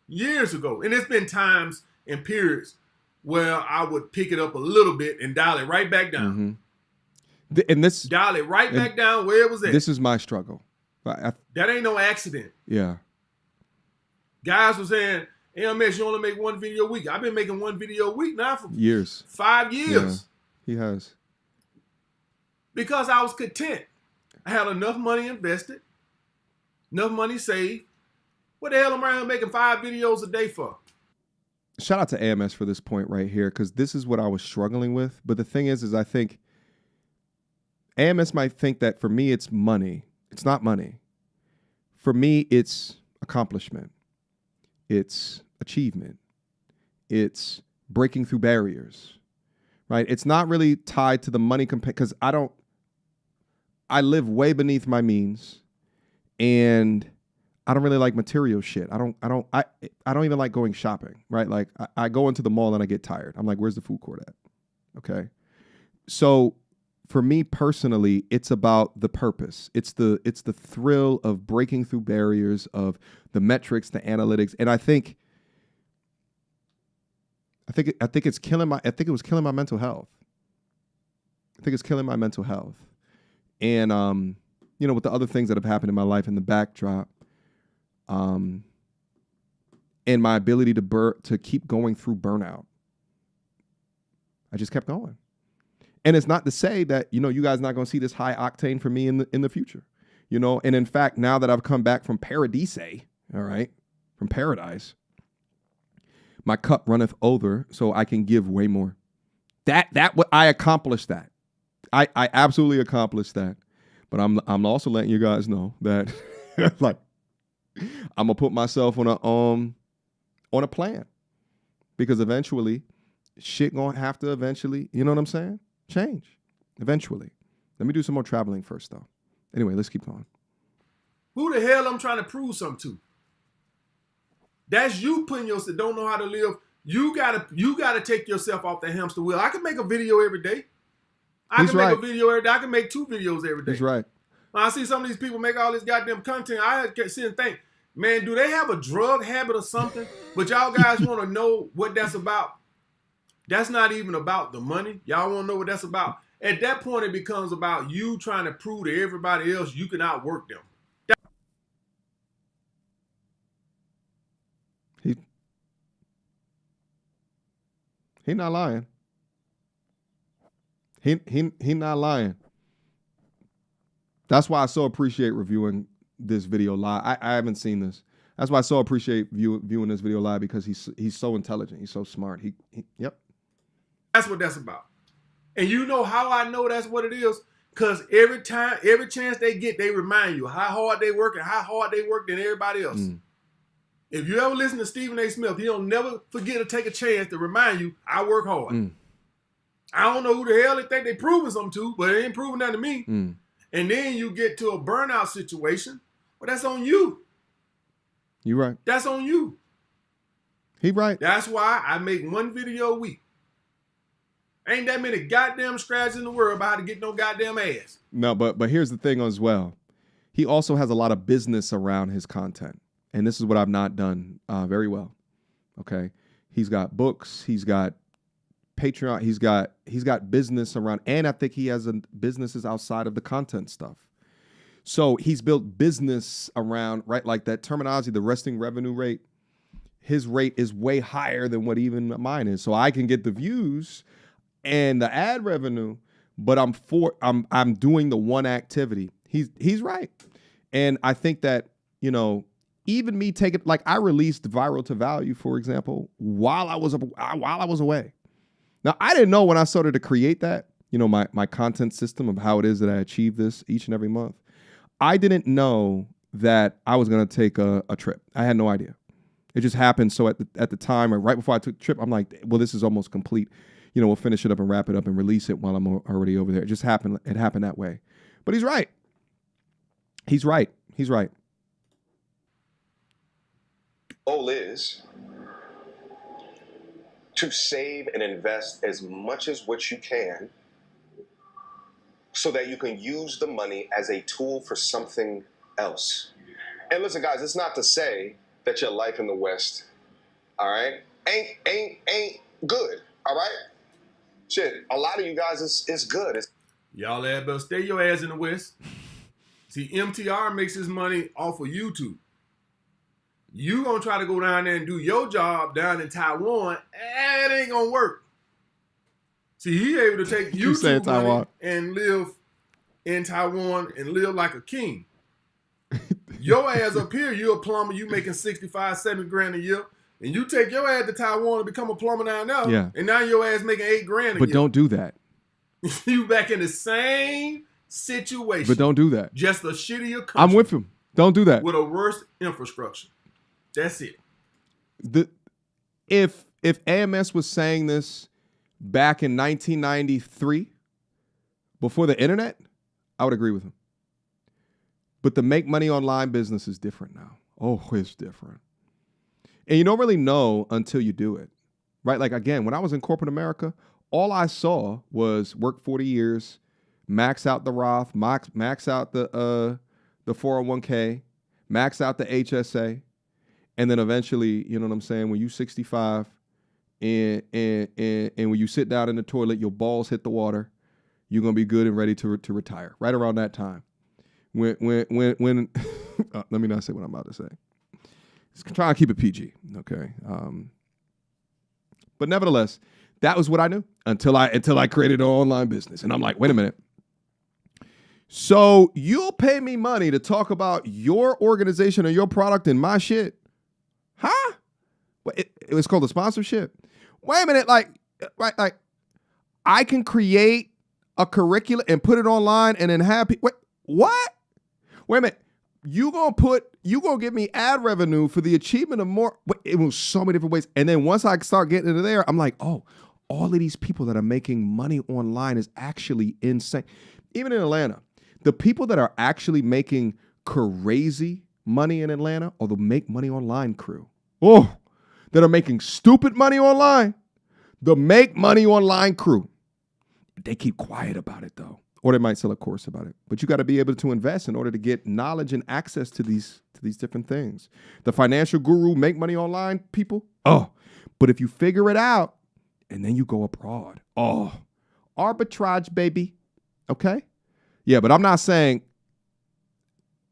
C: Years ago. And it's been times and periods where I would pick it up a little bit and dial it right back down. Dial it right back down where it was at.
A: This is my struggle.
C: That ain't no accident.
A: Yeah.
C: Guys were saying, AMS, you only make 1 video a week. I've been making 1 video a week now for
A: years.
C: 5 years.
A: Yeah, he has.
C: Because I was content. I had enough money invested, enough money saved. What the hell am I around making 5 videos a day for?
A: Shout out to AMS for this point right here, because this is what I was struggling with. But the thing is I think AMS might think that for me it's money. It's not money. For me, it's accomplishment. It's achievement. It's breaking through barriers, right? It's not really tied to the money because I live way beneath my means, and I don't really like material shit. I don't even like going shopping, right? Like I go into the mall and I get tired. I'm like, where's the food court at? Okay. So for me personally, it's about the purpose. It's the thrill of breaking through barriers, of the metrics, the analytics. And I think it's killing my mental health. I think it's killing my mental health. And with the other things that have happened in my life in the backdrop, and my ability to keep going through burnout, I just kept going. And it's not to say that, you guys are not going to see this high octane for me in the future, And in fact, now that I've come back from Paradise, all right, from paradise, my cup runneth over, so I can give way more. I accomplished that. I absolutely accomplished that. But I'm also letting you guys know that like I'm gonna put myself on a plan, because eventually shit gonna have to you know what I'm saying? Change eventually. Let me do some more traveling first though. Anyway, let's keep going.
C: Who the hell I'm trying to prove something to? That's you putting yourself, don't know how to live. You gotta take yourself off the hamster wheel. I can make a video every day. I can make a video every day. I can make 2 videos every day.
A: He's right.
C: When I see some of these people make all this goddamn content, I sit and think, man, do they have a drug habit or something? But y'all guys want to know what that's about? That's not even about the money. Y'all want to know what that's about? At that point, it becomes about you trying to prove to everybody else you can outwork them.
A: He not lying. He not lying. That's why I so appreciate reviewing this video live. I haven't seen this. That's why I so appreciate viewing this video live, because he's so intelligent. He's so smart. Yep.
C: That's what that's about. And you know how I know that's what it is? Because every chance they get, they remind you how hard they work and how hard they work than everybody else. If you ever listen to Stephen A. Smith, he'll never forget to take a chance to remind you, I work hard. I don't know who the hell they think they proving something to, but it ain't proving that to me. And then you get to a burnout situation. Well, that's on you.
A: You right.
C: That's on you.
A: He right.
C: That's why I make 1 video a week. Ain't that many goddamn scraps in the world about how to get no goddamn ass.
A: No, but here's the thing as well. He also has a lot of business around his content. And this is what I've not done very well. Okay. He's got books. He's got Patreon. He's got business around, and I think he has businesses outside of the content stuff. So he's built business around, right? Like that terminology, the resting revenue rate. His rate is way higher than what even mine is. So I can get the views and the ad revenue, but I'm doing the one activity. He's right. And I think that, you know, even me taking, like, I released Viral to Value, for example, while I was away. Now, I didn't know when I started to create that, you know, my content system of how it is that I achieve this each and every month. I didn't know that I was going to take a trip. I had no idea. It just happened. So at the time, or right before I took the trip, I'm like, well, this is almost complete. You know, we'll finish it up and wrap it up and release it while I'm already over there. It just happened. It happened that way. But he's right. He's right. He's right.
B: Goal is to save and invest as much as what you can so that you can use the money as a tool for something else. And listen, guys, it's not to say that your life in the West, all right, ain't good, all right? Shit, a lot of you guys is good.
C: Y'all better stay your ass in the West. See, MTR makes his money off of YouTube. You gonna try to go down there and do your job down in Taiwan, it ain't gonna work. See, he able to take YouTube money and live in Taiwan and live like a king. Your ass up here, you a plumber, you making 65, 70 grand a year, and you take your ass to Taiwan and become a plumber down there, and now your ass making 8 grand a year.
A: But don't do that.
C: You back in the same situation.
A: But don't do that.
C: Just a shittier country.
A: I'm with him. Don't do that.
C: With a worse infrastructure. That's it.
A: If AMS was saying this back in 1993, before the internet, I would agree with him. But the make money online business is different now. Oh, it's different. And you don't really know until you do it, right? Like, again, when I was in corporate America, all I saw was work 40 years, max out the Roth, max out the 401k, max out the HSA. And then eventually, you know what I'm saying, when you're 65 and when you sit down in the toilet, your balls hit the water, you're going to be good and ready to retire. Right around that time. When let me not say what I'm about to say. Just try to keep it PG, okay? But nevertheless, that was what I knew until I created an online business. And I'm like, wait a minute. So you'll pay me money to talk about your organization or your product and my shit? Huh? It was called a sponsorship. Wait a minute, like I can create a curriculum and put it online and then have people. What? Wait a minute. You gonna give me ad revenue for the achievement of more? It was so many different ways. And then once I start getting into there, I'm like, oh, all of these people that are making money online is actually insane. Even in Atlanta, the people that are actually making crazy money in Atlanta are the make money online crew. Oh, that are making stupid money online. The make money online crew. They keep quiet about it though. Or they might sell a course about it. But you got to be able to invest in order to get knowledge and access to these different things. The financial guru, make money online, people. Oh, but if you figure it out and then you go abroad, arbitrage, baby. Okay? Yeah, but I'm not saying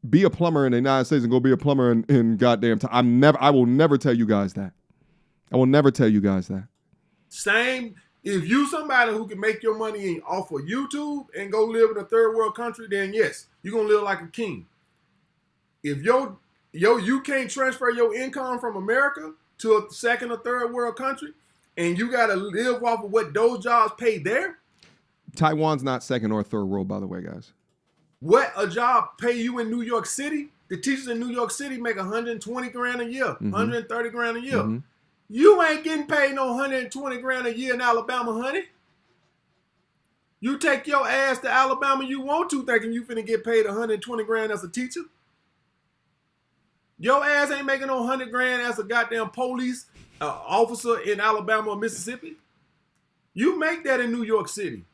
A: be a plumber in the United States and go be a plumber in goddamn time. I will never tell you guys that. I will never tell you guys that.
C: Same. If you somebody who can make your money off of YouTube and go live in a third world country, then yes, you're gonna live like a king. If you can't transfer your income from America to a second or third world country, and you gotta live off of what those jobs pay there.
A: Taiwan's not second or third world, by the way, guys.
C: What a job pay you in New York City? The teachers in New York City make 120 grand a year, 130 grand a year. Mm-hmm. You ain't getting paid no 120 grand a year in Alabama, honey. You take your ass to Alabama you want to, thinking you finna get paid 120 grand as a teacher. Your ass ain't making no 100 grand as a goddamn police officer in Alabama or Mississippi. You make that in New York City.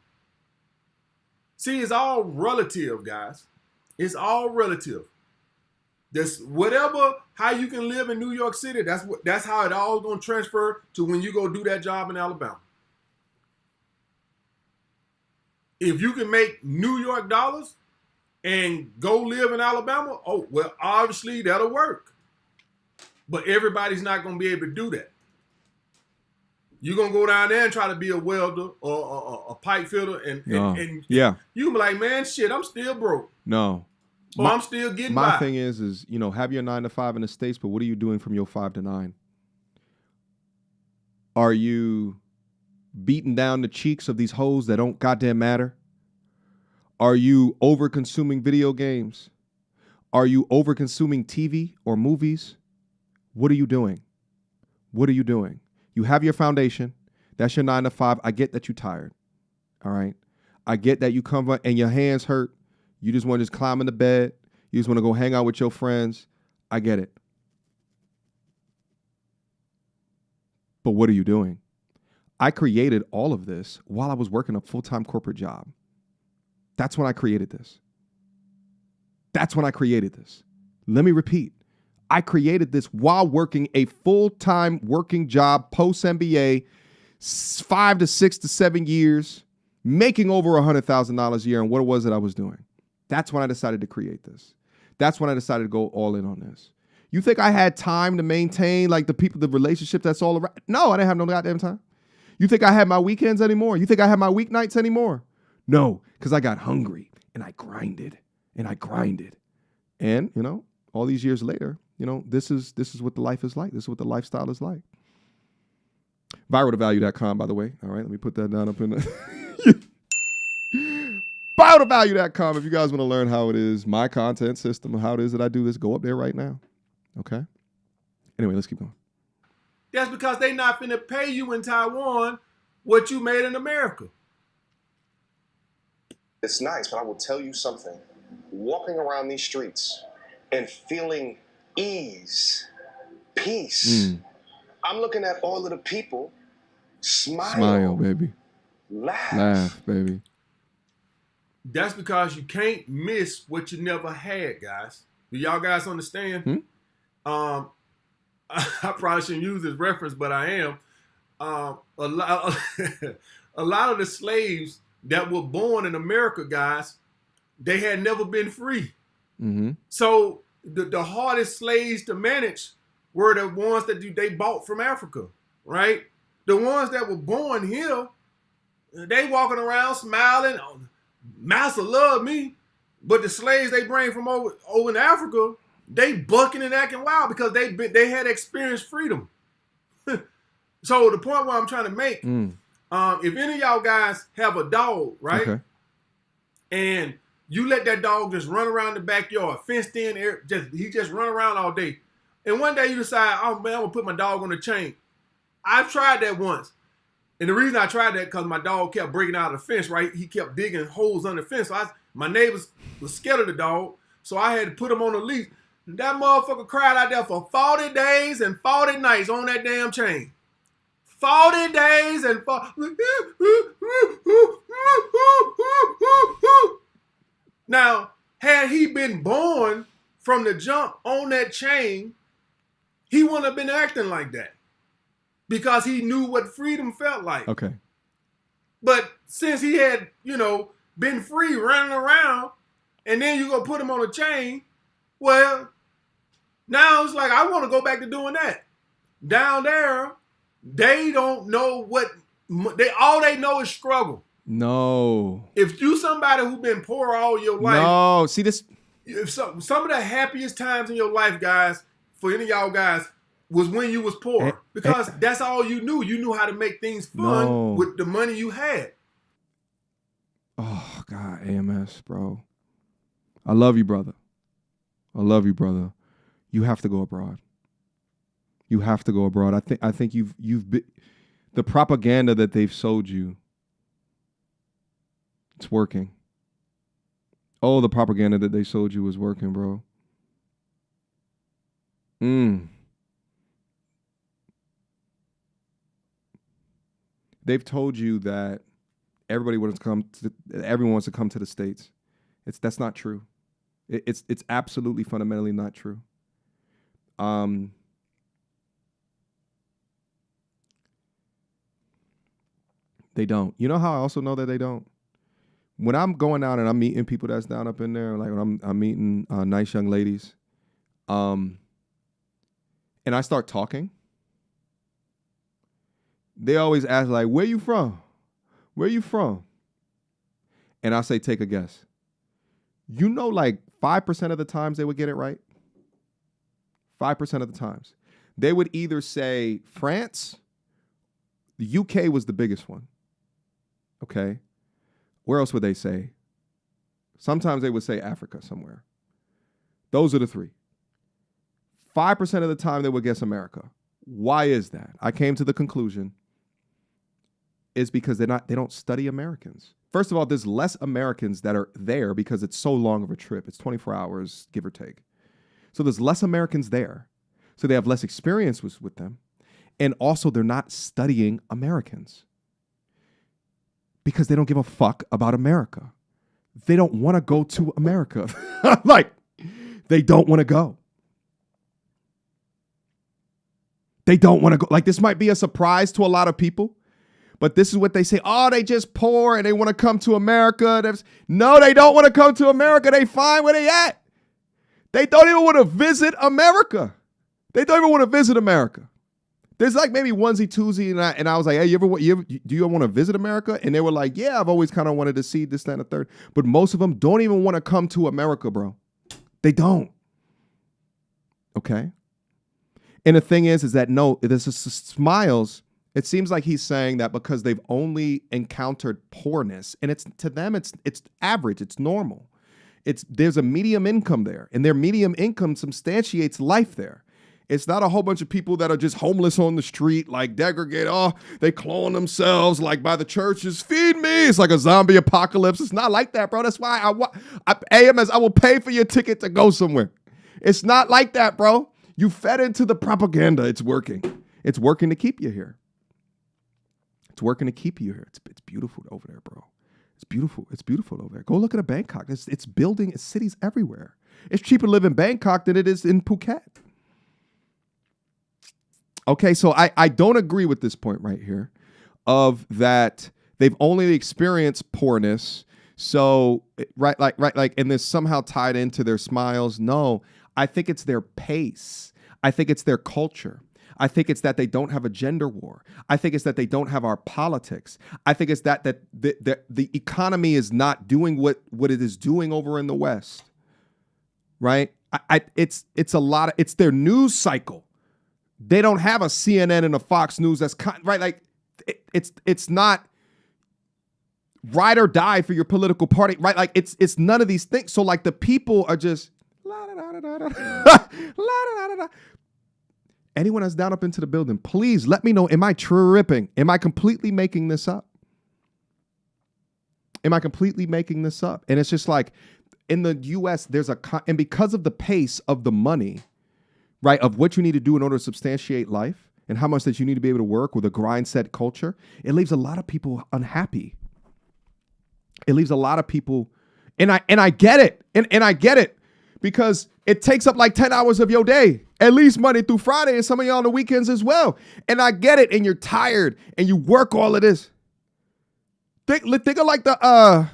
C: See, it's all relative, guys. It's all relative. This how you can live in New York City, that's how it all gonna transfer to when you go do that job in Alabama. If you can make New York dollars and go live in Alabama, oh well, obviously that'll work. But everybody's not gonna be able to do that. You're gonna go down there and try to be a welder or a pipe fitter, and you can be like, man, shit, I'm still broke.
A: No.
C: I'm still getting by.
A: My thing is, have your 9 to 5 in the States, but what are you doing from your 5 to 9? Are you beating down the cheeks of these hoes that don't goddamn matter? Are you over consuming video games? Are you over consuming TV or movies? What are you doing? What are you doing? You have your foundation. That's your 9 to 5. I get that you're tired. All right. I get that you come and your hands hurt. You just want to climb in the bed. You just want to go hang out with your friends. I get it. But what are you doing? I created all of this while I was working a full-time corporate job. That's when I created this. Let me repeat. I created this while working a full-time working job post-MBA, 5 to 6 to 7 years, making over $100,000 a year. And what was it I was doing? That's when I decided to create this. That's when I decided to go all in on this. You think I had time to maintain the relationship that's all around? No, I didn't have no goddamn time. You think I had my weekends anymore? You think I had my weeknights anymore? No, because I got hungry and I grinded. And, all these years later, this is what the life is like. This is what the lifestyle is like. ViralToValue.com, by the way. All right, let me put that down up in the... ViralToValue.com. If you guys want to learn how it is, my content system, how it is that I do this, go up there right now. Okay? Anyway, let's keep going.
C: That's because they not finna pay you in Taiwan what you made in America.
B: It's nice, but I will tell you something. Walking around these streets and feeling ease, peace. I'm looking at all of the people smile,
A: baby. Laugh, baby.
C: That's because you can't miss what you never had, guys. Do y'all guys understand? I probably shouldn't use this reference, but I am. A lot of the slaves that were born in America, guys, they had never been free. Mm-hmm. So the hardest slaves to manage were the ones that they bought from Africa, right? The ones that were born here, they walking around smiling. Master love me, but the slaves they bring from over in Africa, they bucking and acting wild because they had experienced freedom. So the point where I'm trying to make, if any of y'all guys have a dog, right, okay, and you let that dog just run around the backyard, fenced in, he just run around all day, and one day you decide, oh man, I'm gonna put my dog on the chain. I've tried that once. And the reason I tried that because my dog kept breaking out of the fence, right? He kept digging holes under the fence. So my neighbors was scared of the dog, so I had to put him on a leash. That motherfucker cried out there for 40 days and 40 nights on that damn chain. 40 days and had he been born from the jump on that chain, he wouldn't have been acting like that because he knew what freedom felt like.
A: Okay.
C: But since he had, been free running around, and then you go put him on a chain, well, now it's like, I want to go back to doing that. Down there, they don't know all they know is struggle.
A: No.
C: If you somebody who's been poor all your life.
A: No, see this.
C: If some of the happiest times in your life, guys, for any of y'all guys, was when you was poor. Because that's all you knew. You knew how to make things fun with the money you had.
A: Oh, God, AMS, bro. I love you, brother. I love you, brother. You have to go abroad. You have to go abroad. I think you've been, the propaganda that they've sold you, it's working. Oh, the propaganda that they sold you is working, bro. They've told you that everyone wants to come to the States. That's not true. It's absolutely fundamentally not true. They don't. You know how I also know that they don't? When I'm going out and I'm meeting people that's down up in there, like when I'm meeting nice young ladies, and I start talking, they always ask like, "Where you from? Where you from?" And I say, "Take a guess." You know, like 5% of the times they would get it right. 5% of the times. They would either say France, the UK was the biggest one. Okay. Where else would they say? Sometimes they would say Africa somewhere. Those are the three. 5% of the time they would guess America. Why is that? I came to the conclusion is because they don't study Americans. First of all, there's less Americans that are there because it's so long of a trip. It's 24 hours, give or take. So there's less Americans there. So they have less experience with them. And also they're not studying Americans because they don't give a fuck about America. They don't want to go to America. Like, they don't want to go. They don't want to go. Like, this might be a surprise to a lot of people, but this is what they say. Oh, they just poor and they want to come to America. No, they don't want to come to America. They fine where they at. They don't even want to visit America. They don't even want to visit America. There's like maybe onesie, twosie, and I was like, hey, do you want to visit America? And they were like, yeah, I've always kind of wanted to see this, that, and the third. But most of them don't even want to come to America, bro. They don't. Okay? And the thing is that no, this is Smiles. It seems like he's saying that because they've only encountered poorness, and to them it's average, it's normal. There's a medium income there, and their medium income substantiates life there. It's not a whole bunch of people that are just homeless on the street, like degraded. Oh, they clone themselves like by the churches. Feed me. It's like a zombie apocalypse. It's not like that, bro. That's why AMS, I will pay for your ticket to go somewhere. It's not like that, bro. You fed into the propaganda. It's working. It's working to keep you here. It's working to keep you here. It's beautiful over there, bro. It's beautiful. It's beautiful over there. Go look at Bangkok. It's building. It's cities everywhere. It's cheaper to live in Bangkok than it is in Phuket. Okay, so I don't agree with this point right here of that they've only experienced poorness. So right, and this somehow tied into their Smiles. No, I think it's their pace. I think it's their culture. I think it's that they don't have a gender war. I think it's that they don't have our politics. I think it's that the economy is not doing what it is doing over in the West. Right? It's a lot of, it's their news cycle. They don't have a CNN and a Fox News that's right. Like it's not ride or die for your political party, right? Like it's none of these things. So like the people are just la da da da da da la da da da. Anyone that's down up into the building, please let me know. Am I tripping? Am I completely making this up? Am I completely making this up? And it's just like in the U.S. and because of the pace of the money, right, of what you need to do in order to substantiate life and how much that you need to be able to work with a grind set culture, it leaves a lot of people unhappy. It leaves a lot of people And I get it. And I get it because it takes up like 10 hours of your day, at least Monday through Friday, and some of y'all on the weekends as well. And I get it. And you're tired and you work all of this. Think of like the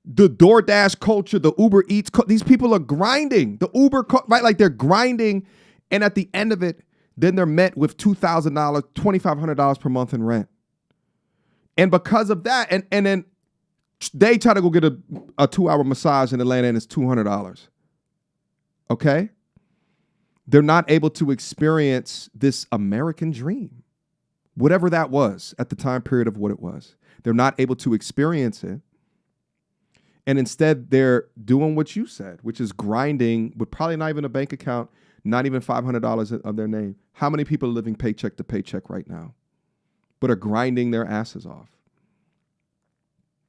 A: DoorDash culture, the Uber Eats. These people are grinding. The Uber, right? Like they're grinding. And at the end of it, then they're met with $2,000, $2,500 per month in rent. And because of that, and then they try to go get a 2-hour massage in Atlanta and it's $200. Okay? They're not able to experience this American dream, whatever that was at the time period of what it was. They're not able to experience it. And instead, they're doing what you said, which is grinding with probably not even a bank account, not even $500 of their name. How many people are living paycheck to paycheck right now, but are grinding their asses off?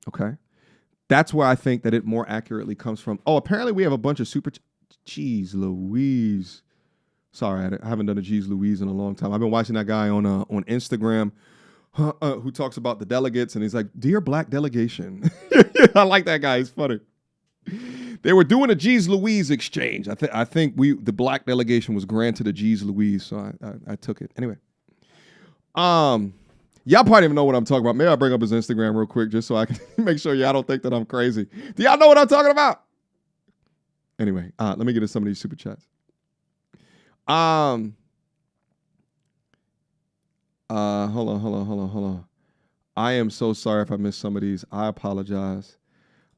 A: Okay? That's where I think that it more accurately comes from. Oh, apparently we have a bunch of super... Jeez Louise. Sorry, I haven't done a Jeez Louise in a long time. I've been watching that guy on Instagram who talks about the delegates, and he's like, "Dear Black delegation." I like that guy. He's funny. They were doing a Jeez Louise exchange. I think the Black delegation was granted a Jeez Louise, so I took it. Anyway. Y'all probably even know what I'm talking about. Maybe I'll bring up his Instagram real quick just so I can make sure y'all don't think that I'm crazy. Do y'all know what I'm talking about? Anyway, let me get to some of these super chats. Hold on. I am so sorry if I missed some of these. I apologize.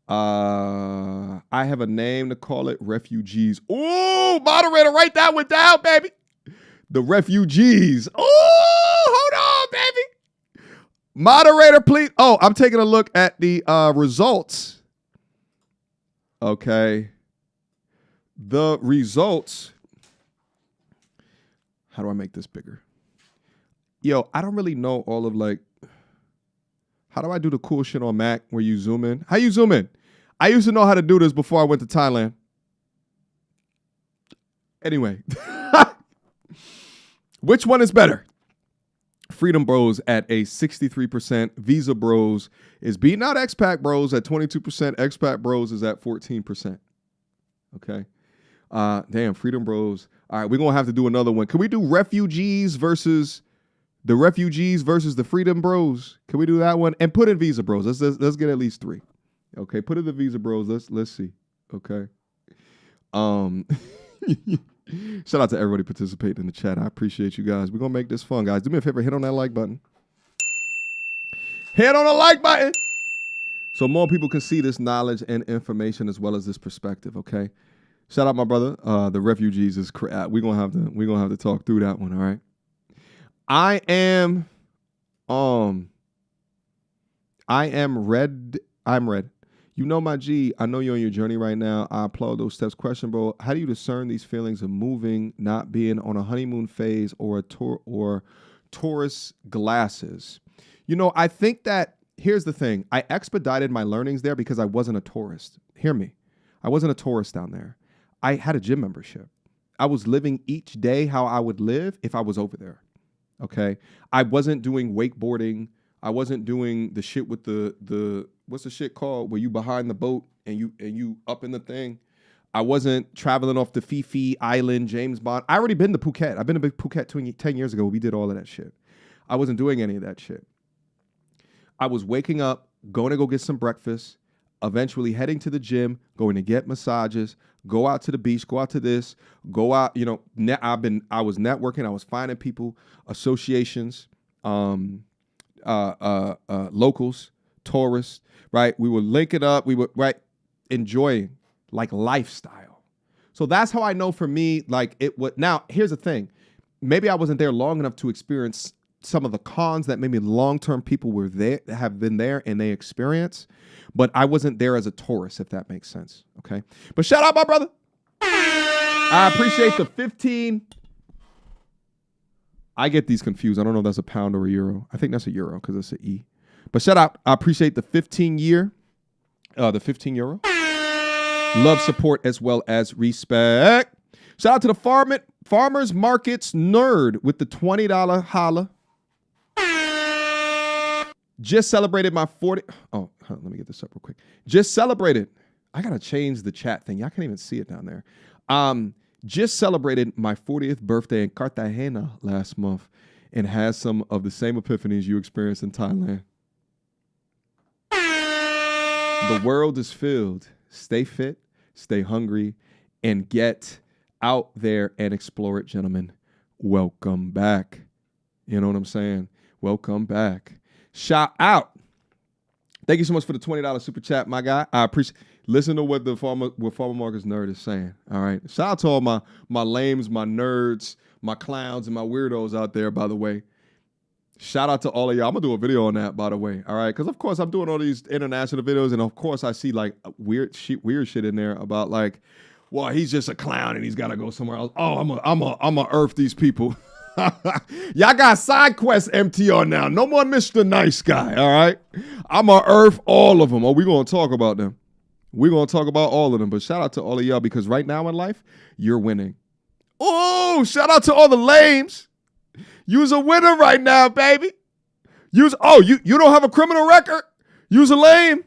A: I have a name to call it, refugees. Ooh, moderator, write that one down, baby. The refugees. Ooh, hold on, baby. Moderator, please. Oh, I'm taking a look at the results. Okay. The results. How do I make this bigger? Yo, I don't really know all of like, how do I do the cool shit on Mac where you zoom in? How you zoom in? I used to know how to do this before I went to Thailand. Anyway. Which one is better? Freedom Bros at a 63%. Visa Bros is beating out Expat Bros at 22%. Expat Bros is at 14%. Okay. Damn, Freedom Bros. All right, we're going to have to do another one. Can we do refugees versus the Freedom Bros? Can we do that one? And put in Visa Bros. Let's get at least 3. Okay, put in the Visa Bros. Let's see. Okay. Shout out to everybody participating in the chat. I appreciate you guys. We're going to make this fun, guys. Do me a favor, hit on that like button. Hit on the like button so more people can see this knowledge and information as well as this perspective, okay? Shout out my brother. The refugees is crap. We're gonna have to talk through that one, all right? I am red. I'm red. You know my G, I know you're on your journey right now. I applaud those steps. Question, bro, how do you discern these feelings of moving, not being on a honeymoon phase or tourist glasses? You know, I think that, here's the thing. I expedited my learnings there because I wasn't a tourist. Hear me. I wasn't a tourist down there. I had a gym membership. I was living each day how I would live if I was over there. Okay? I wasn't doing wakeboarding. I wasn't doing the shit with the what's the shit called where you behind the boat and you up in the thing. I wasn't traveling off the Fifi Island, James Bond. I already been to Phuket. I've been to Phuket 10 years ago. We did all of that shit. I wasn't doing any of that shit. I was waking up, going to go get some breakfast, eventually heading to the gym, going to get massages, go out to the beach, go out to this, go out, you know, I was networking, I was finding people, associations, locals, tourists, right? We would link it up, we would, right, enjoying like lifestyle. So that's how I know for me, like it would. Now, here's the thing. Maybe I wasn't there long enough to experience some of the cons that maybe long-term people were there, have been there and they experience, but I wasn't there as a tourist, if that makes sense. Okay. But shout out my brother. I appreciate the 15. I get these confused. I don't know if that's a pound or a euro. I think that's a euro because it's an E. But shout out. I appreciate the 15 euro. Love, support, as well as respect. Shout out to the Farmers Markets Nerd with the $20 holla. Just celebrated my 40. Oh, let me get this up real quick. Just celebrated. I got to change the chat thing. Y'all can't even see it down there. Just celebrated my 40th birthday in Cartagena last month and has some of the same epiphanies you experienced in Thailand. The world is filled. Stay fit, stay hungry, and get out there and explore it, gentlemen. Welcome back. You know what I'm saying? Welcome back. Shout out. Thank you so much for the $20 super chat, my guy. I appreciate. Listen to what Farmer Marcus Nerd is saying. All right. Shout out to all my lames, my nerds, my clowns, and my weirdos out there, by the way. Shout out to all of y'all. I'm going to do a video on that, by the way. All right. Because, of course, I'm doing all these international videos. And, of course, I see, like, weird shit in there about, like, well, he's just a clown and he's got to go somewhere else. Oh, I'm a earth these people. Y'all got side quests MTR now. No more Mr. Nice Guy, all right? I'm going to earth all of them. Oh, we're going to talk about them. We're going to talk about all of them. But shout out to all of y'all because right now in life, you're winning. Oh, shout out to all the lames. You's a winner right now, baby. You don't have a criminal record? You's a lame.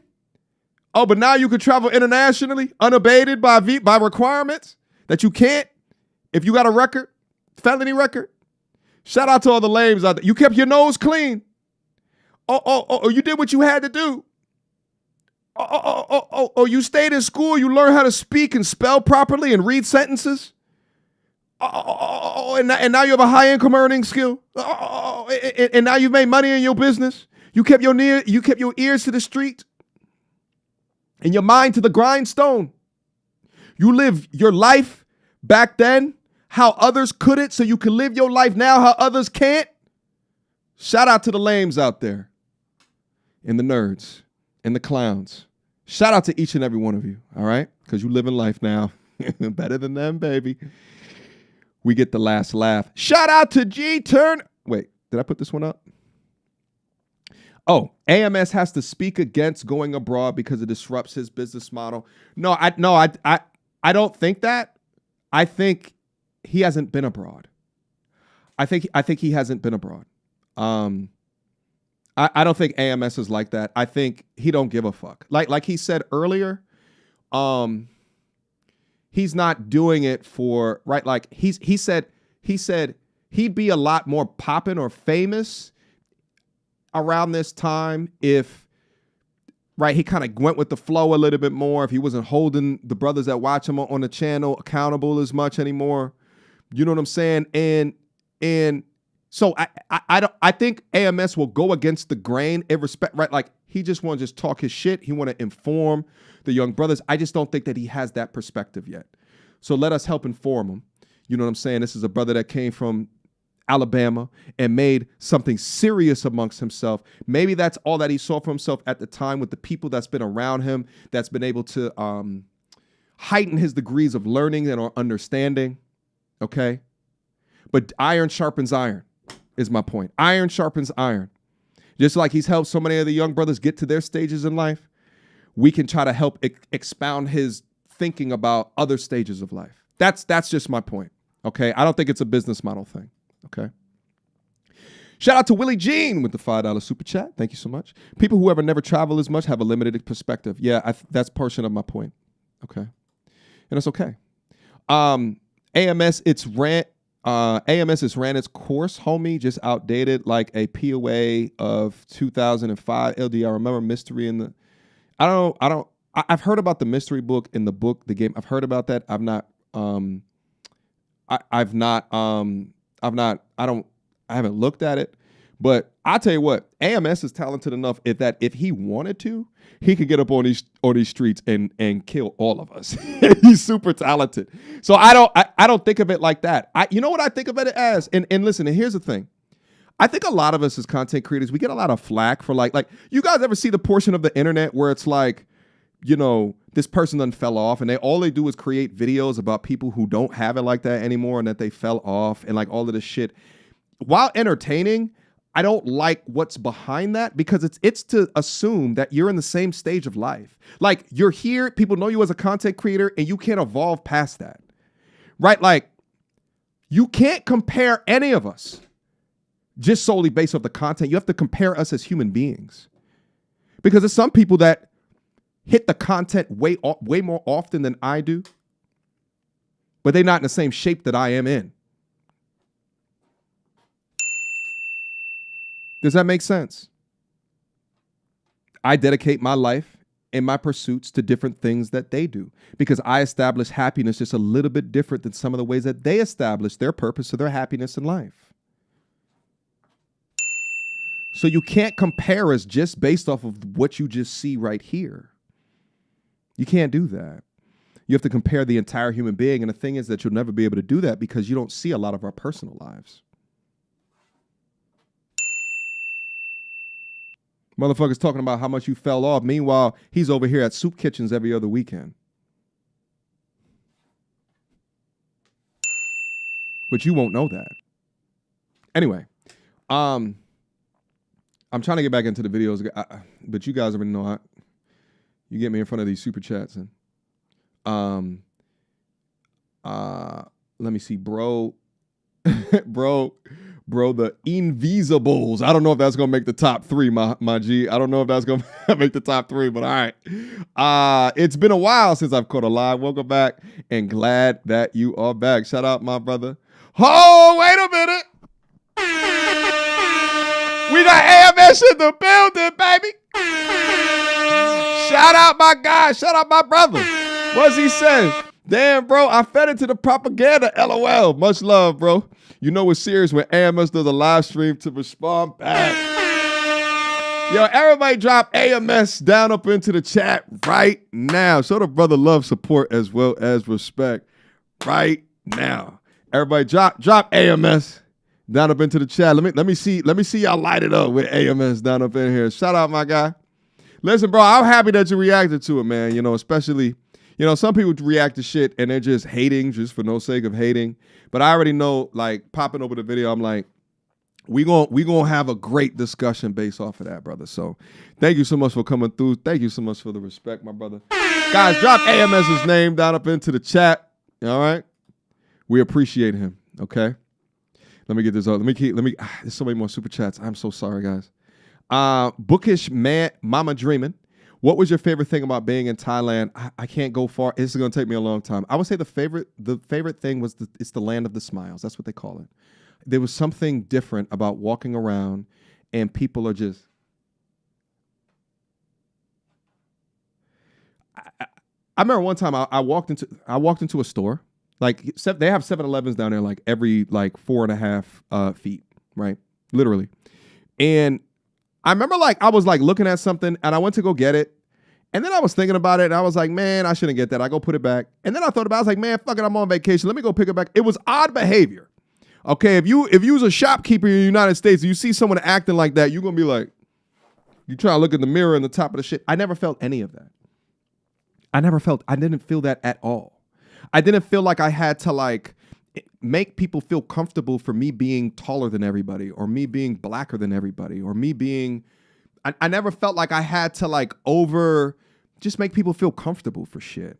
A: Oh, but now you can travel internationally unabated by requirements that you can't if you got a record, felony record. Shout out to all the lames out there. You kept your nose clean. Oh, you did what you had to do. Oh, you stayed in school. You learned how to speak and spell properly and read sentences. And now you have a high income earning skill. And now you've made money in your business. You kept your ears to the street and your mind to the grindstone. You live your life back then how others couldn't, so you can live your life now how others can't. Shout out to the lames out there and the nerds and the clowns. Shout out to each and every one of you, all right? Because you live in life now. Better than them, baby. We get the last laugh. Shout out to G Turn. Wait, did I put this one up? Oh, AMS has to speak against going abroad because it disrupts his business model. No, I don't think that. I think he hasn't been abroad. I think he hasn't been abroad. I don't think AMS is like that. I think he don't give a fuck. Like he said earlier, he's not doing it for right. Like he said he'd be a lot more poppin' or famous around this time if he kind of went with the flow a little bit more, if he wasn't holding the brothers that watch him on the channel accountable as much anymore. You know what I'm saying? And so I think AMS will go against the grain in respect, right? Like he just want to just talk his shit. He want to inform the young brothers. I just don't think that he has that perspective yet. So let us help inform him. You know what I'm saying? This is a brother that came from Alabama and made something serious amongst himself. Maybe that's all that he saw for himself at the time with the people that's been around him, that's been able to heighten his degrees of learning and understanding. Okay. But iron sharpens iron is my point. Iron sharpens iron. Just like he's helped so many of the young brothers get to their stages in life, we can try to help expound his thinking about other stages of life. That's just my point. Okay. I don't think it's a business model thing. Okay. Shout out to Willie Jean with the $5 super chat. Thank you so much. People who ever never travel as much have a limited perspective. Yeah, that's portion of my point. Okay. And it's okay. AMS has ran its course, homie, just outdated, like a POA of 2005. LD, I remember mystery in the, I've heard about the mystery book in the book, the game. I've heard about that. I haven't looked at it, but I tell you what, AMS is talented enough if he wanted to, he could get up on these streets and kill all of us. He's super talented. So I don't think of it like that. You know what I think of it as? And listen, and here's the thing. I think a lot of us as content creators, we get a lot of flack for like you guys ever see the portion of the internet where it's like, you know, this person done fell off and all they do is create videos about people who don't have it like that anymore and that they fell off and like all of this shit. While entertaining, I don't like what's behind that because it's to assume that you're in the same stage of life. Like you're here, people know you as a content creator and you can't evolve past that, right? Like you can't compare any of us just solely based off the content. You have to compare us as human beings because there's some people that hit the content way more often than I do, but they're not in the same shape that I am in. Does that make sense? I dedicate my life and my pursuits to different things that they do because I establish happiness just a little bit different than some of the ways that they establish their purpose or their happiness in life. So you can't compare us just based off of what you just see right here. You can't do that. You have to compare the entire human being. And the thing is that you'll never be able to do that because you don't see a lot of our personal lives. Motherfuckers talking about how much you fell off. Meanwhile, he's over here at soup kitchens every other weekend. But you won't know that. Anyway, I'm trying to get back into the videos, but you guys already know you get me in front of these super chats. And let me see, bro. Bro, the Invisibles. I don't know if that's gonna make the top 3, my G. I don't know if that's gonna make the top 3, but all right. It's been a while since I've caught a live. Welcome back, and glad that you are back. Shout out, my brother. Oh, wait a minute. We got AMS in the building, baby. Shout out my guy. Shout out my brother. What's he saying? Damn, bro, I fed into the propaganda. LOL. Much love, bro. You know it's serious when AMS does a live stream to respond back. Yo, everybody drop AMS down up into the chat right now. Show the brother love, support, as well as respect right now. Everybody drop AMS down up into the chat. Let me see y'all light it up with AMS down up in here. Shout out my guy. Listen, bro, I'm happy that you reacted to it, man. You know, especially, you know, some people react to shit and they're just hating just for no sake of hating. But I already know, like, popping over the video, I'm like, we gonna have a great discussion based off of that, brother. So thank you so much for coming through. Thank you so much for the respect, my brother. Guys, drop AMS's name down up into the chat. All right? We appreciate him, okay? Let me get this out. There's so many more super chats. I'm so sorry, guys. Bookish man, Mama Dreamin'. What was your favorite thing about being in Thailand? I can't go far. This is going to take me a long time. I would say the favorite thing was it's the land of the smiles. That's what they call it. There was something different about walking around and people are just. I remember one time I walked into a store. Like they have 7-Elevens down there like every like 4.5 feet, right? Literally. And I remember like I was like looking at something and I went to go get it. And then I was thinking about it and I was like, man, I shouldn't get that. I go put it back. And then I thought about it. I was like, man, fuck it, I'm on vacation. Let me go pick it back. It was odd behavior. Okay, if you was a shopkeeper in the United States and you see someone acting like that, you're going to be like, you try to look in the mirror in the top of the shit. I never felt any of that. I didn't feel that at all. I didn't feel like I had to like make people feel comfortable for me being taller than everybody or me being blacker than everybody or me being, I never felt like I had to like just make people feel comfortable for shit.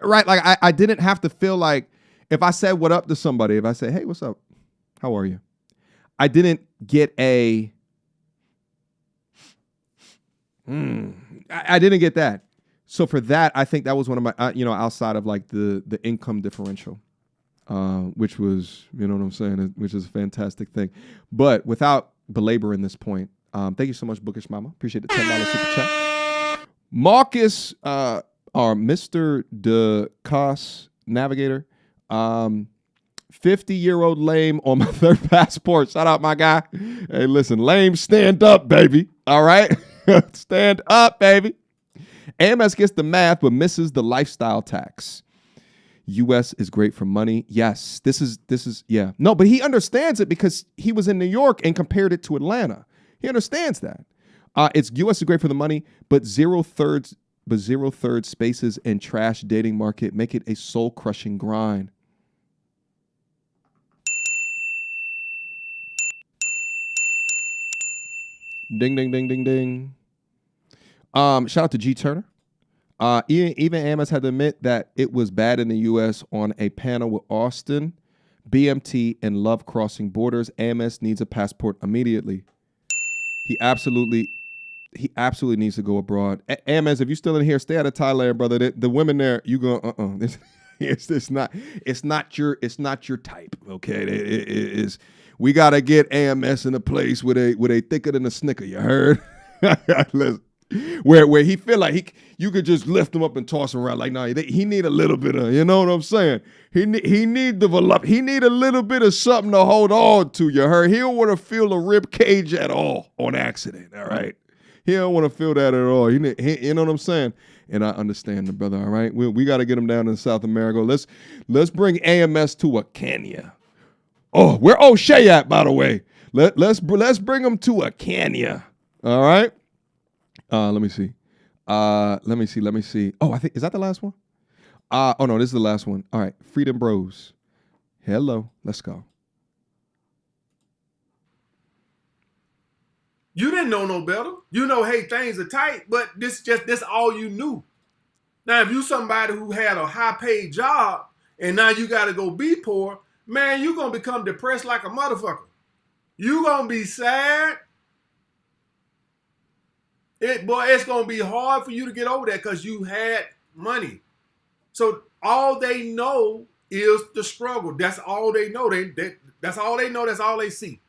A: Right? Like I didn't have to feel like if I said what up to somebody, if I say, hey, what's up? How are you? I didn't get I didn't get that. So for that, I think that was one of my, outside of like the income differential, which was, you know what I'm saying, which is a fantastic thing. But without belaboring this point, thank you so much, Bookish Mama. Appreciate the $10 super chat. Marcus, or Mr. DeCos Navigator, 50-year-old lame on my third passport. Shout out, my guy. Hey, listen, lame, stand up, baby. All right? Stand up, baby. AMS gets the math but misses the lifestyle tax. U.S. is great for money. Yes, this is yeah. No, but he understands it because he was in New York and compared it to Atlanta. He understands that. It's U.S. is great for the money, but zero third spaces and trash dating market make it a soul-crushing grind. Ding, ding, ding, ding, ding. Shout out to G Turner. Even AMS had to admit that it was bad in the U.S. on a panel with Austin, BMT, and Love Crossing Borders. AMS needs a passport immediately. He absolutely he absolutely needs to go abroad. AMS, if you're still in here, stay out of Thailand, brother. The women there, you go, it's not your type. Okay, it is. We gotta get AMS in a place where they thicker than a Snicker. You heard? where he feel like you could just lift him up and toss him around. Like, no, he need a little bit of, you know what I'm saying? He need a little bit of something to hold on to. You heard? He don't want to feel a rib cage at all on accident. All right, he don't want to feel that at all. You know what I'm saying? And I understand the brother. All right, we got to get him down in South America. Let's bring AMS to a Kenya. Oh, where O'Shea at, by the way? Let's bring him to a Kenya. All right. Let me see. Let me see. Oh, I think, is that the last one? Oh no, this is the last one. All right, Freedom Bros. Hello, let's go.
C: You didn't know no better. You know, hey, things are tight, but this all you knew. Now, if you somebody who had a high-paid job and now you got to go be poor, man, you're going to become depressed like a motherfucker. You're going to be sad. It's going to be hard for you to get over that because you had money. So all they know is the struggle. That's all they know. That's all they know. That's all they see.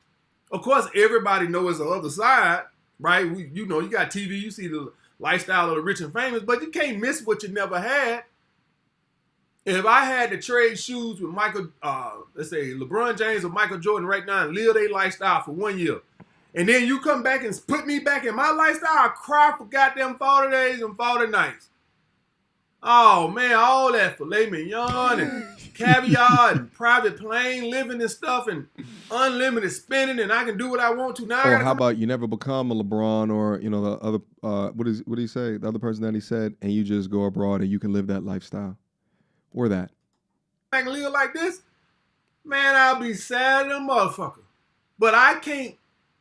C: Of course, everybody knows the other side, right? You got TV, you see the lifestyle of the rich and famous, but you can't miss what you never had. If I had to trade shoes with let's say LeBron James or Michael Jordan right now and live their lifestyle for 1 year, and then you come back and put me back in my lifestyle, I cry for goddamn 40 days and 40 nights. Oh, man, all that filet mignon and caviar and private plane living and stuff and unlimited spending, and I can do what I want to now.
A: Or how about you never become a LeBron or, the other, what did he say? The other person that he said, and you just go abroad and you can live that lifestyle. Or that.
C: I can live like this? Man, I'll be sad as a motherfucker. But I can't,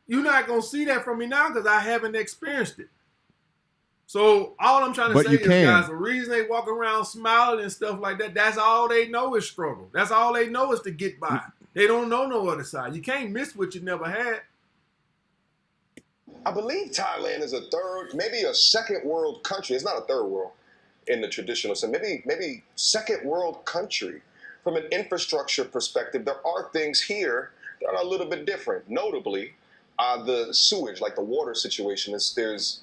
C: you're not going to see that from me now because I haven't experienced it. So all I'm trying to say is, guys, the reason they walk around smiling and stuff like that, that's all they know is struggle. That's all they know is to get by. They don't know no other side. You can't miss what you never had.
B: I believe Thailand is a third, maybe a second world country. It's not a third world in the traditional sense. Maybe second world country. From an infrastructure perspective, there are things here that are a little bit different. Notably, the sewage, like the water situation, there's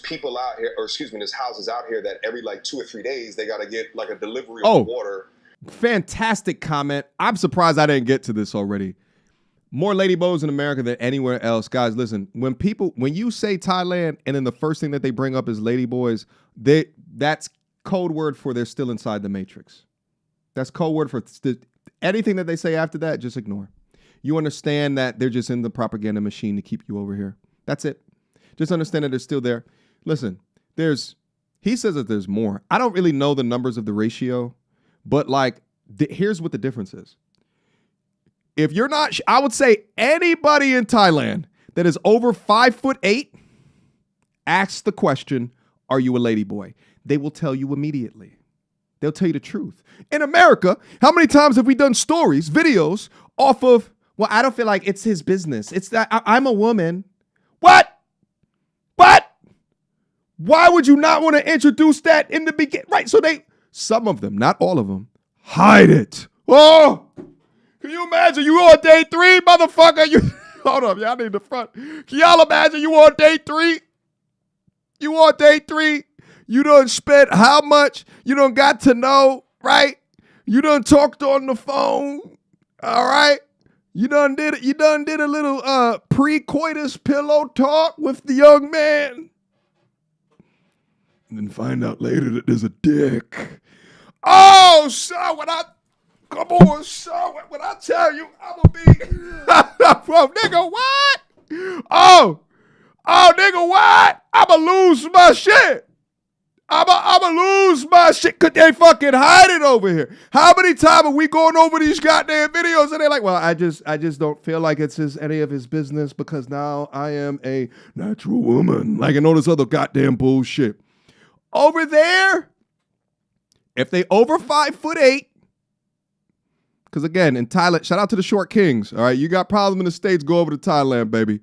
B: people out here, there's houses out here that every 2 or 3 days, they got to get a delivery of water.
A: Fantastic comment. I'm surprised I didn't get to this already. More lady bows in America than anywhere else. Guys, listen, when you say Thailand and then the first thing that they bring up is lady boys, that's code word for they're still inside the matrix. That's code word for anything that they say after that, just ignore. You understand that they're just in the propaganda machine to keep you over here. That's it. Just understand that they're still there. Listen, he says that there's more. I don't really know the numbers of the ratio, but here's what the difference is. If you're not, I would say anybody in Thailand that is over 5'8", ask the question, are you a lady boy? They will tell you immediately. They'll tell you the truth. In America, how many times have we done stories, videos off of, well, I don't feel like it's his business. It's that I'm a woman. What? Why would you not want to introduce that in the beginning? Right, so some of them, not all of them, hide it. Oh, can you imagine you on day 3, motherfucker? Hold up, y'all need the front. Can y'all imagine you on day 3? You on day 3? You done spent how much? You done got to know, right? You done talked on the phone, all right? You done did a little pre-coitus pillow talk with the young man. And then find out later that there's a dick. Oh, son, when I tell you, I'm gonna be, well, nigga, what? Oh, nigga, what? I'ma lose my shit. I'ma lose my shit because they fucking hide it over here. How many times are we going over these goddamn videos and they're like, well, I just don't feel like it's any of his business because now I am a natural woman. And all this other goddamn bullshit. Over there, if they over 5'8", because again, in Thailand, shout out to the short kings. All right, you got problems in the States, go over to Thailand, baby.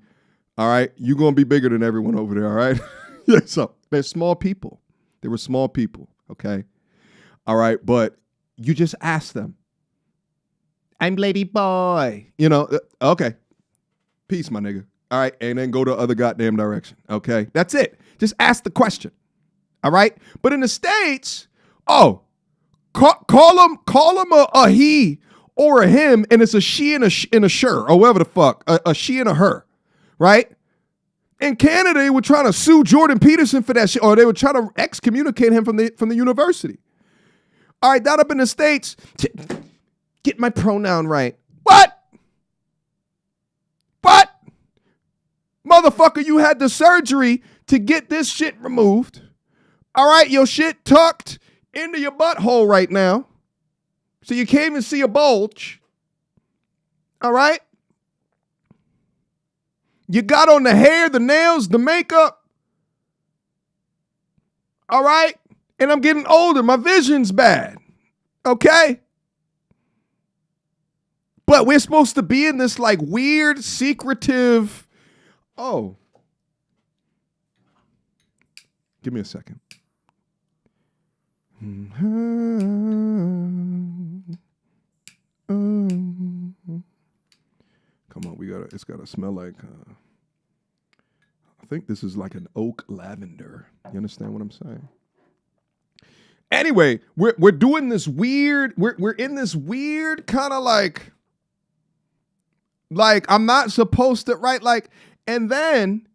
A: All right, you're gonna be bigger than everyone over there. All right. Yeah. So they're small people. They were small people. Okay. All right, but you just ask them. I'm Lady Boy. You know. Okay. Peace, my nigga. All right, and then go the other goddamn direction. Okay, that's it. Just ask the question. All right, but in the States, call him a he or a him, and it's a she and a sure, or whatever the fuck, a she and a her, right? In Canada, they were trying to sue Jordan Peterson for that shit, or they were trying to excommunicate him from the university. All right, down up in the States, get my pronoun right. What? Motherfucker, you had the surgery to get this shit removed. All right, your shit tucked into your butthole right now. So you can't even see a bulge. All right? You got on the hair, the nails, the makeup. All right? And I'm getting older. My vision's bad. Okay? But we're supposed to be in this like weird, secretive... Oh. Give me a second. Come on, it's gotta smell like I think this is like an oak lavender. You understand what I'm saying? Anyway, we're doing this weird, we're in this weird kind of like I'm not supposed to, right? Like, and then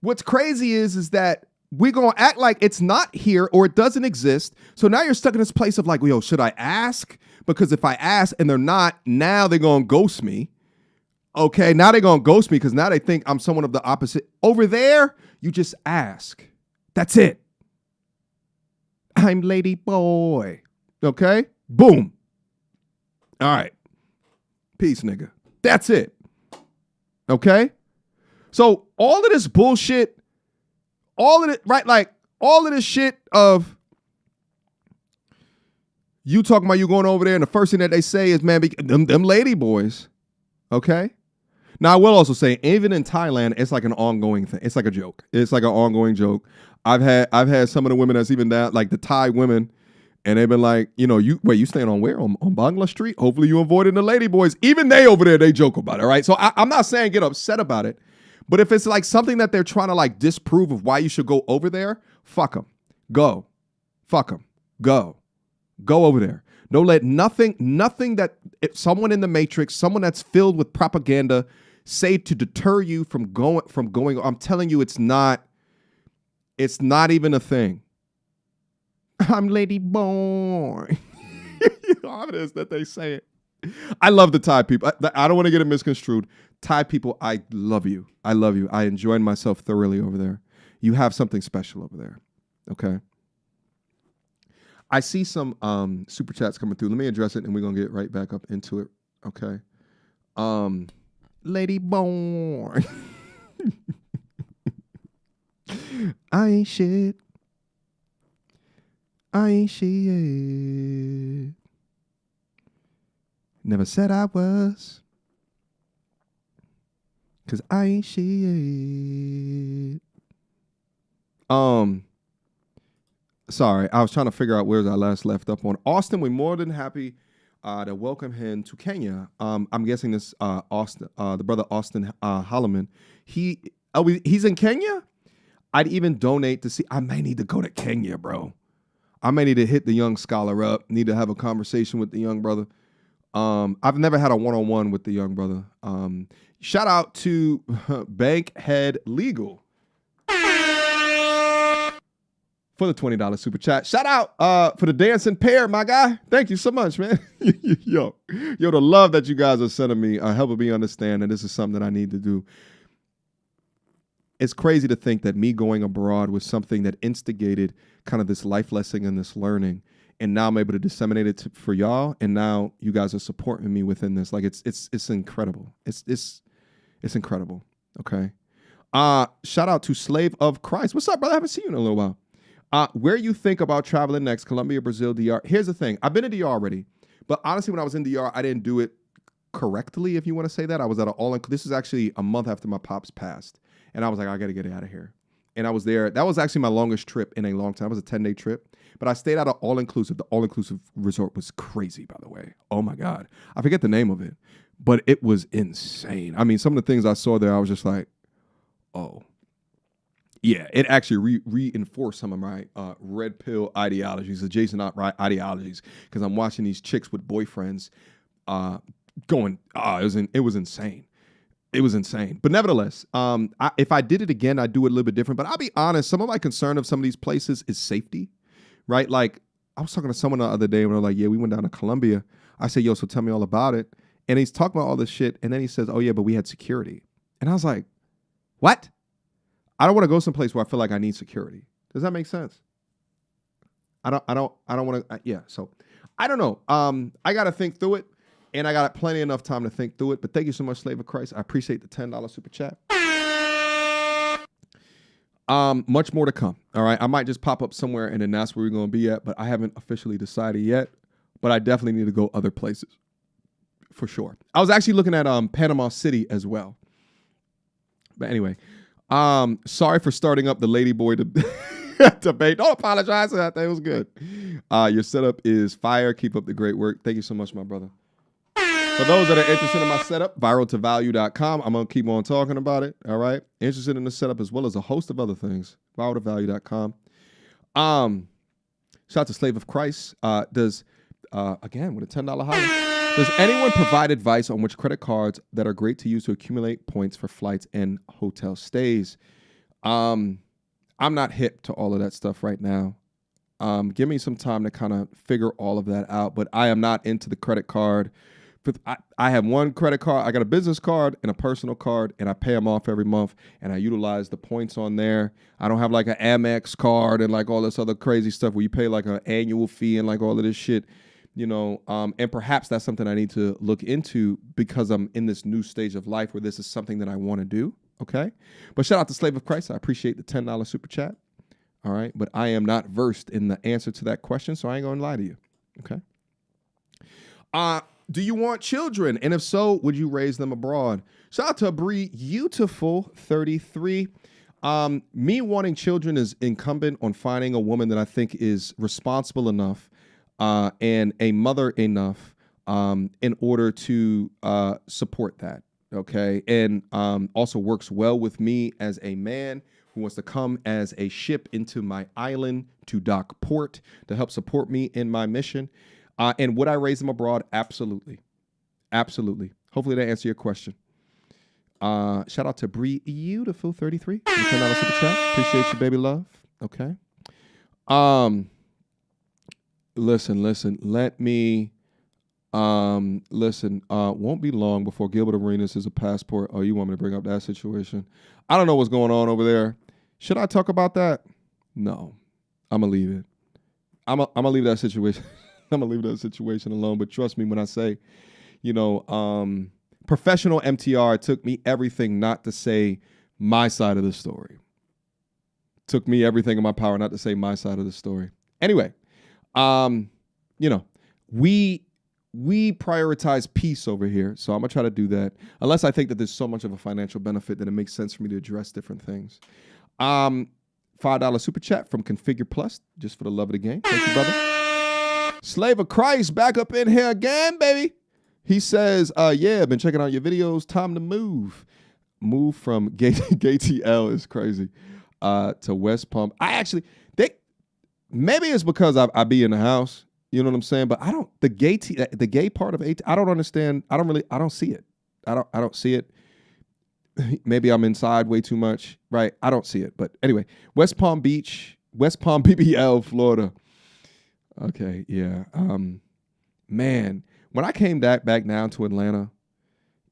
A: what's crazy is that we're going to act like it's not here or it doesn't exist. So now you're stuck in this place of like, yo, should I ask? Because if I ask and they're not, now they're going to ghost me. Okay, now they're going to ghost me because now they think I'm someone of the opposite. Over there, you just ask. That's it. I'm Lady Boy. Okay? Boom. All right. Peace, nigga. That's it. Okay? So all of this bullshit, all of it, right? Like all of this shit of you talking about you going over there and the first thing that they say is, man, them lady boys. Okay? Now I will also say, even in Thailand, it's like an ongoing thing. It's like a joke. It's like an ongoing joke. I've had some of the women that's even down, like the Thai women, and they've been like, you know, you staying on where? On Bangla Street? Hopefully you avoided the lady boys. Even they over there, they joke about it, right? So I'm not saying get upset about it, but if it's like something that they're trying to like disprove of why you should go over there, fuck them. Go. Fuck them. Go. Go over there. Don't let nothing that someone in the Matrix, someone that's filled with propaganda say to deter you from going. I'm telling you, it's not even a thing. I'm Lady Boy. How it is that they say it. I love the Thai people. I don't want to get it misconstrued. Thai people, I love you. I love you. I enjoyed myself thoroughly over there. You have something special over there. Okay. I see some super chats coming through. Let me address it and we're going to get right back up into it. Okay. Lady Boy. I ain't shit. I ain't shit. Never said I was. 'Cause I ain't shit. Sorry, I was trying to figure out where I last left up on. Austin, we're more than happy to welcome him to Kenya. I'm guessing this Austin, the brother Austin Holloman. He's in Kenya? I'd even donate to see. I may need to go to Kenya, bro. I may need to hit the young scholar up. Need to have a conversation with the young brother. I've never had a one-on-one with the young brother. Shout out to Bankhead Legal for the $20 super chat. Shout out for the dancing pair, my guy. Thank you so much, man. Yo, the love that you guys are sending me, helping me understand that this is something that I need to do. It's crazy to think that me going abroad was something that instigated kind of this life lesson and this learning. And now I'm able to disseminate it for y'all. And now you guys are supporting me within this. Like it's incredible. It's incredible. Okay. Shout out to Slave of Christ. What's up, brother? I haven't seen you in a little while. Where you think about traveling next? Colombia, Brazil, DR. Here's the thing. I've been to DR already. But honestly, when I was in DR, I didn't do it correctly, if you want to say that. I was at this is actually a month after my pops passed. And I was like, I got to get out of here. And I was there. That was actually my longest trip in a long time. It was a 10-day trip. But I stayed at an all-inclusive. The all-inclusive resort was crazy, by the way. Oh, my God. I forget the name of it. But it was insane. I mean, some of the things I saw there, I was just like, oh. Yeah, it actually reinforced some of my red pill ideologies, adjacent ideologies, because I'm watching these chicks with boyfriends going, it was insane. It was insane. But nevertheless, if I did it again, I'd do it a little bit different. But I'll be honest, some of my concern of some of these places is safety, right? Like, I was talking to someone the other day and they're like, yeah, we went down to Colombia. I said, yo, so tell me all about it. And he's talking about all this shit. And then he says, oh, yeah, but we had security. And I was like, what? I don't want to go someplace where I feel like I need security. Does that make sense? I don't want to. Yeah. So I don't know. I got to think through it. And I got plenty enough time to think through it. But thank you so much, Slave of Christ. I appreciate the $10 super chat. Much more to come. All right. I might just pop up somewhere and then that's where we're going to be at. But I haven't officially decided yet. But I definitely need to go other places. For sure. I was actually looking at Panama City as well. But anyway, sorry for starting up the Ladyboy debate. Don't apologize for that. That was good. Your setup is fire. Keep up the great work. Thank you so much, my brother. For those that are interested in my setup, viraltovalue.com. I'm going to keep on talking about it. All right. Interested in the setup as well as a host of other things. Viraltovalue.com. Shout out to Slave of Christ. Again, with a $10 holler. Does anyone provide advice on which credit cards that are great to use to accumulate points for flights and hotel stays? I'm not hip to all of that stuff right now. Give me some time to kind of figure all of that out, but I am not into the credit card. I have one credit card. I got a business card and a personal card, and I pay them off every month, and I utilize the points on there. I don't have like an Amex card and like all this other crazy stuff where you pay like an annual fee and like all of this shit, you know, and perhaps that's something I need to look into because I'm in this new stage of life where this is something that I want to do, okay? But shout out to Slave of Christ. I appreciate the $10 super chat, all right? But I am not versed in the answer to that question, so I ain't going to lie to you, okay? Do you want children? And if so, would you raise them abroad? Shout out to Beautiful33. Me wanting children is incumbent on finding a woman that I think is responsible enough and a mother enough in order to support that, okay? And also works well with me as a man who wants to come as a ship into my island to dock port to help support me in my mission. And would I raise them abroad? Absolutely. Absolutely. Hopefully that answers your question. Shout out to Beautiful33. $10 super chat. Appreciate you, baby love. Okay. Listen. Let me listen. Won't be long before Gilbert Arenas is a passport. Oh, you want me to bring up that situation? I don't know what's going on over there. Should I talk about that? No. I'm gonna leave it. I'm gonna leave that situation. I'm gonna leave that situation alone. But trust me when I say, you know, professional MTR, it took me everything not to say my side of the story. Took me everything in my power not to say my side of the story. Anyway, you know, we prioritize peace over here, so I'm gonna try to do that. Unless I think that there's so much of a financial benefit that it makes sense for me to address different things. $5 super chat from Configure Plus, just for the love of the game. Thank you, brother. Slave of Christ back up in here again, baby. He says, yeah, been checking out your videos. Time to move. Move from GTL is crazy to West Palm. Maybe it's because I be in the house. You know what I'm saying? But the gay part of AT, I don't understand. I don't see it. I don't see it. Maybe I'm inside way too much, right? I don't see it. But anyway, West Palm Beach, West Palm BBL, Florida. Okay, yeah. Man, when I came back down to Atlanta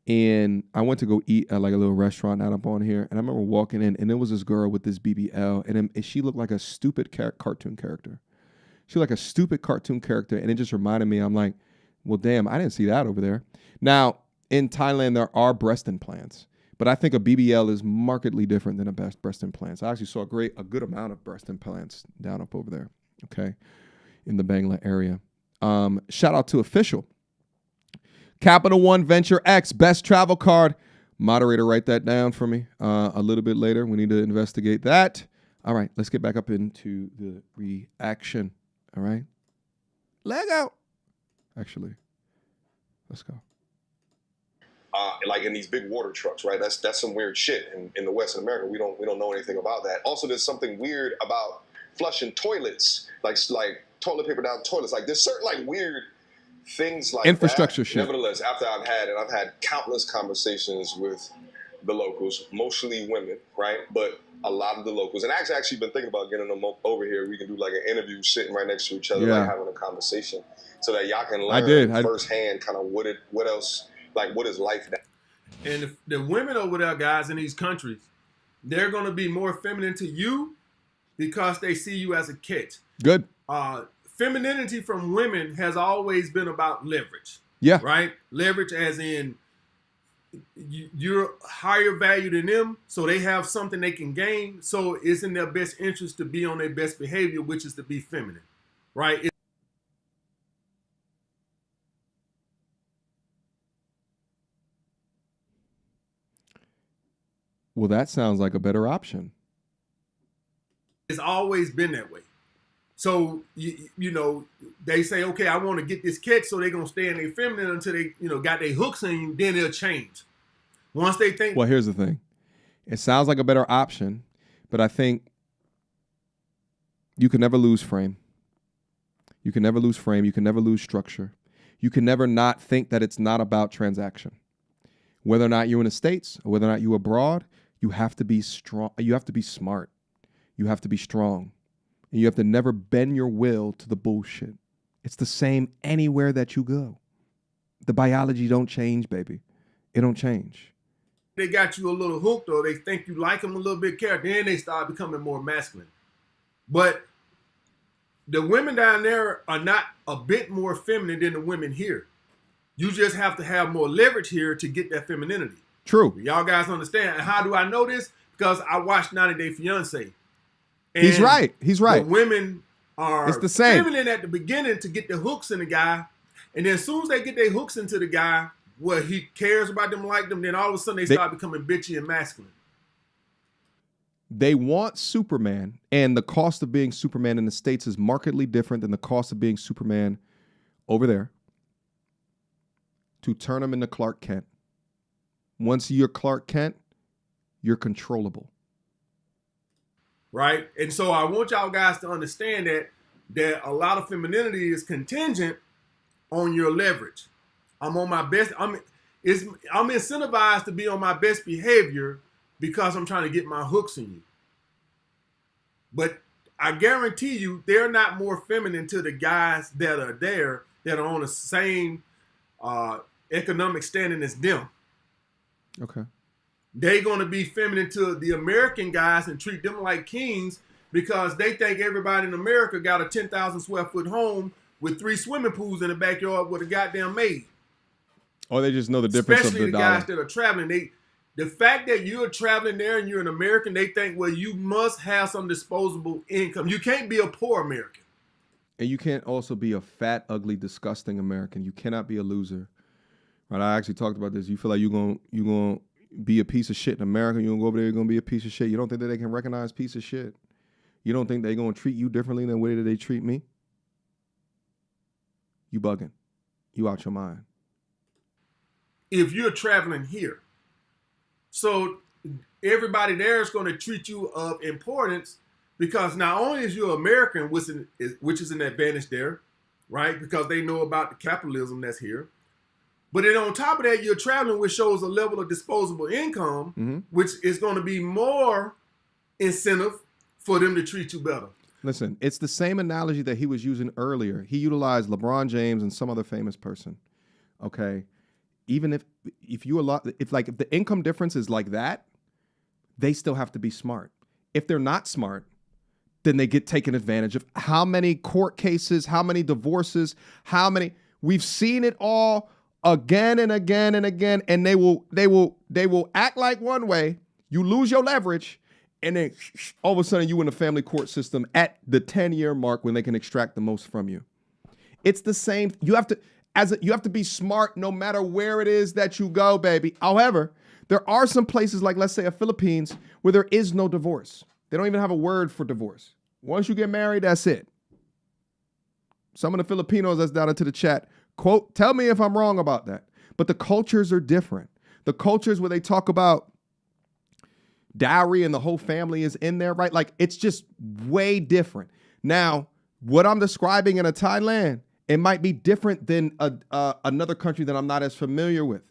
A: and I went to go eat at like a little restaurant out up on here, and I remember walking in and there was this girl with this BBL and she looked like a stupid cartoon character. She looked like a stupid cartoon character, and it just reminded me, I'm like, well, damn, I didn't see that over there. Now, in Thailand, there are breast implants, but I think a BBL is markedly different than a breast implants. I actually saw a good amount of breast implants down up over there, okay, in the Bangla area. Shout out to Official. Capital One Venture X, best travel card. Moderator, write that down for me a little bit later. We need to investigate that. All right, let's get back up into the reaction. All right. Leg out. Actually, let's go.
B: Like in these big water trucks, right? That's some weird shit. In the Western America, we don't know anything about that. Also, there's something weird about flushing toilets, like toilet paper down toilets. Like there's certain like weird things like
A: infrastructure
B: that.
A: shit.
B: Nevertheless, after I've had countless conversations with the locals, mostly women, right? But a lot of the locals, and I actually been thinking about getting them over here. We can do like an interview sitting right next to each other, like having a conversation, so that y'all can learn firsthand kind of what is life now.
C: And the women over there, guys, in these countries, they're going to be more feminine to you because they see you as a catch.
A: Good.
C: Femininity from women has always been about leverage.
A: Yeah.
C: Right? Leverage as in you're higher value than them, so they have something they can gain. So it's in their best interest to be on their best behavior, which is to be feminine. Right?
A: Well, that sounds like a better option.
C: It's always been that way. So, you know, they say, okay, I want to get this catch, so they're going to stay in their feminine until they, got their hooks in you, then they'll change. Once they think...
A: Well, here's the thing. It sounds like a better option, but I think you can never lose frame. You can never lose frame. You can never lose structure. You can never not think that it's not about transaction. Whether or not you're in the States or whether or not you're abroad, you have to be strong. You have to be smart. You have to be strong. And you have to never bend your will to the bullshit. It's the same anywhere that you go. The biology don't change, baby. It don't change.
C: They got you a little hooked, or they think you like them a little bit, then they start becoming more masculine. But the women down there are not a bit more feminine than the women here. You just have to have more leverage here to get that femininity.
A: True.
C: Y'all guys understand. And how do I know this? Because I watched 90 Day Fiancé.
A: And he's right.
C: The women are
A: it's the same.
C: feminine at the beginning to get the hooks in the guy. And then as soon as they get their hooks into the guy, where he cares about them, like them, then all of a sudden they start becoming bitchy and masculine.
A: They want Superman, and the cost of being Superman in the States is markedly different than the cost of being Superman over there. To turn him into Clark Kent. Once you're Clark Kent, you're controllable.
C: Right? And so I want y'all guys to understand that a lot of femininity is contingent on your leverage. I'm on my best. I'm incentivized to be on my best behavior because I'm trying to get my hooks in you. But I guarantee you, they're not more feminine to the guys that are there that are on the same economic standing as them.
A: Okay.
C: They're going to be feminine to the American guys and treat them like kings because they think everybody in America got a 10,000 square foot home with 3 swimming pools in the backyard with a goddamn maid.
A: Or they just know the difference
C: Especially
A: of the
C: guys that are traveling. The fact that you're traveling there and you're an American, they think, well, you must have some disposable income. You can't be a poor American.
A: And you can't also be a fat, ugly, disgusting American. You cannot be a loser. Right? I actually talked about this. You feel like you're gonna be a piece of shit in America. You're gonna go over there, you're gonna be a piece of shit. You don't think that they can recognize piece of shit? You don't think they're gonna treat you differently than the way that they treat me? You bugging. You out your mind.
C: If you're traveling here. So everybody there is going to treat you of importance because not only is you American, which is an advantage there, right? Because they know about the capitalism that's here. But then on top of that, you're traveling, which shows a level of disposable income, which is going to be more incentive for them to treat you better.
A: Listen, it's the same analogy that he was using earlier. He utilized LeBron James and some other famous person. Okay. Even if the income difference is like that, they still have to be smart. If they're not smart, then they get taken advantage of. How many court cases, how many divorces, we've seen it all again and again and again, and they will act like one way, you lose your leverage, and then all of a sudden you in the family court system at the 10-year mark when they can extract the most from you. It's the same. You have to, You have to be smart no matter where it is that you go, baby. However, there are some places like, let's say, the Philippines, where there is no divorce. They don't even have a word for divorce. Once you get married, that's it. Some of the Filipinos that's down into the chat, quote, tell me if I'm wrong about that. But the cultures are different. The cultures where they talk about dowry and the whole family is in there, right? Like, it's just way different. Now, what I'm describing in a Thailand, it might be different than another country that I'm not as familiar with,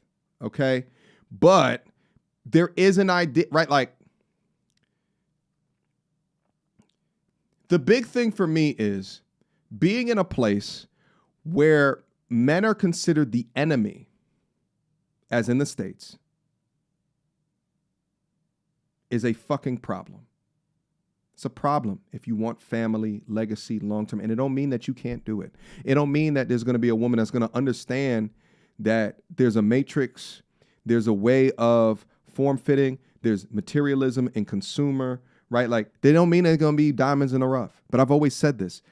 A: okay? But there is an idea, right? Like, the big thing for me is being in a place where men are considered the enemy, as in the States, is a fucking problem. It's a problem if you want family, legacy, long-term. And it don't mean that you can't do it. It don't mean that there's going to be a woman that's going to understand that there's a matrix, there's a way of form-fitting, there's materialism and consumer, right? Like, they don't mean there's going to be diamonds in the rough. But I've always said this.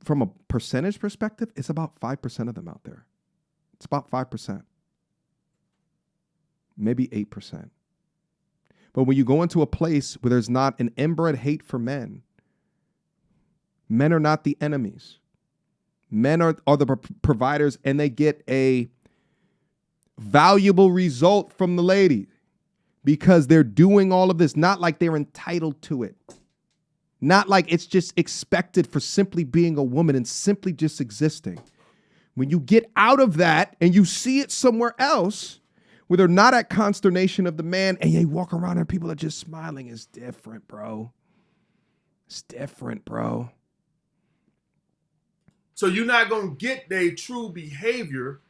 A: From a percentage perspective, it's about 5% of them out there. It's about 5%. Maybe 8%. But when you go into a place where there's not an inbred hate for men, men are not the enemies. Men are the providers, and they get a valuable result from the lady because they're doing all of this, not like they're entitled to it. Not like it's just expected for simply being a woman and simply just existing. When you get out of that and you see it somewhere else, where they're not at consternation of the man, and you walk around and people are just smiling, it's different, bro. It's different, bro.
C: So you're not going to get their true behavior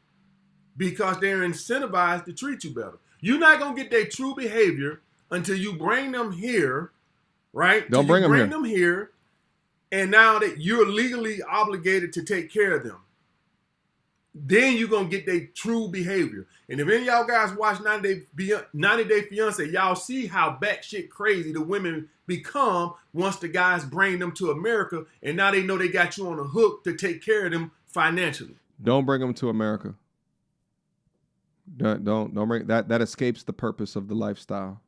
C: because they're incentivized to treat you better. You're not going to get their true behavior until you bring them here, right?
A: Don't bring
C: them here, and now that you're legally obligated to take care of them. Then you're going to get their true behavior. And if any of y'all guys watch 90 Day Fiance, y'all see how batshit crazy the women become once the guys bring them to America, and now they know they got you on a hook to take care of them financially.
A: Don't bring them to America. Don't bring that. That escapes the purpose of the lifestyle.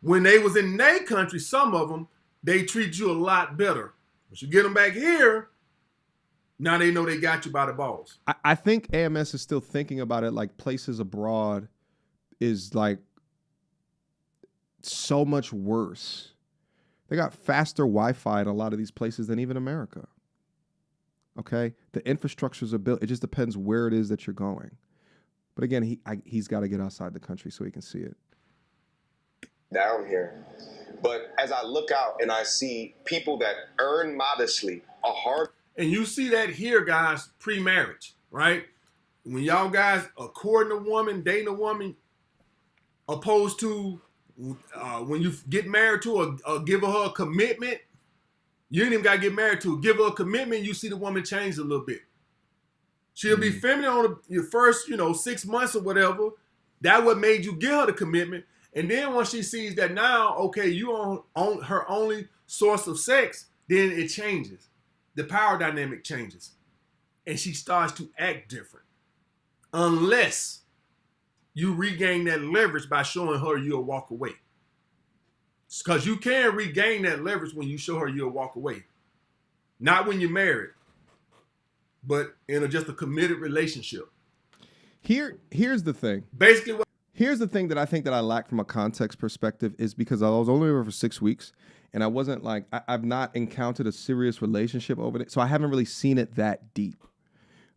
C: When they was in their country, some of them, they treat you a lot better. Once you get them back here, now they know they got you by the balls.
A: I think AMS is still thinking about it like places abroad is like so much worse. They got faster Wi-Fi in a lot of these places than even America. Okay? The infrastructures are built. It just depends where it is that you're going. But again, he's got to get outside the country so he can see it.
B: Down here. But as I look out and I see people that earn modestly are hard.
C: And you see that here, guys, pre-marriage, right? When y'all guys are courting a woman, dating a woman, opposed to when you get married to her, give her a commitment, you ain't even got to get married to her. Give her a commitment, you see the woman change a little bit. She'll be feminine on your first, 6 months or whatever. That what made you give her the commitment. And then once she sees that now, okay, you on her only source of sex, then it changes. The power dynamic changes. And she starts to act different. Unless you regain that leverage by showing her you'll walk away. Because you can regain that leverage when you show her you'll walk away. Not when you're married, but in just a committed relationship.
A: Here's the thing.
C: Basically,
A: here's the thing that I think that I lack from a context perspective is because I was only over for 6 weeks. And I wasn't like, I've not encountered a serious relationship over it. So I haven't really seen it that deep.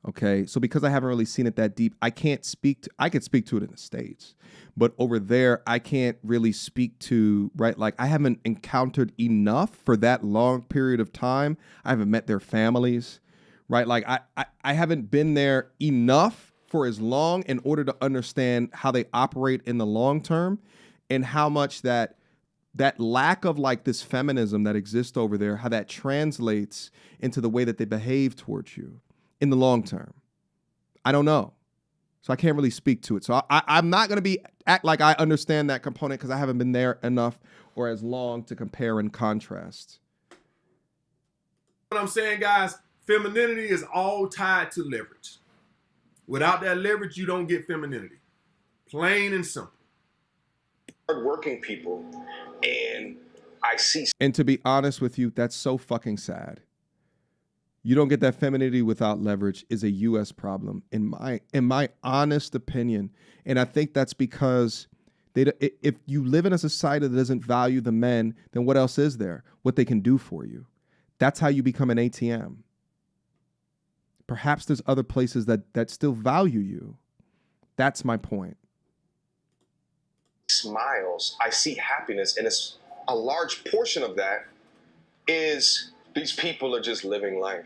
A: Okay. So because I haven't really seen it that deep, I could speak to it in the States, but over there, I can't really speak to, right? Like I haven't encountered enough for that long period of time. I haven't met their families, right? Like I haven't been there enough for as long in order to understand how they operate in the long term and how much that lack of like this feminism that exists over there, how that translates into the way that they behave towards you in the long term. I don't know. So I can't really speak to it. So I'm not going to act like I understand that component because I haven't been there enough or as long to compare and contrast.
C: What I'm saying, guys, Femininity is all tied to leverage. Without that leverage, you don't get femininity. Plain and simple.
B: Hardworking people, and I see.
A: And to be honest with you, that's so fucking sad. You don't get that femininity without leverage is a U.S. problem, in my honest opinion. And I think that's because if you live in a society that doesn't value the men, then what else is there? What they can do for you. That's how you become an ATM. Perhaps there's other places that still value you. That's my point.
B: Smiles, I see happiness, and it's a large portion of that is these people are just living life.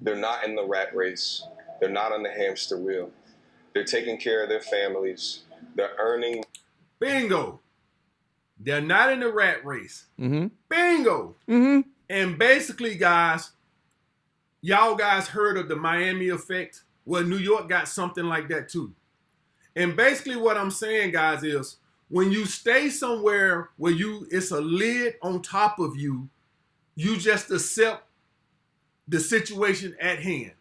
B: They're not in the rat race. They're not on the hamster wheel. They're taking care of their families. They're earning.
C: Bingo. They're not in the rat race.
A: Mm-hmm.
C: Bingo.
A: Mm-hmm.
C: And basically, guys, y'all guys heard of the Miami effect? Well, New York got something like that too. And basically what I'm saying, guys, is when you stay somewhere where it's a lid on top of you, you just accept the situation at hand.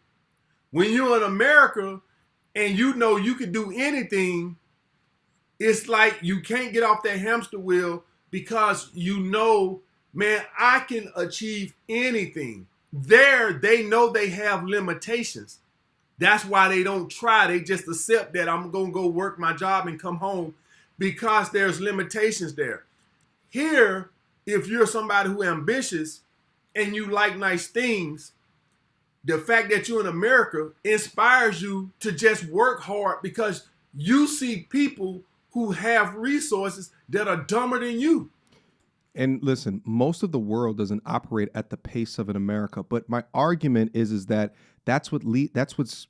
C: When you're in America and you know you can do anything, it's like you can't get off that hamster wheel because you know, man, I can achieve anything. There, they know they have limitations. That's why they don't try. They just accept that I'm going to go work my job and come home because there's limitations there. Here, if you're somebody who ambitious and you like nice things, the fact that you're in America inspires you to just work hard because you see people who have resources that are dumber than you.
A: And listen, most of the world doesn't operate at the pace of an America. But my argument is that that's what's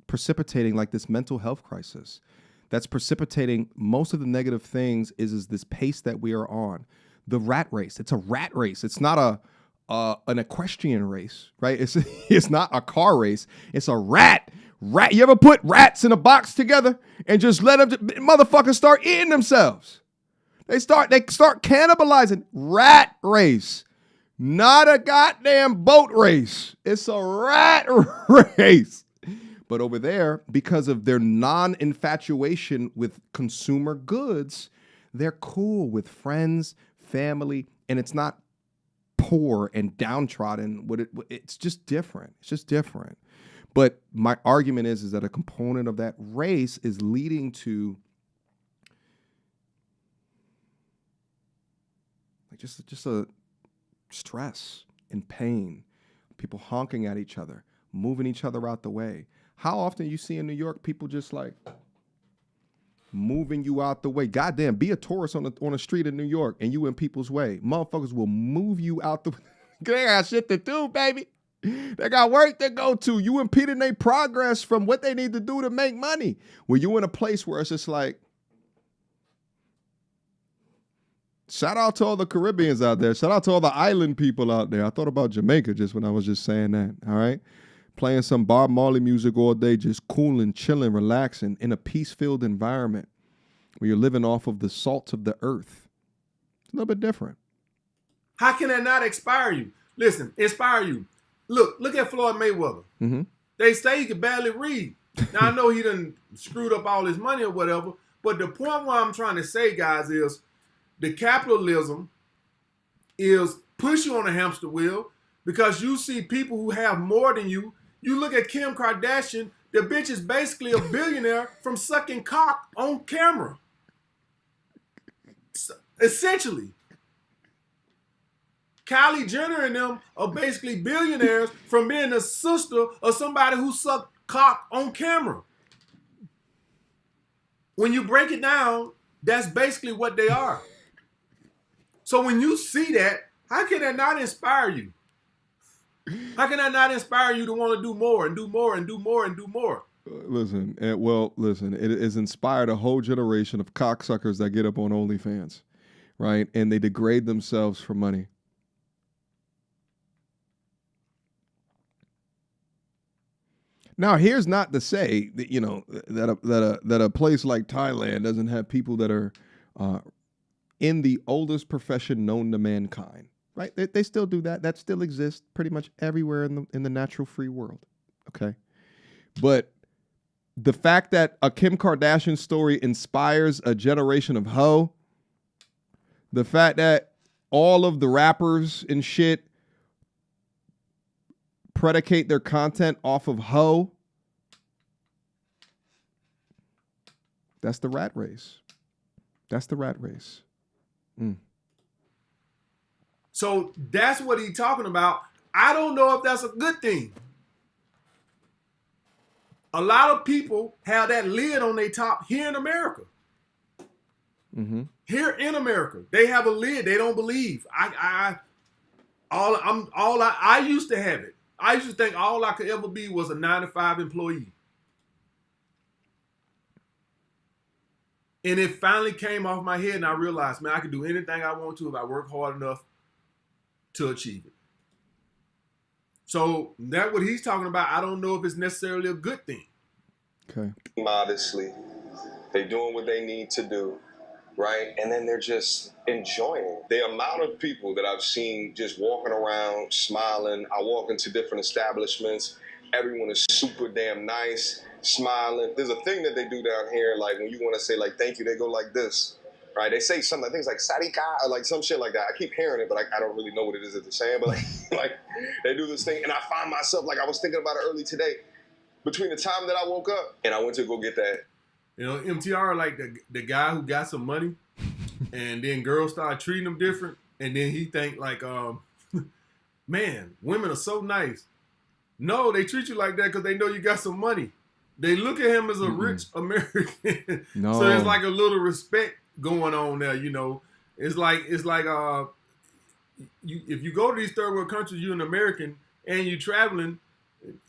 A: precipitating like this mental health crisis. That's precipitating most of the negative things is this pace that we are on. The rat race. It's a rat race. It's not an equestrian race, right? It's not a car race. It's a rat. You ever put rats in a box together and just let them motherfuckers start eating themselves? They start cannibalizing. Rat race. Not a goddamn boat race. It's a rat race. But over there, because of their non-infatuation with consumer goods, they're cool with friends, family, and it's not poor and downtrodden. It's just different. It's just different. But my argument is that a component of that race is leading to just a stress and pain, people honking at each other, moving each other out the way. How often you see in New York people just like moving you out the way? Goddamn, be a tourist on a street in New York and you in people's way. Motherfuckers will move you out the way. They got shit to do, baby. They got work to go to. You impeding their progress from what they need to do to make money. When you in a place where it's just like, shout out to all the Caribbeans out there. Shout out to all the island people out there. I thought about Jamaica just when I was just saying that, all right? Playing some Bob Marley music all day, just cooling, chilling, relaxing in a peace-filled environment where you're living off of the salt of the earth. It's a little bit different.
C: How can that not inspire you? Listen, inspire you. Look at Floyd Mayweather.
A: Mm-hmm.
C: They say he could barely read. Now, I know he done screwed up all his money or whatever, but the point what I'm trying to say, guys, is the capitalism is push you on a hamster wheel because you see people who have more than you. You look at Kim Kardashian, the bitch is basically a billionaire from sucking cock on camera. Essentially. Kylie Jenner and them are basically billionaires from being a sister of somebody who sucked cock on camera. When you break it down, that's basically what they are. So when you see that, how can that not inspire you? How can that not inspire you to want to do more and do more and do more and do more?
A: Listen, it has inspired a whole generation of cocksuckers that get up on OnlyFans, right? And they degrade themselves for money. Now, here's not to say that, you know, that a place like Thailand doesn't have people that are in the oldest profession known to mankind. right? They still do that. That still exists pretty much everywhere in the natural free world, okay? But the fact that a Kim Kardashian story inspires a generation of hoe, the fact that all of the rappers and shit predicate their content off of hoe, that's the rat race. That's the rat race.
C: So that's what he's talking about. I don't know if that's a good thing. A lot of people have that lid on their top here in America.
A: Mm-hmm.
C: Here in America, they have a lid. They don't believe. I used to have it. I used to think all I could ever be was a 9-to-5 employee. And it finally came off my head, and I realized, man, I can do anything I want to if I work hard enough to achieve it. So that's what he's talking about. I don't know if it's necessarily a good thing.
A: Okay.
B: Modestly, they're doing what they need to do, right? And then they're just enjoying it. The amount of people that I've seen just walking around, smiling. I walk into different establishments. Everyone is super damn nice, smiling. There's a thing that they do down here, like when you want to say like thank you, they go like this, right? They say something, I think it's like Sarika or like some shit like that. I keep hearing it, but I don't really know what it is that they're saying. But like they do this thing, and I find myself, like I was thinking about it early today, between the time that I woke up and I went to go get that.
C: You know, MTR like the guy who got some money, and then girls start treating him different, and then he think like, man, women are so nice. No, they treat you like that because they know you got some money. They look at him as a rich American.
A: No.
C: So there's like a little respect going on there, you know. It's like if you go to these third world countries, you're an American and you're traveling,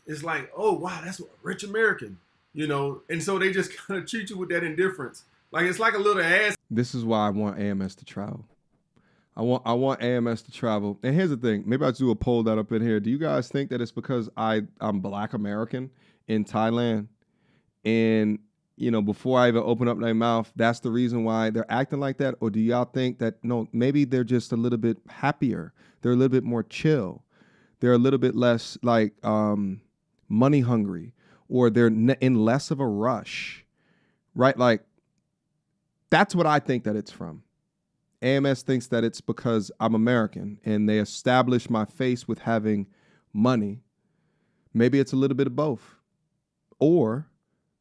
C: it's like, oh wow, that's a rich American, you know. And so they just kind of treat you with that indifference. Like it's like a little ass.
A: This is why I want AMS to travel. I want AMS to travel. And here's the thing. Maybe I'll do a poll that up in here. Do you guys think that it's because I'm Black American in Thailand? And, you know, before I even open up my mouth, that's the reason why they're acting like that? Or do y'all think that, no, maybe they're just a little bit happier. They're a little bit more chill. They're a little bit less like money hungry, or they're in less of a rush, right? Like, that's what I think that it's from. AMS thinks that it's because I'm American and they establish my face with having money. Maybe it's a little bit of both. Or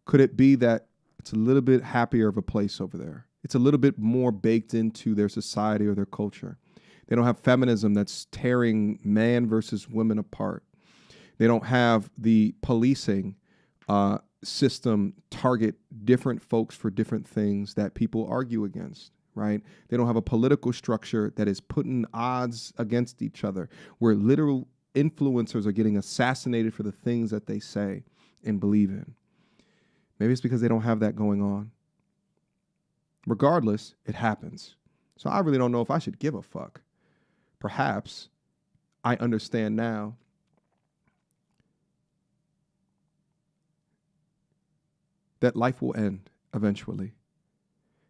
A: could it be that it's a little bit happier of a place over there? It's a little bit more baked into their society or their culture. They don't have feminism that's tearing man versus women apart. They don't have the policing system target different folks for different things that people argue against. Right? They don't have a political structure that is putting odds against each other, where literal influencers are getting assassinated for the things that they say and believe in. Maybe it's because they don't have that going on. Regardless, it happens. So I really don't know if I should give a fuck. Perhaps I understand now that life will end eventually.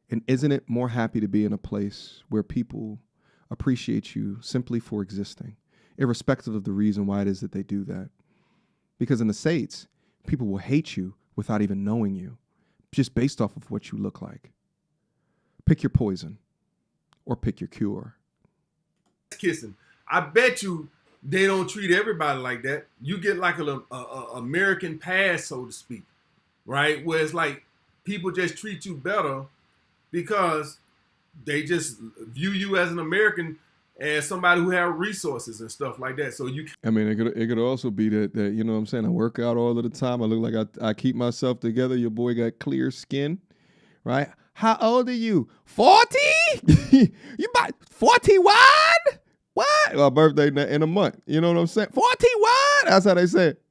A: And isn't it more happy to be in a place where people appreciate you simply for existing, irrespective of the reason why it is that they do that? Because in the States, people will hate you without even knowing you, just based off of what you look like. Pick your poison or pick your cure.
C: Kissing. I bet you they don't treat everybody like that. You get like a American pass, so to speak, right? Where it's like people just treat you better because they just view you as an American, as somebody who have resources and stuff like that. So you.
A: I mean, it could also be that you know what I'm saying, I work out all of the time. I look like I keep myself together. Your boy got clear skin, right? How old are you? 40? You about 41? What? My birthday in a month. You know what I'm saying? 41? That's how they say it.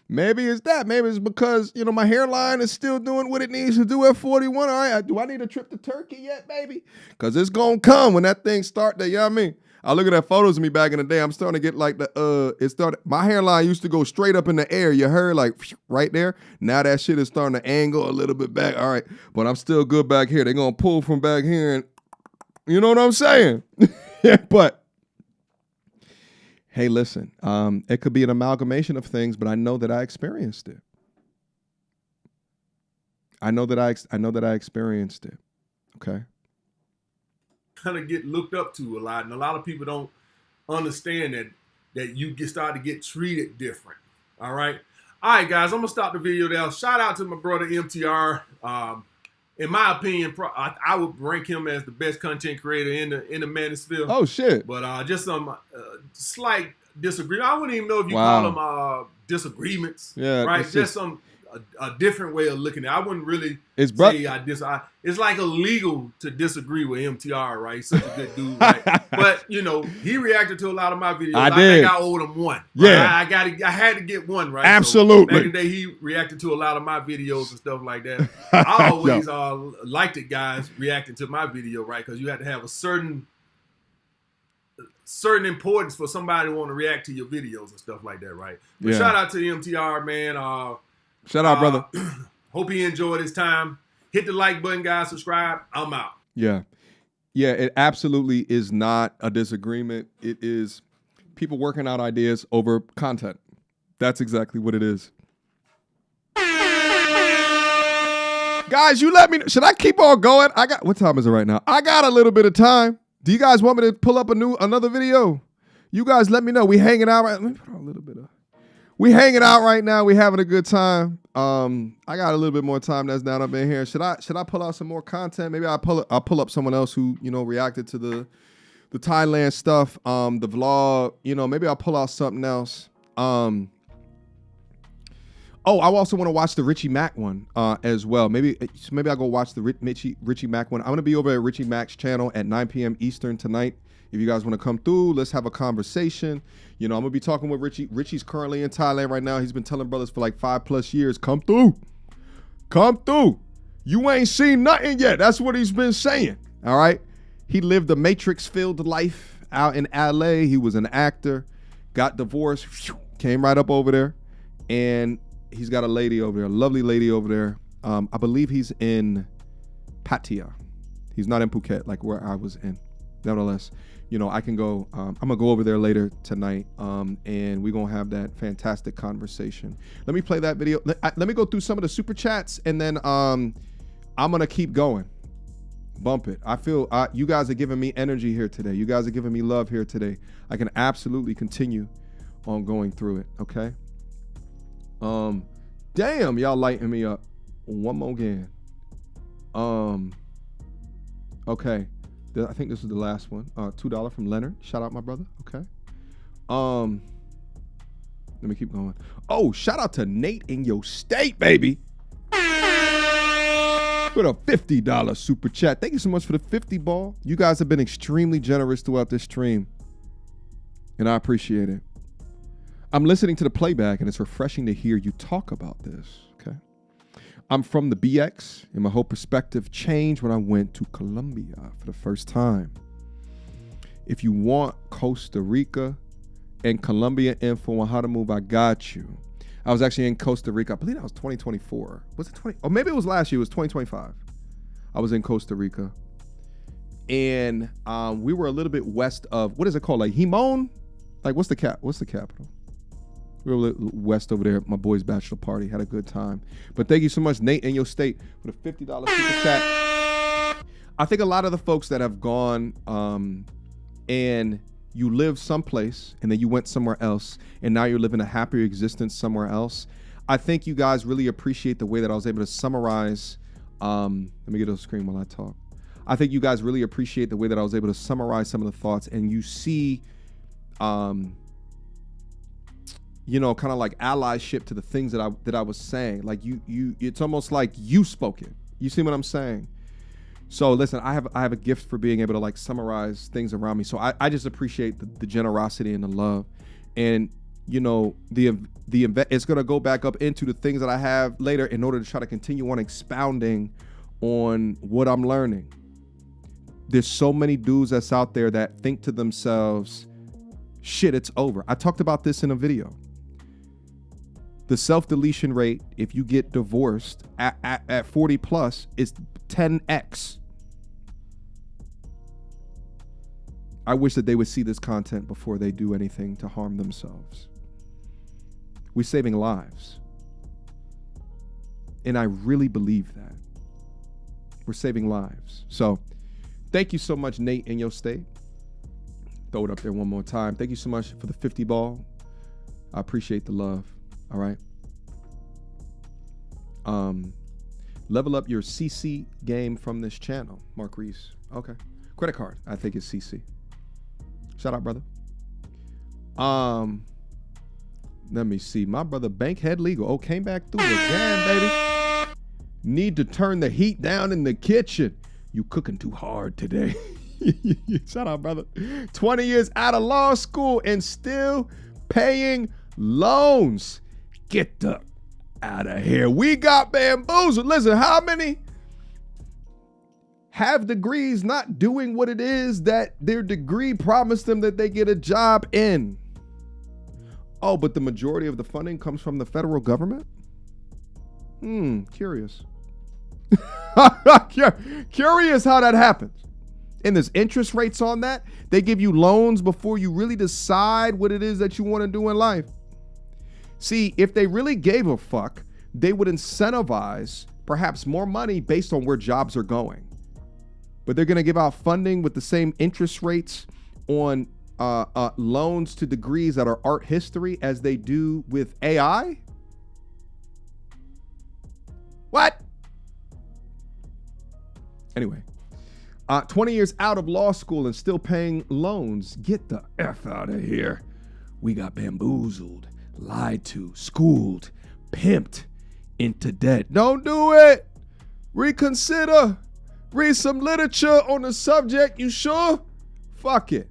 A: Maybe it's that. Maybe it's because, you know, my hairline is still doing what it needs to do at 41. All right, do I need a trip to Turkey yet, baby? Because it's going to come when that thing start there. You know what I mean? I look at that photos of me back in the day. I'm starting to get like my hairline used to go straight up in the air. You heard, like right there. Now that shit is starting to angle a little bit back. All right, but I'm still good back here. They're going to pull from back here and, you know what I'm saying? Yeah, but Hey, listen, it could be an amalgamation of things, but I know that I experienced it. I know that I experienced it. Okay.
C: Kind of get looked up to a lot, and a lot of people don't understand that you start to get treated different. All right, guys, I'm gonna stop the video there. Shout out to my brother MTR. In my opinion, I would rank him as the best content creator in the manosphere.
A: Oh shit!
C: But just some slight disagreement. I wouldn't even know if you call them disagreements.
A: Yeah,
C: right. Just some a different way of looking at it. I wouldn't really say it's like illegal to disagree with MTR, right? He's such a good dude, right? But he reacted to a lot of my videos. I think I owed him one.
A: Yeah,
C: right? I had to get one, right?
A: Absolutely.
C: So back in the day, he reacted to a lot of my videos and stuff like that. I always liked it, guys, reacting to my video, right? Because you had to have a certain importance for somebody to want to react to your videos and stuff like that, right? But shout out to the MTR, man.
A: Shout out, brother.
C: Hope he enjoyed his time. Hit the like button, guys. Subscribe. I'm out.
A: Yeah. Yeah, it absolutely is not a disagreement. It is people working out ideas over content. That's exactly what it is. Guys, you let me know. Should I keep on going? What time is it right now? I got a little bit of time. Do you guys want me to pull up another video? You guys let me know. We hanging out right. Let me put on a little bit of. We hanging out right now. We having a good time. I got a little bit more time that's down up in here. Should I pull out some more content? Maybe I'll pull up someone else who reacted to the Thailand stuff, the vlog. Maybe I'll pull out something else. I also want to watch the Richie Mack one as well. Maybe I'll go watch the Richie Mack one. I'm gonna be over at Richie Mack's channel at 9 p.m. Eastern tonight. If you guys want to come through, let's have a conversation. I'm gonna be talking with Richie. Richie's currently in Thailand right now. He's been telling brothers for like 5+ years, come through. You ain't seen nothing yet. That's what he's been saying. All right. He lived a Matrix-filled life out in LA. He was an actor, got divorced, came right up over there, and he's got a lady over there, a lovely lady over there. I believe he's in Pattaya. He's not in Phuket like where I was in. Nevertheless, I can go. I'm gonna go over there later tonight, and we're gonna have that fantastic conversation. Let me play that video. Let me go through some of the super chats, and then I'm gonna keep going. Bump it. I feel you guys are giving me energy here today. You guys are giving me love here today. I can absolutely continue on going through it. Okay. Damn, y'all lighting me up. One more again. Okay. I think this is the last one. $2 from Leonard. Shout out my brother. Okay. Let me keep going. Oh, shout out to Nate in your state, baby. With a $50 super chat. Thank you so much for the 50 ball. You guys have been extremely generous throughout this stream, and I appreciate it. I'm listening to the playback, and it's refreshing to hear you talk about this. Okay. I'm from the BX, and my whole perspective changed when I went to Colombia for the first time. If you want Costa Rica and Colombia info on how to move, I got you. I was actually in Costa Rica. I believe that was 2024. Was it 20? Or maybe it was last year. It was 2025. I was in Costa Rica. And we were a little bit west of, what is it called? Like Himon? Like what's the capital? We were a little west over there at my boy's bachelor party. Had a good time. But thank you so much, Nate in your state, for the $50 super chat. I think a lot of the folks that have gone and you lived someplace and then you went somewhere else and now you're living a happier existence somewhere else. I think you guys really appreciate the way that I was able to summarize. Let me get on the screen while I talk. I think you guys really appreciate the way that I was able to summarize some of the thoughts, and you see, kind of like allyship to the things that I was saying. Like it's almost like you spoke it. You see what I'm saying? So listen, I have a gift for being able to like summarize things around me. So I just appreciate the generosity and the love, and it's gonna go back up into the things that I have later in order to try to continue on expounding on what I'm learning. There's so many dudes that's out there that think to themselves, shit, it's over. I talked about this in a video. The self-deletion rate, if you get divorced at 40 plus, is 10x. I wish that they would see this content before they do anything to harm themselves. We're saving lives. And I really believe that. We're saving lives. So thank you so much, Nate, in your state. Throw it up there one more time. Thank you so much for the 50 ball. I appreciate the love. All right. Level up your CC game from this channel, Mark Reese. Okay. Credit card, I think it's CC. Shout out, brother. Let me see. My brother Bankhead Legal. Oh, came back through again, baby. Need to turn the heat down in the kitchen. You cooking too hard today. Shout out, brother. 20 years out of law school and still paying loans. Get the out of here. We got bamboozled. Listen, how many have degrees not doing what it is that their degree promised them that they get a job in? Oh, but the majority of the funding comes from the federal government? Curious. Curious how that happens. And there's interest rates on that. They give you loans before you really decide what it is that you want to do in life. See, if they really gave a fuck, they would incentivize perhaps more money based on where jobs are going. But they're going to give out funding with the same interest rates on loans to degrees that are art history as they do with AI? What? Anyway, 20 years out of law school and still paying loans. Get the F out of here. We got bamboozled, lied to, schooled, pimped into debt. Don't do it. Reconsider. Read some literature on the subject. You sure? Fuck it.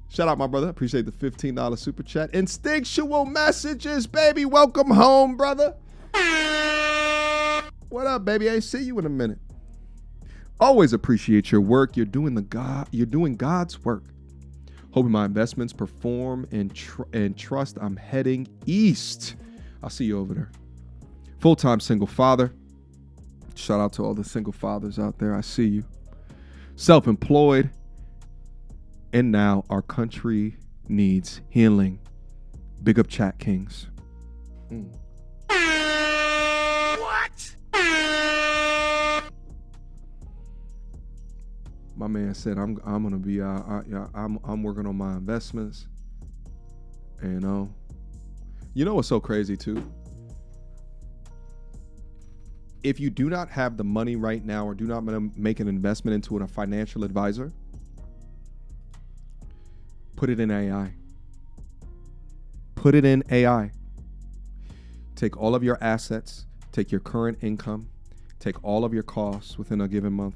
A: Shout out, my brother. Appreciate the $15 super chat. Instinctual messages, baby. Welcome home, brother. What up, baby? I ain't see you in a minute. Always appreciate your work. You're doing God's work. Hoping my investments perform and trust. I'm heading east. I'll see you over there. Full-time single father. Shout out to all the single fathers out there. I see you. Self-employed. And now our country needs healing. Big up Chat Kings. What? My man said I'm gonna be I'm working on my investments. And you know what's so crazy too? If you do not have the money right now or do not make an investment into a financial advisor, put it in AI. Put it in AI. Take all of your assets, take your current income, take all of your costs within a given month.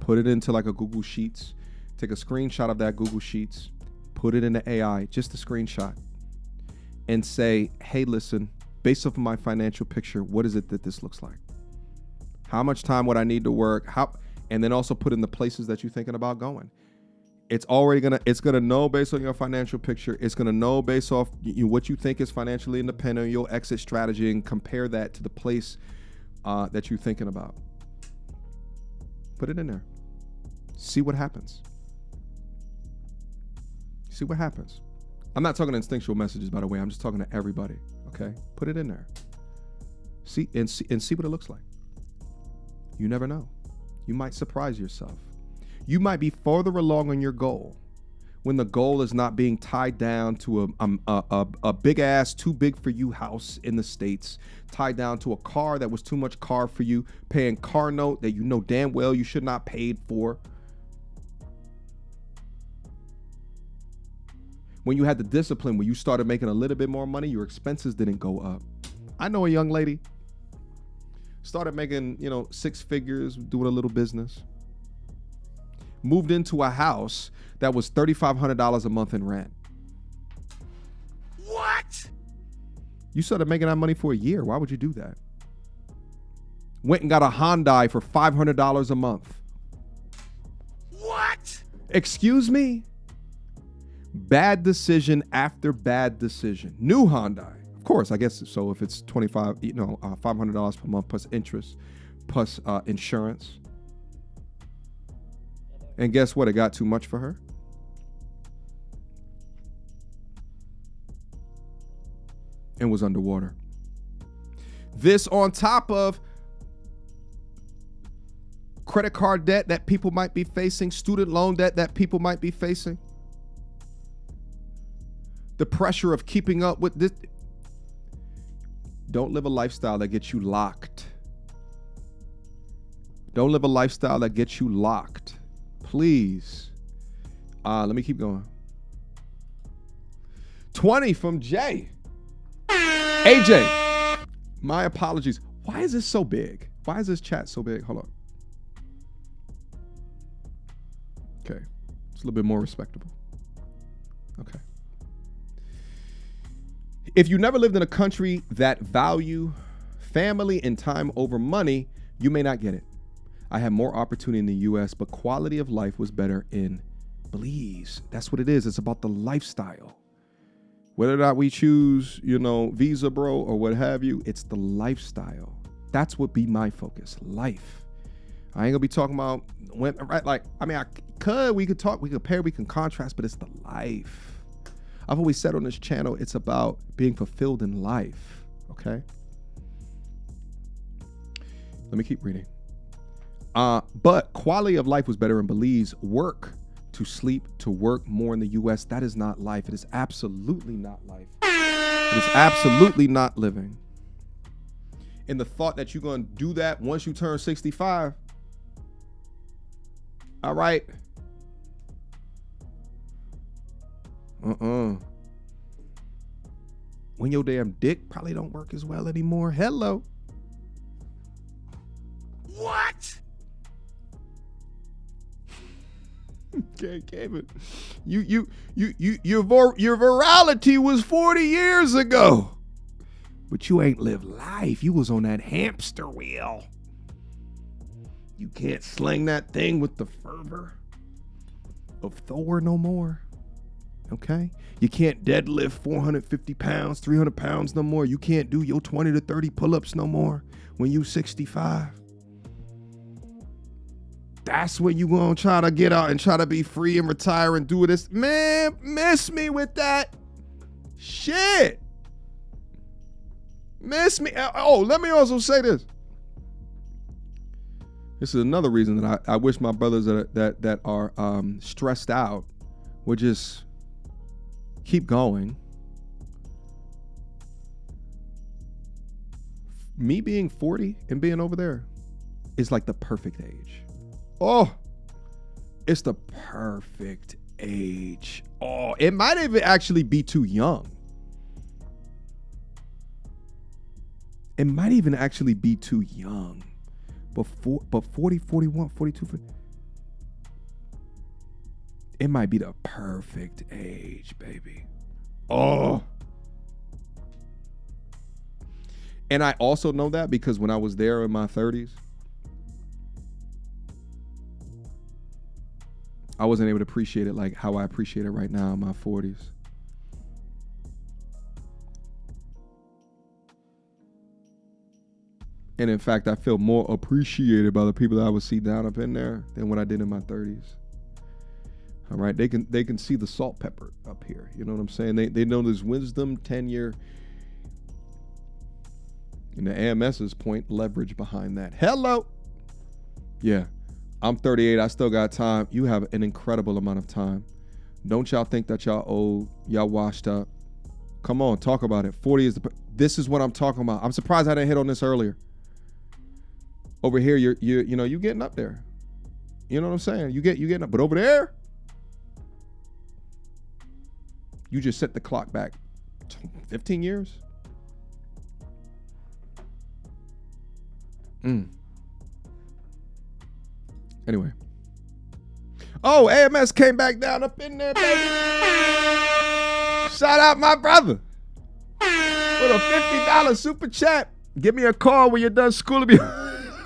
A: Put it into like a Google Sheets. Take a screenshot of that Google Sheets. Put it into AI, just a screenshot. And say, hey, listen, based off of my financial picture, what is it that this looks like? How much time would I need to work? And then also put in the places that you're thinking about going. It's gonna know based on your financial picture. It's gonna know based off what you think is financially independent, your exit strategy, and compare that to the place that you're thinking about. Put it in there. See what happens. See what happens. I'm not talking instinctual messages, by the way. I'm just talking to everybody. Okay, put it in there. See what it looks like. You never know. You might surprise yourself. You might be further along on your goal when the goal is not being tied down to a big ass, too big for you house in the States, tied down to a car that was too much car for you, paying car note that you know damn well you should not paid for. When you had the discipline, when you started making a little bit more money, your expenses didn't go up. I know a young lady started making, 6 figures, doing a little business. Moved into a house that was $3,500 a month in rent. What? You started making that money for a year. Why would you do that? Went and got a Hyundai for $500 a month. What? Excuse me? Bad decision after bad decision. New Hyundai. Of course, I guess so. If it's $500 per month plus interest, plus insurance. And guess what? It got too much for her. And was underwater. This on top of credit card debt that people might be facing, student loan debt that people might be facing, the pressure of keeping up with this. Don't live a lifestyle that gets you locked. Don't live a lifestyle that gets you locked. Please. Let me keep going. 20 from Jay. AJ, my apologies. Why is this so big? Why is this chat so big? Hold on. Okay. It's a little bit more respectable. Okay. If you never lived in a country that value family and time over money, you may not get it. I had more opportunity in the US, but quality of life was better in Belize. That's what it is. It's about the lifestyle. Whether or not we choose, Visa, bro, or what have you, it's the lifestyle. That's what be my focus, life. I ain't gonna be talking about when, right? Like, I mean, we could talk, we could compare, we can contrast, but it's the life. I've always said on this channel, it's about being fulfilled in life, okay? Let me keep reading. But quality of life was better in Belize. Work to sleep, to work more in the US, that is not life. It is absolutely not life. It is absolutely not living. And the thought that you're gonna do that once you turn 65, all right. When your damn dick probably don't work as well anymore. Hello. What? Okay, Kevin. Your virality was 40 years ago. But you ain't lived life. You was on that hamster wheel. You can't sling that thing with the fervor of Thor no more. Okay? You can't deadlift 450 pounds, 300 pounds no more. You can't do your 20 to 30 pull-ups no more when you 65. That's when you gonna try to get out and try to be free and retire and do this. Man, miss me with that shit. Miss me. Oh, let me also say this. This is another reason that I wish my brothers that are stressed out would just keep going. Me being 40 and being over there is like the perfect age. Oh, it's the perfect age. Oh, it might even actually be too young. It might even actually be too young. But 40, 41, 42, 50, it might be the perfect age, baby. Oh. And I also know that because when I was there in my 30s, I wasn't able to appreciate it like how I appreciate it right now in my 40s. And in fact, I feel more appreciated by the people that I would see down up in there than what I did in my 30s. All right, they can see the salt pepper up here. You know what I'm saying? They know there's wisdom, tenure, and the AMS's point leverage behind that. Hello. Yeah. I'm 38. I still got time. You have an incredible amount of time. Don't y'all think that y'all old, y'all washed up. Come on, talk about it. 40 is this is what I'm talking about. I'm surprised I didn't hit on this earlier. Over here, you getting up there. You know what I'm saying? You getting up, but over there, you just set the clock back 15 years. Anyway. Oh, AMS came back down up in there, baby. Shout out my brother. With a $50 super chat. Give me a call when you're done schooling me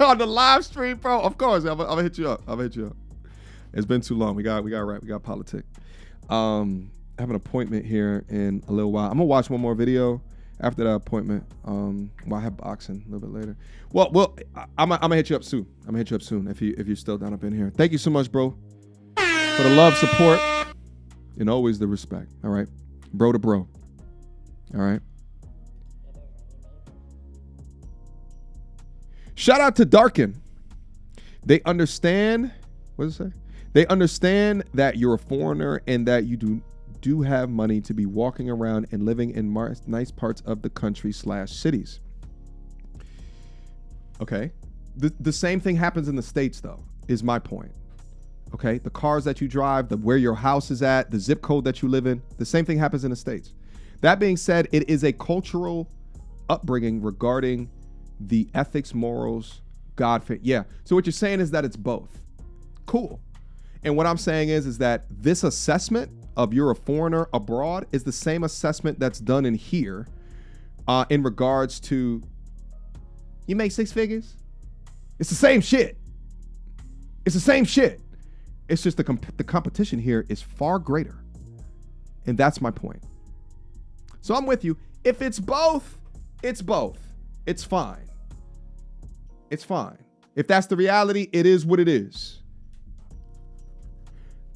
A: on the live stream, bro. Of course, I'm gonna hit you up. It's been too long. We got politic. I have an appointment here in a little while. I'm gonna watch one more video after that appointment. I have boxing a little bit later. Well, I'm gonna hit you up soon. If you're still down up in here. Thank you so much, bro. For the love, support, and always the respect. All right. Bro to bro. All right. Shout out to Darkin. They understand. What does it say? They understand that you're a foreigner and that you do have money to be walking around and living in nice parts of the country / cities. Okay. The same thing happens in the States, though, is my point. Okay. The cars that you drive, where your house is at, the zip code that you live in, the same thing happens in the States. That being said, it is a cultural upbringing regarding the ethics, morals, God. Yeah. So what you're saying is that it's both. Cool. And what I'm saying is that this assessment of you're a foreigner abroad is the same assessment that's done in here in regards to you make 6 figures. It's the same shit. It's the same shit. It's just the competition here is far greater. And that's my point. So I'm with you. If it's both, it's both. It's fine. It's fine. If that's the reality, it is what it is.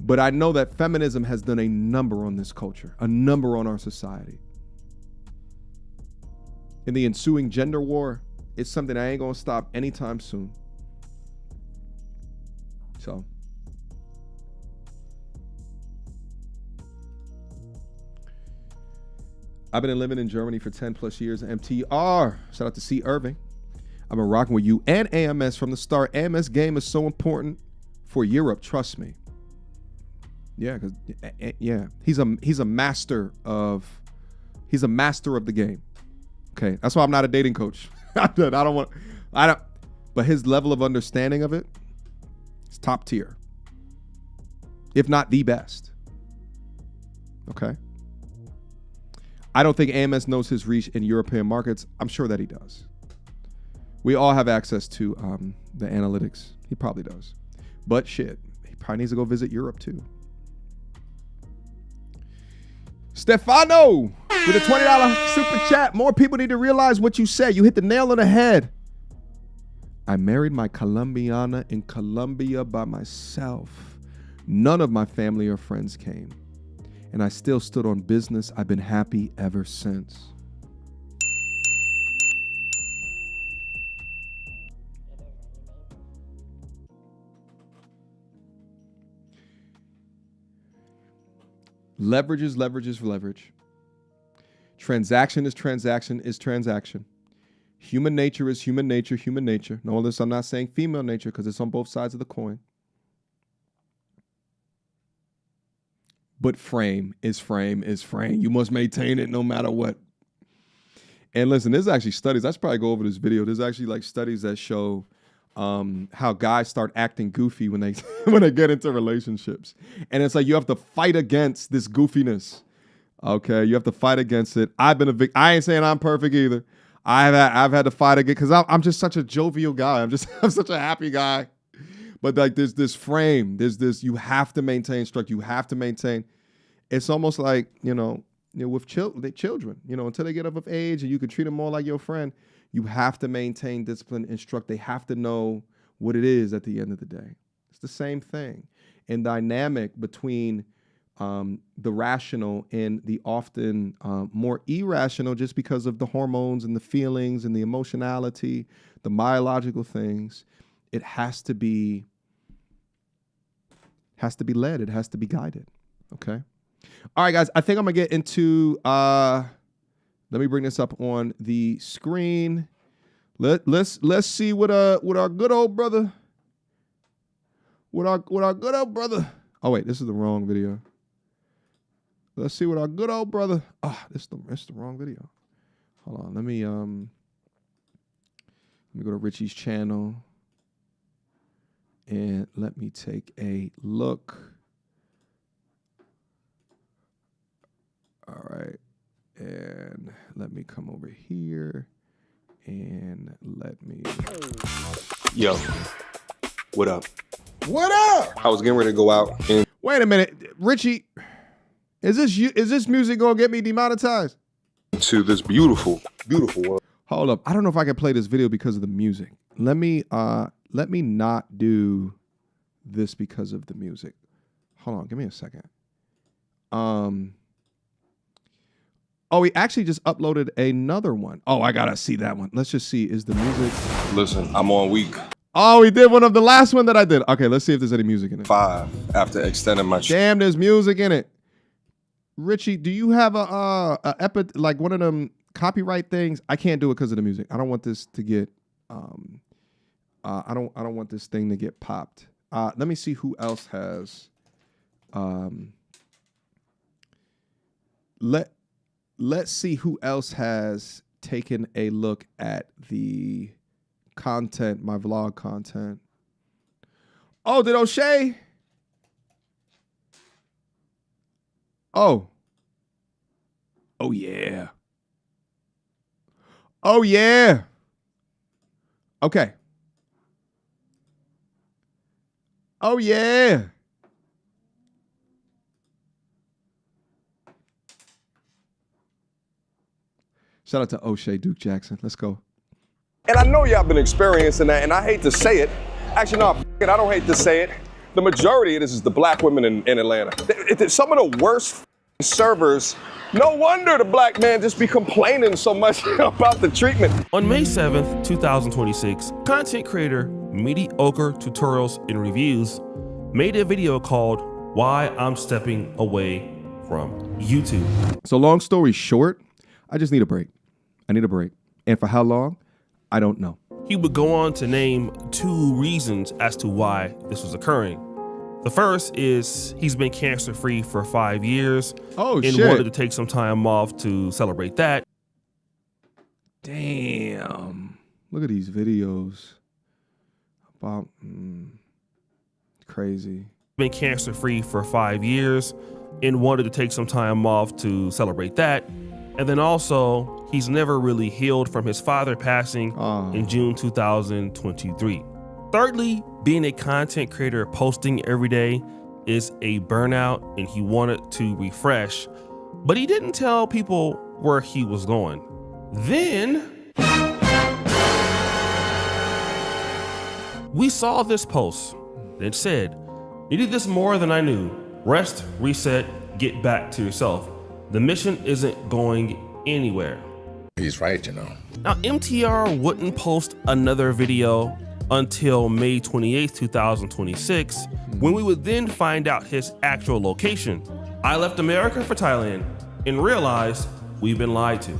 A: But I know that feminism has done a number on this culture, a number on our society. And the ensuing gender war is something I ain't gonna stop anytime soon. So. I've been living in Germany for 10 plus years. MTR. Shout out to C. Irving. I've been rocking with you and AMS from the start. AMS game is so important for Europe. Trust me. Yeah, because he's a master of the game. Okay, that's why I'm not a dating coach. But his level of understanding of it is top tier, if not the best. Okay. I don't think AMS knows his reach in European markets. I'm sure that he does. We all have access to the analytics. He probably does. But shit, he probably needs to go visit Europe too. Stefano with a $20 super chat. More people need to realize what you said. You hit the nail on the head. I married my Colombiana in Colombia by myself. None of my family or friends came. And I still stood on business. I've been happy ever since. Leverage is leverage. Transaction is transaction. Human nature is human nature. Notice I'm not saying female nature because it's on both sides of the coin. But frame is frame. You must maintain it no matter what. And listen, there's actually studies. I should probably go over this video. There's actually like studies that show how guys start acting goofy when they when they get into relationships. And it's like you have to fight against this goofiness. Okay, you have to fight against it. I've been a victim. I ain't saying I'm perfect either. I've had to fight against because I'm just such a jovial guy. I'm such a happy guy. But like there's this frame, you have to maintain structure. You have to maintain. It's almost like, with children, until they get up of age and you can treat them more like your friend, you have to maintain discipline, instruct. They have to know what it is at the end of the day. It's the same thing. And dynamic between the rational and the often more irrational just because of the hormones and the feelings and the emotionality, the biological things. It has to be led. It has to be guided. Okay. All right, guys. I think I'm gonna get into. Let me bring this up on the screen. Let's see what our good old brother. What our good old brother. Oh wait, this is the wrong video. Let's see what our good old brother. This is the wrong video. Hold on. Let me go to Richie's channel. And let me take a look. All right. And let me come over here and let me.
B: Yo, what up?
A: What up?
B: I was getting ready to go out and.
A: Wait a minute, Richie. Is this music gonna get me demonetized?
B: To this beautiful world.
A: Hold up. I don't know if I can play this video because of the music. Let me not do this because of the music. Hold on, give me a second. Oh, he actually just uploaded another one. Oh, I gotta see that one. Let's just see. Is the music?
B: Listen, I'm on week
A: Oh, he did one of the last one that I did. Okay, let's see if there's any music in it.
B: 5 after extending my.
A: Damn, there's music in it. Richie, do you have like one of them copyright things? I can't do it because of the music. I don't want this to get. I don't want this thing to get popped. Let me see who else has. Let's see who else has taken a look at the content, my vlog content. Oh, did O'Shea? Oh. Oh, yeah. Oh, yeah. Okay. Oh, yeah. Shout out to O'Shea Duke Jackson. Let's go.
B: And I know y'all been experiencing that, and I hate to say it. Actually, no, I don't hate to say it. The majority of this is the black women in Atlanta. Some of the worst servers. No wonder the black man just be complaining so much about the treatment.
F: On May 7th, 2026, content creator Mediocre Tutorials and Reviews made a video called Why I'm Stepping Away from YouTube.
A: So long story short, I just need a break. I need a break. And for how long? I don't know.
F: He would go on to name 2 reasons as to why this was occurring. The first is he's been cancer-free for 5 years and wanted to take some time off to celebrate that.
A: Damn. Look at these videos. About crazy.
F: Been cancer-free for 5 years and wanted to take some time off to celebrate that. And then also, he's never really healed from his father passing in June 2023. Thirdly, being a content creator posting every day is a burnout and he wanted to refresh, but he didn't tell people where he was going. Then, we saw this post that said, "Needed this more than I knew. Rest, reset, get back to yourself. The mission isn't going anywhere."
G: He's right, you know.
F: Now, MTR wouldn't post another video until May 28th, 2026, when we would then find out his actual location. I left America for Thailand and realized we've been lied to.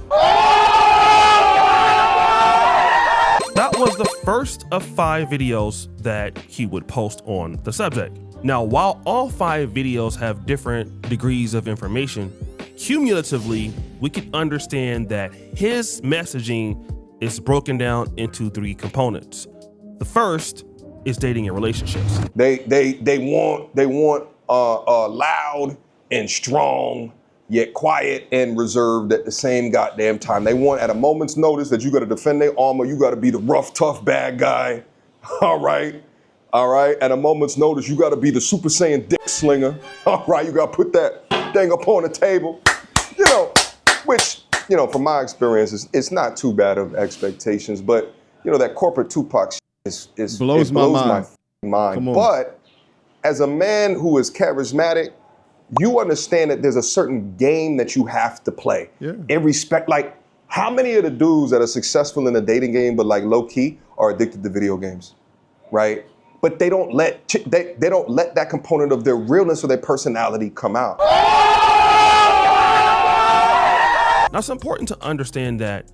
F: That was the first of 5 videos that he would post on the subject. Now, while all 5 videos have different degrees of information, cumulatively, we can understand that his messaging is broken down into 3 components. The first is dating and relationships.
B: They want loud and strong, yet quiet and reserved at the same goddamn time. They want at a moment's notice that you got to defend their armor. You got to be the rough, tough, bad guy. All right. At a moment's notice, you got to be the Super Saiyan dick slinger. All right. You got to put that thing up on the table. You know, which, you know, from my experience, it's not too bad of expectations. But, you know, that corporate Tupac
A: blows my mind.
B: But as a man who is charismatic, you understand that there's a certain game that you have to play.
A: Yeah.
B: In respect, like, how many of the dudes that are successful in the dating game but like low key are addicted to video games, right? But they don't let they don't let that component of their realness or their personality come out.
F: Now, it's important to understand that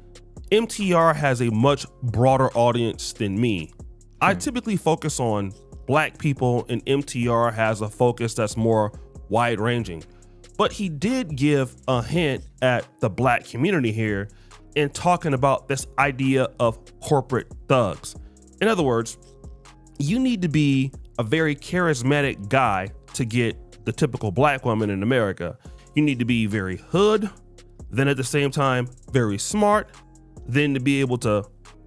F: MTR has a much broader audience than me. I typically focus on black people, and MTR has a focus that's more wide-ranging. But he did give a hint at the black community here in talking about this idea of corporate thugs. In other words, you need to be a very charismatic guy to get the typical black woman in America. You need to be very hood, then at the same time, very smart, then to be able to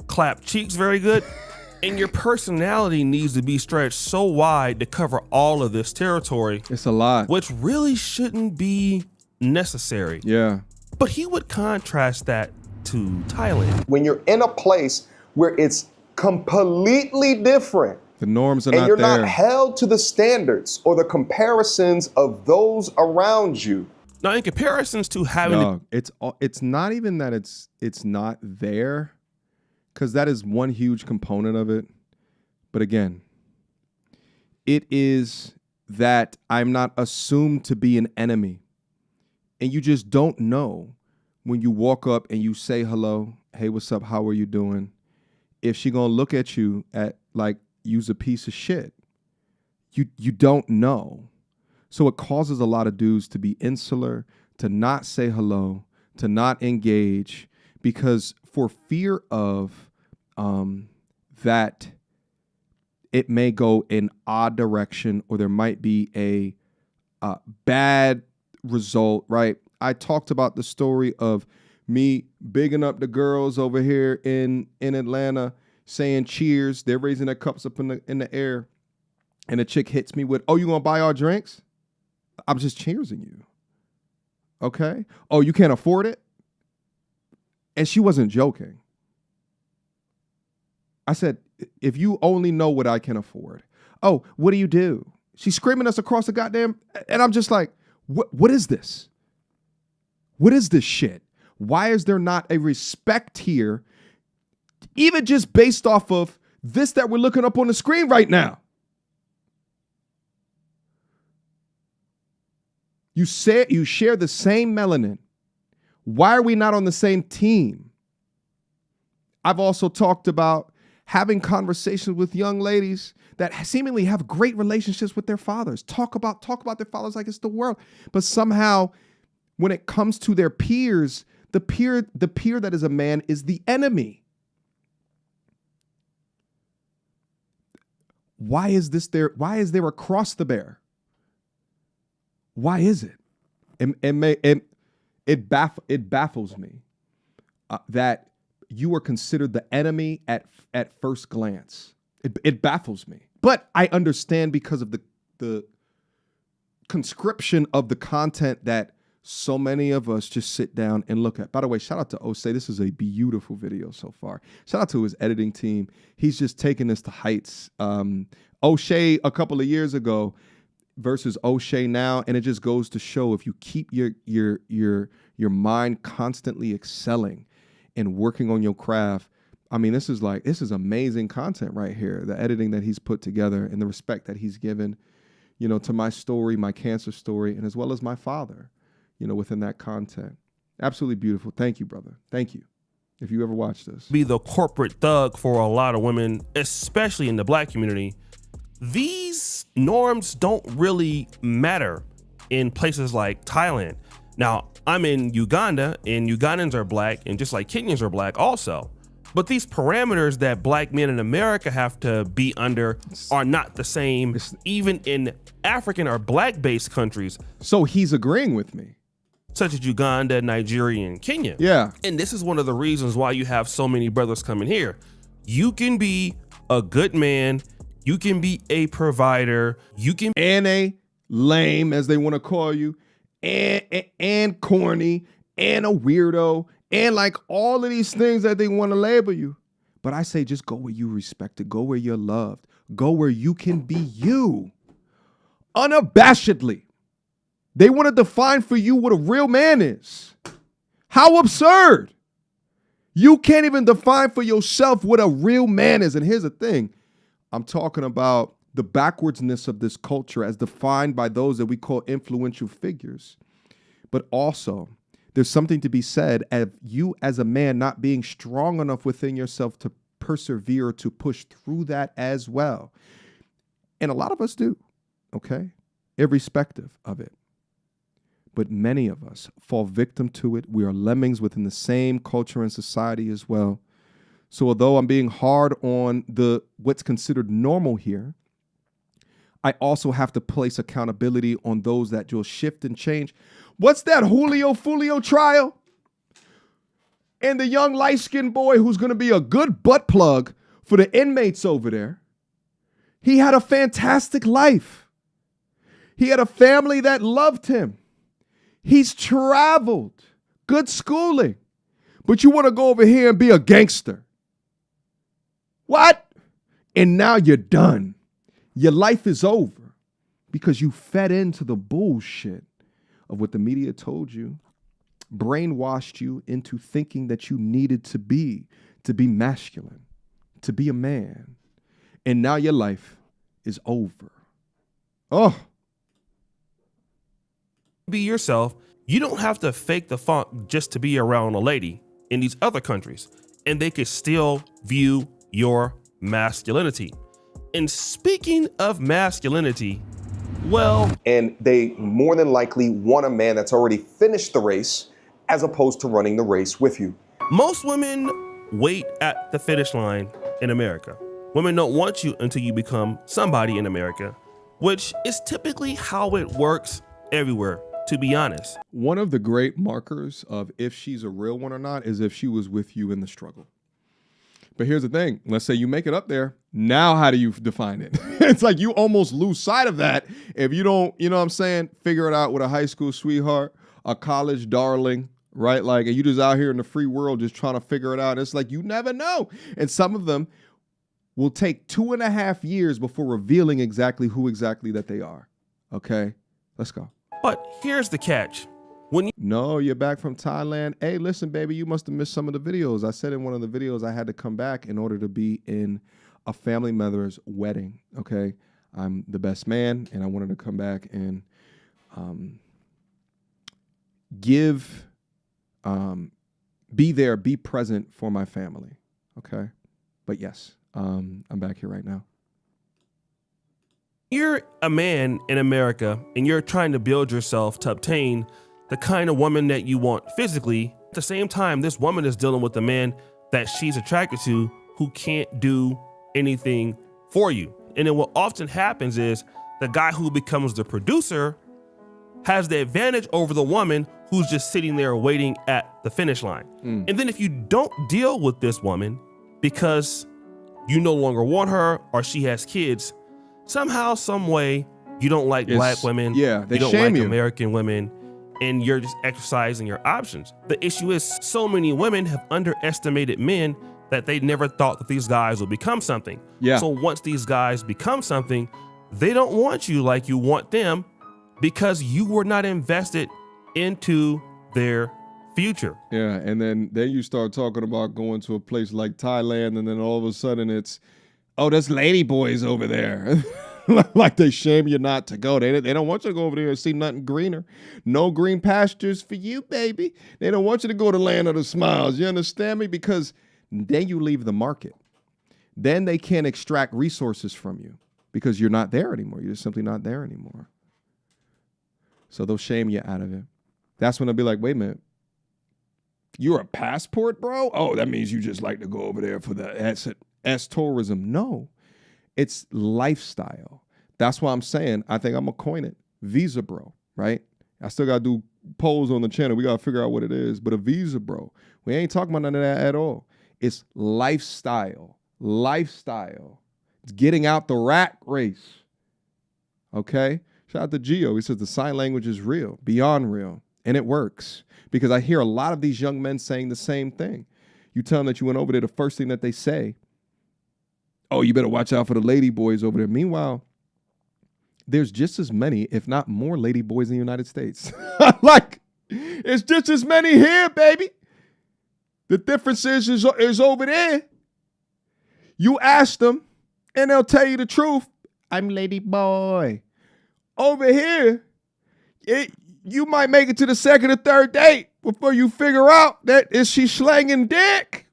F: clap cheeks very good. And your personality needs to be stretched so wide to cover all of this territory.
A: It's a lot.
F: Which really shouldn't be necessary.
A: Yeah.
F: But he would contrast that to Thailand.
B: When you're in a place where it's completely different
A: The norms are
B: and
A: not
B: you're
A: there.
B: not held to the standards or the comparisons of those around you.
F: Now, in comparisons to having,
A: it's not even that it's not there, because that is one huge component of it. But again, it is that I'm not assumed to be an enemy, and you just don't know when you walk up and you say hello, hey, what's up? How are you doing? If she gonna look at you at like you's a piece of shit. You don't know. So it causes a lot of dudes to be insular, to not say hello, to not engage, because for fear of that it may go in odd direction, or there might be a bad result, right? I talked about the story of me bigging up the girls over here in Atlanta, saying cheers. They're raising their cups up in the air, and a chick hits me with, "Oh, you gonna buy our drinks?" I'm just cheersing you. Okay? "Oh, you can't afford it?" And she wasn't joking. I said, "If you only know what I can afford." "Oh, what do you do?" She's screaming us across the goddamn, and I'm just like, what is this? What is this shit? Why is there not a respect here, even just based off of this that we're looking up on the screen right now? You share the same melanin. Why are we not on the same team? I've also talked about having conversations with young ladies that seemingly have great relationships with their fathers. Talk about their fathers like it's the world. But somehow, when it comes to their peers, the peer that is a man is the enemy. Why is there a cross to bear? Why is it? It baffles me that you are considered the enemy at first glance. It baffles me. But I understand because of the conscription of the content that so many of us just sit down and look at. By the way, shout out to Osei. This is a beautiful video so far. Shout out to his editing team. He's just taking this to heights. O'Shea a couple of years ago versus O'Shea now, and it just goes to show, if you keep your mind constantly excelling and working on your craft, I mean, this is amazing content right here. The editing that he's put together and the respect that he's given, to my story, my cancer story, and as well as my father, within that content. Absolutely beautiful. Thank you, brother. Thank you. If you ever watch this.
F: Be the corporate thug for a lot of women, especially in the Black community. These norms don't really matter in places like Thailand. Now, I'm in Uganda, and Ugandans are Black, and just like Kenyans are Black also. But these parameters that Black men in America have to be under are not the same, even in African or Black-based countries.
A: So he's agreeing with me.
F: Such as Uganda, Nigeria, and Kenya.
A: Yeah.
F: And this is one of the reasons why you have so many brothers coming here. You can be a good man. You can be a provider. You can
A: and a lame, as they want to call you, and corny, and a weirdo, and like all of these things that they want to label you. But I say, just go where you respected, go where you're loved, go where you can be you, unabashedly. They want to define for you what a real man is. How absurd. You can't even define for yourself what a real man is. And here's the thing. I'm talking about the backwardsness of this culture as defined by those that we call influential figures. But also, there's something to be said of you as a man not being strong enough within yourself to persevere, to push through that as well. And a lot of us do, okay? Irrespective of it. But many of us fall victim to it. We are lemmings within the same culture and society as well. So although I'm being hard on what's considered normal here, I also have to place accountability on those that will shift and change. What's that Julio Fulio trial? And the young light-skinned boy who's going to be a good butt plug for the inmates over there. He had a fantastic life. He had a family that loved him. He's traveled, good schooling. But you want to go over here and be a gangster. What? And now you're done. Your life is over because you fed into the bullshit of what the media told you, brainwashed you into thinking that you needed to be masculine, to be a man. And now your life is over. Oh.
F: Be yourself. You don't have to fake the funk just to be around a lady in these other countries, and they could still view your masculinity. And speaking of masculinity, well,
B: and they more than likely want a man that's already finished the race as opposed to running the race with you.
F: Most women wait at the finish line in America. Women don't want you until you become somebody in America, which is typically how it works everywhere, to be honest.
A: One of the great markers of if she's a real one or not is if she was with you in the struggle. But here's the thing. Let's say you make it up there. Now, how do you define it? It's like you almost lose sight of that if you don't, you know what I'm saying, figure it out with a high school sweetheart, a college darling, right? Like, and you just out here in the free world just trying to figure it out. It's like you never know. And some of them will take 2.5 years before revealing exactly who exactly that they are. Okay, let's go.
F: But here's the catch.
A: No, you're back from Thailand. Hey, listen, baby, you must have missed some of the videos. I said in one of the videos I had to come back in order to be in a family member's wedding, okay? I'm the best man, and I wanted to come back and be there, be present for my family, okay? But yes, I'm back here right now.
F: You're a man in America, and you're trying to build yourself to obtain the kind of woman that you want physically. At the same time, this woman is dealing with a man that she's attracted to who can't do anything for you. And then what often happens is the guy who becomes the producer has the advantage over the woman who's just sitting there waiting at the finish line. And then if you don't deal with this woman because you no longer want her or she has kids, somehow, some way, you don't like black women,
A: yeah, they
F: you don't
A: shame
F: like
A: you.
F: American women, and you're just exercising your options. The issue is so many women have underestimated men that they never thought that these guys would become something.
A: Yeah.
F: So once these guys become something, they don't want you like you want them because you were not invested into their future.
A: Yeah, and then you start talking about going to a place like Thailand, and then all of a sudden it's, oh, there's lady boys over there. Like they shame you not to go. They don't want you to go over there and see nothing greener. No green pastures for you, baby. They don't want you to go to land of the smiles. You understand me? Because then you leave the market. Then they can't extract resources from you because you're not there anymore. You're just simply not there anymore. So they'll shame you out of it. That's when they'll be like, wait a minute. You're a passport, bro? Oh, that means you just like to go over there for the S tourism. No. It's lifestyle. That's why I'm saying, I think I'm going to coin it. Visa bro, right? I still got to do polls on the channel. We got to figure out what it is. But a visa bro, we ain't talking about none of that at all. It's lifestyle. Lifestyle. It's getting out the rat race. Okay? Shout out to Gio. He says the sign language is real, beyond real. And it works. Because I hear a lot of these young men saying the same thing. You tell them that you went over there, the first thing that they say, oh, you better watch out for the lady boys over there. Meanwhile, there's just as many, if not more, lady boys in the United States. Like, it's just as many here, baby. The difference is over there. You ask them, and they'll tell you the truth. I'm lady boy. Over here, you might make it to the second or third date before you figure out that is she slanging dick.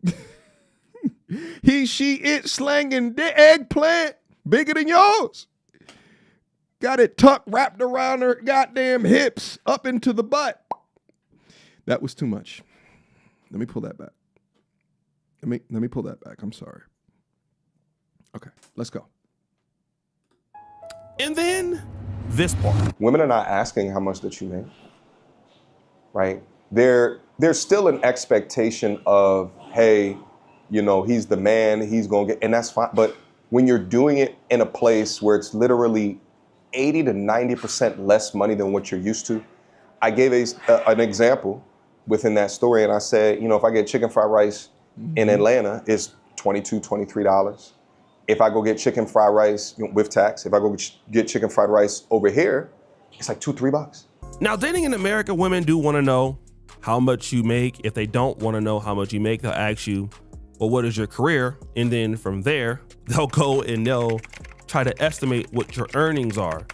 A: He, she, it slanging eggplant bigger than yours. Got it tucked, wrapped around her goddamn hips, up into the butt. That was too much. Let me pull that back. Let me pull that back. I'm sorry. Okay, let's go.
F: And then this part.
B: Women are not asking how much that you make, right? There's still an expectation of, hey, you know, he's the man, he's going to get, and that's fine. But when you're doing it in a place where it's literally 80 to 90% less money than what you're used to, I gave an example within that story. And I said, you know, if I get chicken fried rice in Atlanta, it's $22, $23. If I go get chicken fried rice with tax, if I go get chicken fried rice over here, it's like $2-3.
F: Now, dating in America, women do want to know how much you make. If they don't want to know how much you make, they'll ask you, well, what is your career? And then from there, they'll go and they'll try to estimate what your earnings are.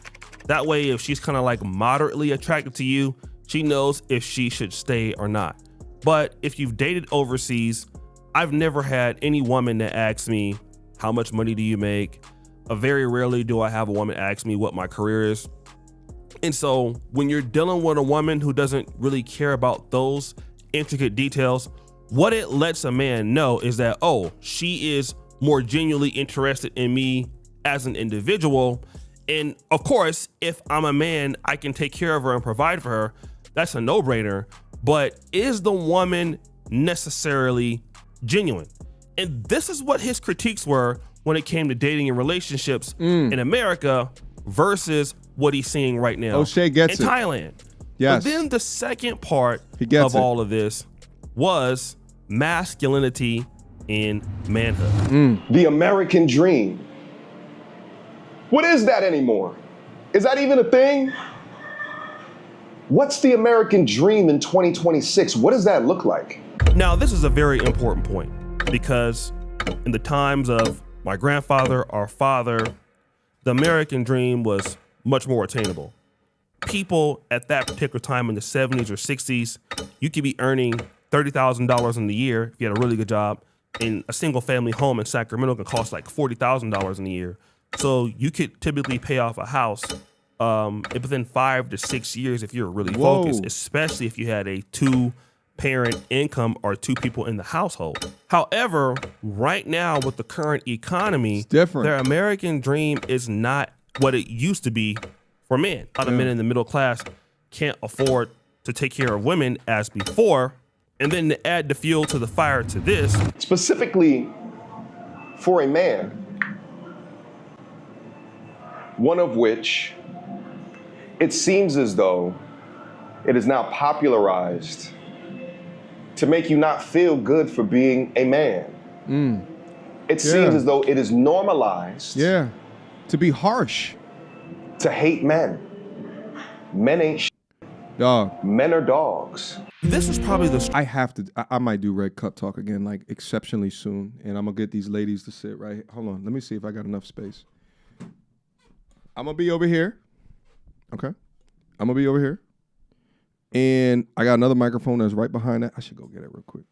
F: That way, if she's kind of like moderately attracted to you, she knows if she should stay or not. But if you've dated overseas, I've never had any woman that asks me, how much money do you make? Very rarely do I have a woman ask me what my career is. And so when you're dealing with a woman who doesn't really care about those intricate details, what it lets a man know is that, oh, she is more genuinely interested in me as an individual. And of course, if I'm a man, I can take care of her and provide for her. That's a no-brainer. But is the woman necessarily genuine? And this is what his critiques were when it came to dating and relationships in America versus what he's seeing right now
A: O'Shea gets
F: in
A: it.
F: Thailand.
A: Yes.
F: But then the second part
A: of
F: all of this was masculinity in manhood.
B: The American dream. What is that anymore? Is that even a thing? What's the American dream in 2026? What does that look like?
F: Now, this is a very important point because in the times of my grandfather, our father, the American dream was much more attainable. People at that particular time in the 70s or 60s, you could be earning $30,000 in the year if you had a really good job. And a single family home in Sacramento can cost like $40,000 in a year. So you could typically pay off a house within 5 to 6 years if you're really focused, especially if you had a 2-parent income or 2 people in the household. However, right now with the current economy,
A: it's different.
F: Their American dream is not what it used to be for men. A lot of men in the middle class can't afford to take care of women as before. And then to add the fuel to the fire to this.
B: Specifically for a man, one of which it seems as though it is now popularized to make you not feel good for being a man. It seems as though it is normalized.
A: To be harsh.
B: To hate men. Men ain't shit.
A: Dog.
B: Men are dogs.
F: This is probably
A: I might do Red Cup Talk again, like exceptionally soon. And I'm going to get these ladies to sit right here. Hold on. Let me see if I got enough space. I'm going to be over here. Okay. I'm going to be over here. And I got another microphone that's right behind that. I should go get it real quick.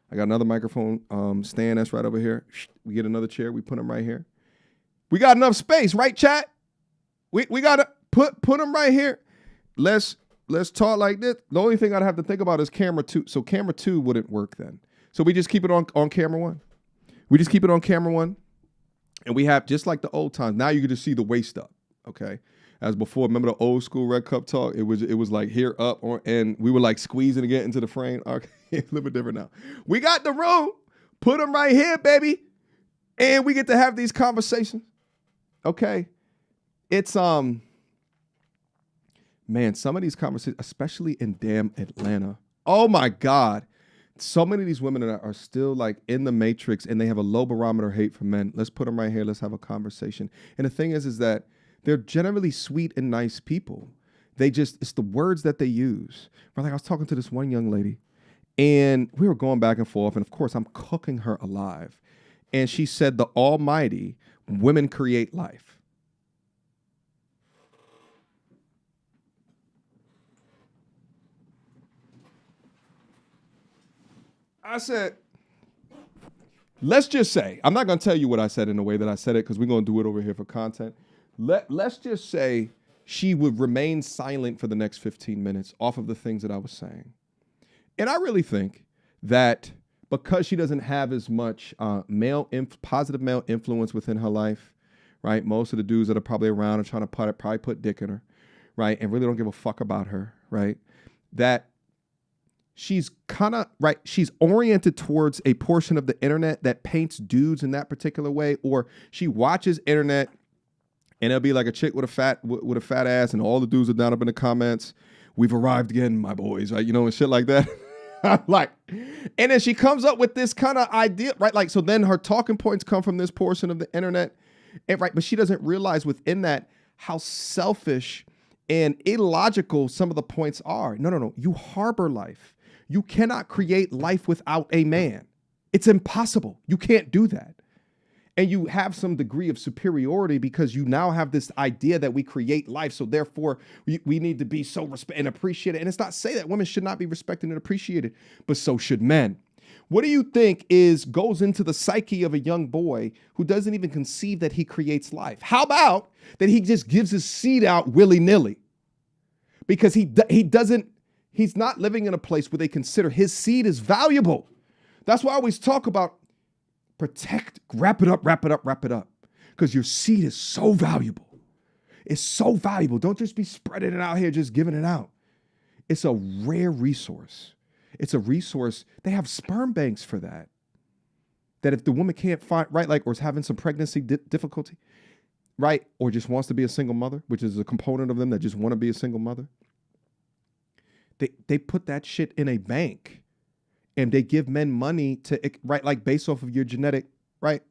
A: I got another microphone stand that's right over here. We get another chair. We put them right here. We got enough space, right, chat? We got to put them right here. Let's talk like this. The only thing I'd have to think about is camera 2. So camera 2 wouldn't work then. So we just keep it on camera 1. We just keep it on camera 1. And we have, just like the old times, now you can just see the waist up, okay? As before, remember the old school Red Cup Talk? It was like here up, and we were like squeezing to get into the frame. Okay, it's a little bit different now. We got the room. Put them right here, baby. And we get to have these conversations. Okay? It's, man, some of these conversations, especially in damn Atlanta. Oh my God. So many of these women are still like in the matrix and they have a low barometer hate for men. Let's put them right here. Let's have a conversation. And the thing is that they're generally sweet and nice people. It's the words that they use. But like I was talking to this one young lady and we were going back and forth. And of course I'm cooking her alive. And she said, the almighty women create life. I said, let's just say, I'm not going to tell you what I said in the way that I said it because we're going to do it over here for content. Let's just say she would remain silent for the next 15 minutes off of the things that I was saying. And I really think that because she doesn't have as much positive male influence within her life, right? Most of the dudes that are probably around are trying to probably put dick in her, right? And really don't give a fuck about her, right? That she's kind of, right, she's oriented towards a portion of the internet that paints dudes in that particular way, or she watches internet and it'll be like a chick with a fat ass and all the dudes are down up in the comments, we've arrived again, my boys, right? You know, and shit like that. Like, and then she comes up with this kind of idea, right? Like, so then her talking points come from this portion of the internet, and right, but she doesn't realize within that how selfish and illogical some of the points are. No. You harbor life. You cannot create life without a man. It's impossible. You can't do that. And you have some degree of superiority because you now have this idea that we create life. So therefore, we need to be so respected and appreciated. And it's not say that women should not be respected and appreciated, but so should men. What do you think goes into the psyche of a young boy who doesn't even conceive that he creates life? How about that he just gives his seed out willy-nilly? Because he's not living in a place where they consider his seed is valuable. That's why I always talk about protect, wrap it up. Because your seed is so valuable. It's so valuable. Don't just be spreading it out here, just giving it out. It's a rare resource. It's a resource. They have sperm banks for that. That if the woman can't find, right, like, or is having some pregnancy difficulty, right, or just wants to be a single mother, which is a component of them that just want to be a single mother, they put that shit in a bank and they give men money to, right, like based off of your genetic, right?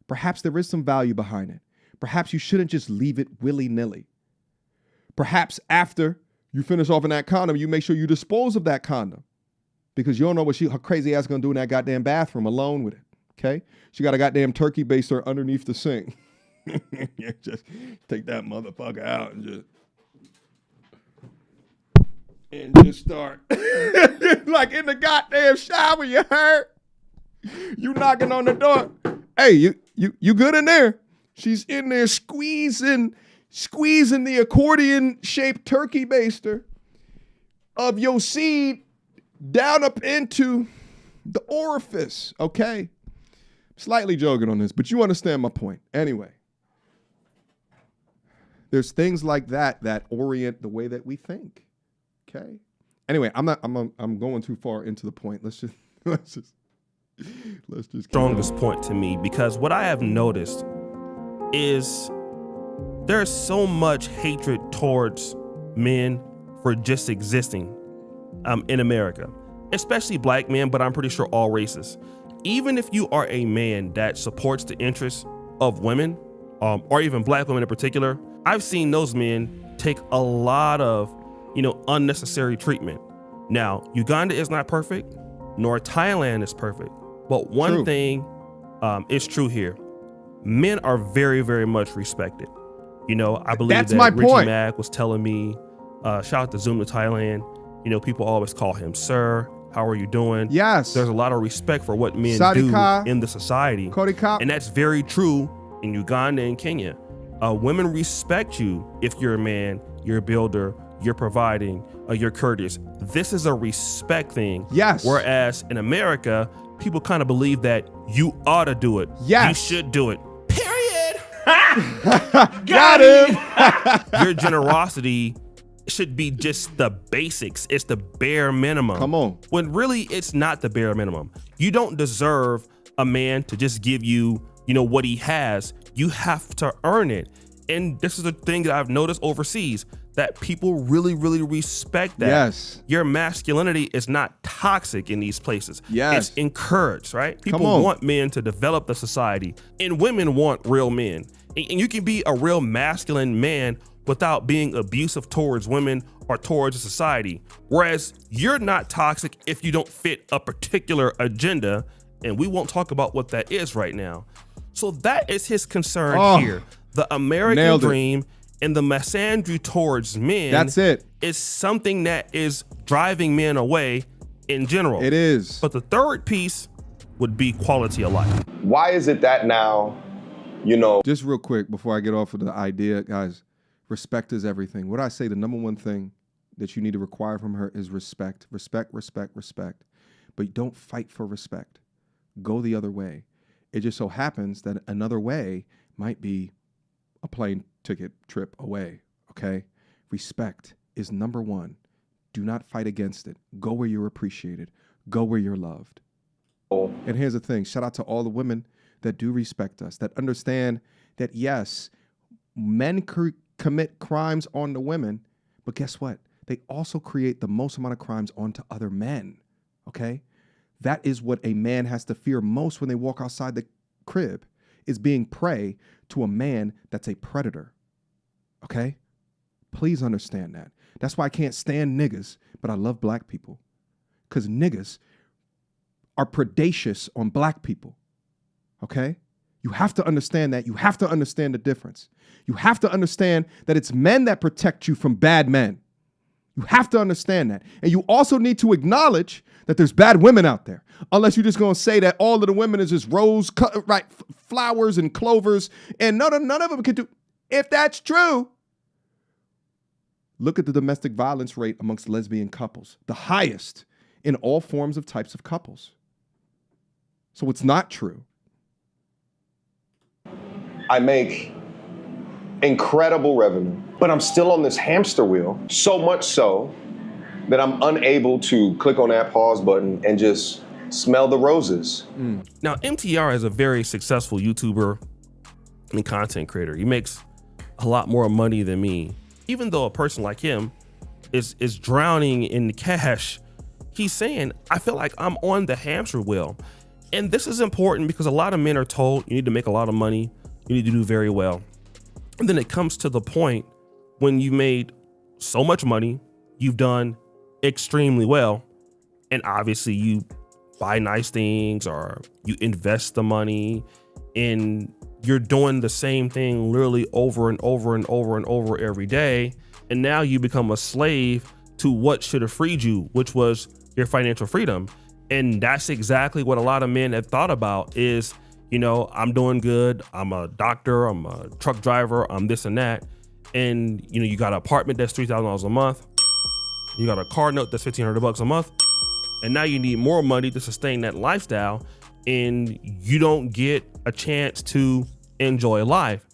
A: Perhaps there is some value behind it. Perhaps you shouldn't just leave it willy-nilly. Perhaps after you finish off in that condom, you make sure you dispose of that condom because you don't know what her crazy ass gonna do in that goddamn bathroom alone with it, okay? She got a goddamn turkey baster underneath the sink. Just take that motherfucker out and just start like in the goddamn shower, you heard? You knocking on the door. Hey, you good in there? She's in there squeezing the accordion-shaped turkey baster of your seed down up into the orifice, okay? Slightly joking on this, but you understand my point. Anyway, there's things like that orient the way that we think, okay? Anyway, I'm going too far into the point. Let's just
F: strongest point to me, because what I have noticed is there's so much hatred towards men for just existing in America, especially black men, but I'm pretty sure all races. Even if you are a man that supports the interests of women, or even black women in particular, I've seen those men take a lot of, unnecessary treatment. Now, Uganda is not perfect, nor Thailand is perfect, but one thing is true here. Men are very, very much respected. I believe that's that Richie Mack was telling me, shout out to Zoom to Thailand. People always call him sir. How are you doing?
A: Yes.
F: There's a lot of respect for what men do in the society. And that's very true in Uganda and Kenya. Women respect you if you're a man, you're a builder, you're providing, you're courteous. This is a respect thing.
A: Yes.
F: Whereas in America, people kind of believe that you ought to do it.
A: Yes.
F: You should do it. Period.
A: Got him.
F: Your generosity should be just the basics. It's the bare minimum.
A: Come on.
F: When really it's not the bare minimum. You don't deserve a man to just give you, what he has. You have to earn it. And this is the thing that I've noticed overseas, that people really, really respect that.
A: Yes.
F: Your masculinity is not toxic in these places.
A: Yes.
F: It's encouraged, right? People want men to develop the society, and women want real men. And you can be a real masculine man without being abusive towards women or towards the society. Whereas you're not toxic if you don't fit a particular agenda, and we won't talk about what that is right now. So that is his concern here. The American dream and the misandry towards men.
A: That's it.
F: Is something that is driving men away in general.
A: It is.
F: But the third piece would be quality of life.
B: Why is it that now,
A: Just real quick before I get off of the idea, guys, respect is everything. What I say, the number one thing that you need to require from her is respect. Respect. But don't fight for respect. Go the other way. It just so happens that another way might be a plane ticket trip away, okay? Respect is number one. Do not fight against it. Go where you're appreciated. Go where you're loved. And here's the thing. Shout out to all the women that do respect us, that understand that, yes, men commit crimes on the women, but guess what? they also create the most amount of crimes onto other men, okay? That is what a man has to fear most when they walk outside the crib, is being prey to a man that's a predator, okay? Please understand that. That's why I can't stand niggas, but I love black people, because niggas are predacious on black people, okay? You have to understand that. You have to understand the difference. You have to understand that it's men that protect you from bad men. You have to understand that. And you also need to acknowledge that there's bad women out there. Unless you're just going to say that all of the women is just flowers and clovers, and none of them can do. If that's true, look at the domestic violence rate amongst lesbian couples, the highest in all forms of types of couples. So it's not true.
B: I make incredible revenue, but I'm still on this hamster wheel, so much so that I'm unable to click on that pause button and just smell the roses.
F: Now, MTR is a very successful YouTuber and content creator. He makes a lot more money than me. Even though a person like him is drowning in the cash, he's saying, I feel like I'm on the hamster wheel. And this is important because a lot of men are told you need to make a lot of money, you need to do very well. And then it comes to the point when you made so much money, you've done extremely well, and obviously you buy nice things or you invest the money, and you're doing the same thing literally over and over and over and over every day. And now you become a slave to what should have freed you, which was your financial freedom. And that's exactly what a lot of men have thought about is, you know, I'm doing good. I'm a doctor, I'm a truck driver, I'm this and that. And you know, you got an apartment that's $3,000 a month. You got a car note that's $1,500 a month. And now you need more money to sustain that lifestyle, and you don't get a chance to enjoy life.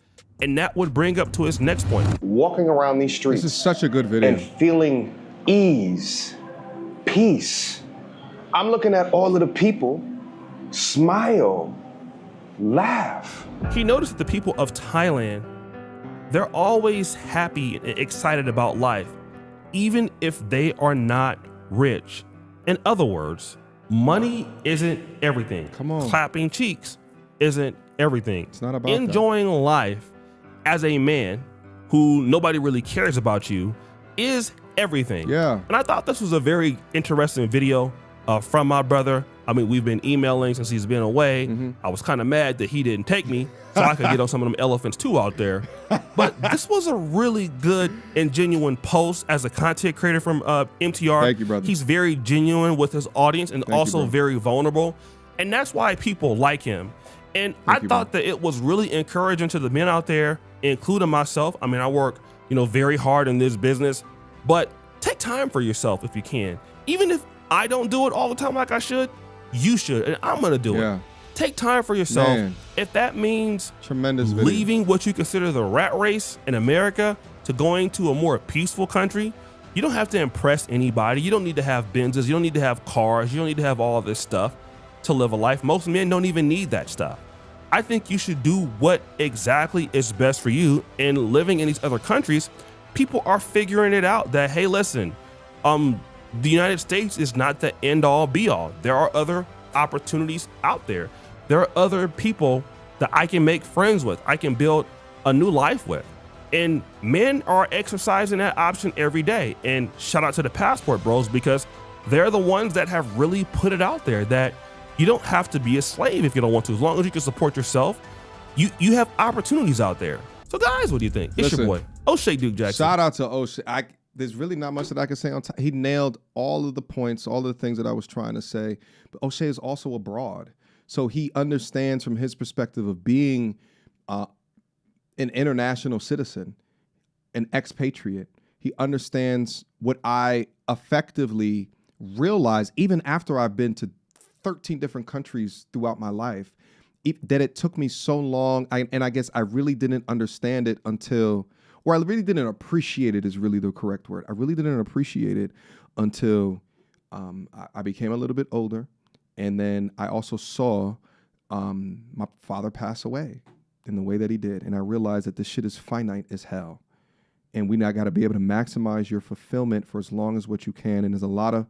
F: And that would bring up to his next point.
B: Walking around these streets.
A: This is such a good video.
B: And feeling ease, peace. I'm looking at all of the people smile, laugh.
F: He noticed that the people of Thailand, they're always happy and excited about life, even if they are not rich. In other words, money isn't everything.
A: Come on.
F: Clapping cheeks isn't everything.
A: It's not about
F: enjoying life as a man who nobody really cares about you is everything.
A: Yeah.
F: And I thought this was a very interesting video from my brother. I mean, we've been emailing since he's been away. I was kind of mad that he didn't take me so I could get on some of them elephants too out there. But this was a really good and genuine post as a content creator from MTR.
A: Thank you, brother.
F: He's very genuine with his audience and also very vulnerable. And that's why people like him. And I thought that it was really encouraging to the men out there, including myself. I mean, I work, you know, very hard in this business, but take time for yourself if you can. Even if I don't do it all the time like I should, you should, and I'm gonna do it. Take time for yourself.
A: Man.
F: If that means
A: Tremendous video.
F: leaving what you consider the rat race in America to going to a more peaceful country, you don't have to impress anybody. You don't need to have Benzes. You don't need to have cars. You don't need to have all this stuff to live a life. Most men don't even need that stuff. I think you should do what exactly is best for you. And living in these other countries, people are figuring it out that, hey, listen, the United States is not the end all be all. There are other opportunities out there. There are other people that I can make friends with. I can build a new life with. And men are exercising that option every day. And shout out to the Passport Bros, because they're the ones that have really put it out there that you don't have to be a slave if you don't want to. As long as you can support yourself, you have opportunities out there. So guys, what do you think? It's your boy, O'Shea Duke Jackson.
A: Shout out to O'Shea. There's really not much that I can say on time. He nailed all of the points, all of the things that I was trying to say. But O'Shea is also abroad. So he understands from his perspective of being an international citizen, an expatriate. He understands what I effectively realize, even after I've been to 13 different countries throughout my life, that it took me so long. And I guess I really didn't understand it until, or I really didn't appreciate it is really the correct word. I really didn't appreciate it until I became a little bit older. And then I also saw my father pass away in the way that he did. And I realized that this shit is finite as hell. And we now got to be able to maximize your fulfillment for as long as what you can. And there's a lot of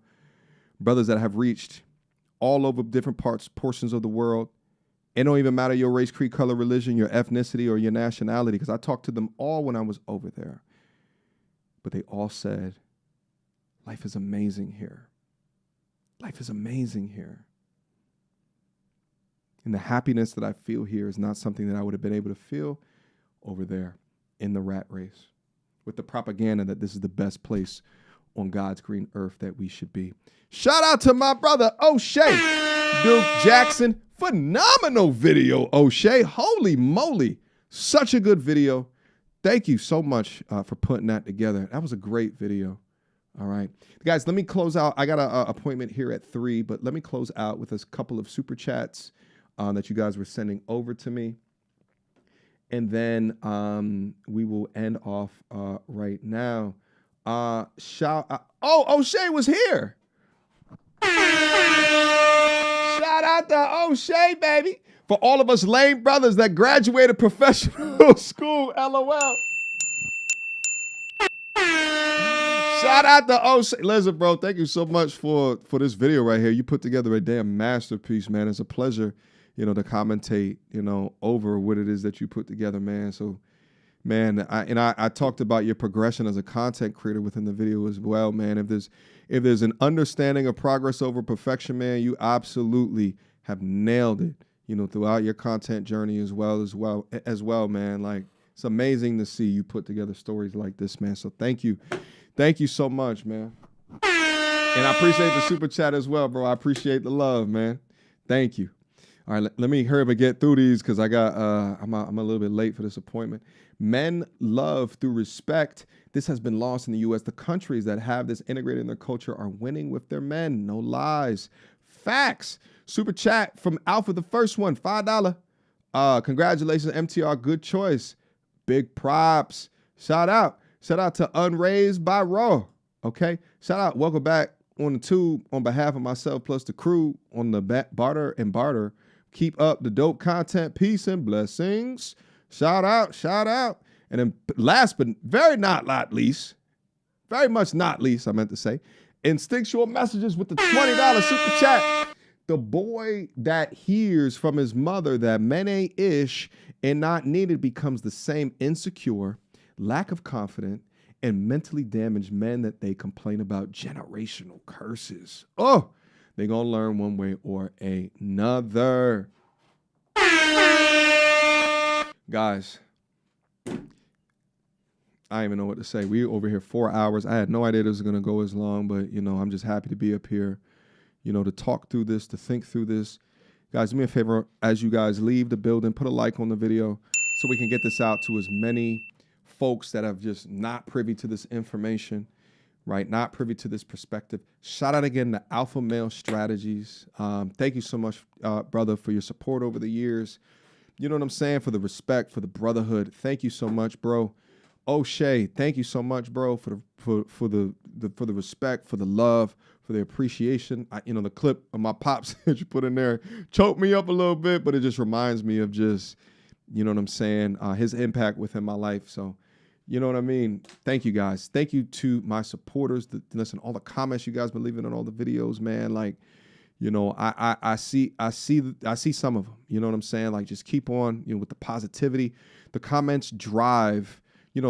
A: brothers that have reached all over different portions of the world. It don't even matter your race, creed, color, religion, your ethnicity, or your nationality, because I talked to them all when I was over there. But they all said, life is amazing here. Life is amazing here. And the happiness that I feel here is not something that I would have been able to feel over there in the rat race with the propaganda that this is the best place on God's green earth that we should be. Shout out to my brother, O'Shea, Duke Jackson. Phenomenal video, O'Shea. Holy moly. Such a good video. Thank you so much for putting that together. That was a great video. All right. Guys, let me close out. I got an appointment here at 3, but let me close out with a couple of super chats that you guys were sending over to me. And then we will end off right now. O'Shea was here. Shout out to O'Shea, baby. For all of us lame brothers that graduated professional school, LOL. Shout out to O'Shea. Listen, bro, thank you so much for this video right here. You put together a damn masterpiece, man. It's a pleasure, to commentate, over what it is that you put together, man. So, man, I talked about your progression as a content creator within the video as well, man. If there's an understanding of progress over perfection, man, you absolutely have nailed it, throughout your content journey as well, man. Like, it's amazing to see you put together stories like this, man. So thank you. Thank you so much, man. And I appreciate the super chat as well, bro. I appreciate the love, man. Thank you. All right, let me hurry up and get through these because I'm a little bit late for this appointment. Men love through respect. This has been lost in the U.S. The countries that have this integrated in their culture are winning with their men. No lies. Facts. Super chat from Alpha, the first one, $5. Congratulations, MTR. Good choice. Big props. Shout out to Unraised by Raw. Okay. Shout out. Welcome back on the tube on behalf of myself plus the crew on the Barter and Barter. Keep up the dope content. Peace and blessings. Shout out. And then last but very much not least, I meant to say, Instinctual Messages with the $20 super chat. The boy that hears from his mother that men ain't ish and not needed becomes the same insecure, lack of confidence, and mentally damaged men that they complain about generational curses. Oh, they're going to learn one way or another. Guys, I don't even know what to say. We over here 4 hours. I had no idea this was going to go as long, but, I'm just happy to be up here, to talk through this, to think through this. Guys, do me a favor. As you guys leave the building, put a like on the video so we can get this out to as many folks that have just not privy to this information, right? Not privy to this perspective. Shout out again to Alpha Male Strategies. Thank you so much, brother, for your support over the years. You know what I'm saying? For the respect, for the brotherhood. Thank you so much, bro. O'Shea, thank you so much, bro, for the respect, for the love, for the appreciation. The clip of my pops that you put in there choked me up a little bit, but it just reminds me of just, you know what I'm saying, his impact within my life. So, you know what I mean? Thank you, guys. Thank you to my supporters. Listen, all the comments you guys been leaving on all the videos, man. Like, I see some of them. You know what I'm saying? Like, just keep on, with the positivity. The comments drive.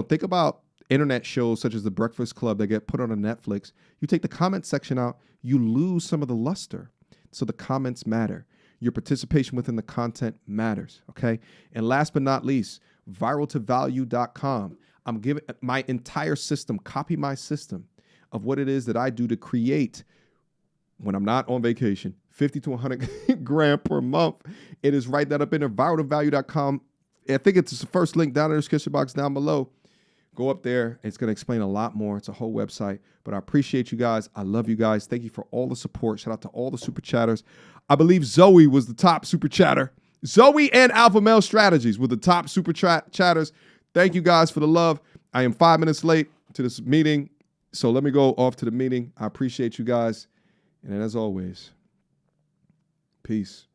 A: Think about internet shows such as The Breakfast Club that get put on a Netflix. You take the comment section out, you lose some of the luster. So the comments matter. Your participation within the content matters, okay? And last but not least, viraltovalue.com. I'm giving my entire system, copy my system of what it is that I do to create, when I'm not on vacation, 50 to 100 grand per month. It is right that up in there, viraltovalue.com. I think it's the first link down in the description box down below. Go up there. It's going to explain a lot more. It's a whole website. But I appreciate you guys. I love you guys. Thank you for all the support. Shout out to all the super chatters. I believe Zoe was the top super chatter. Zoe and Alpha Male Strategies were the top super chatters. Thank you guys for the love. I am 5 minutes late to this meeting, so let me go off to the meeting. I appreciate you guys. And as always, peace.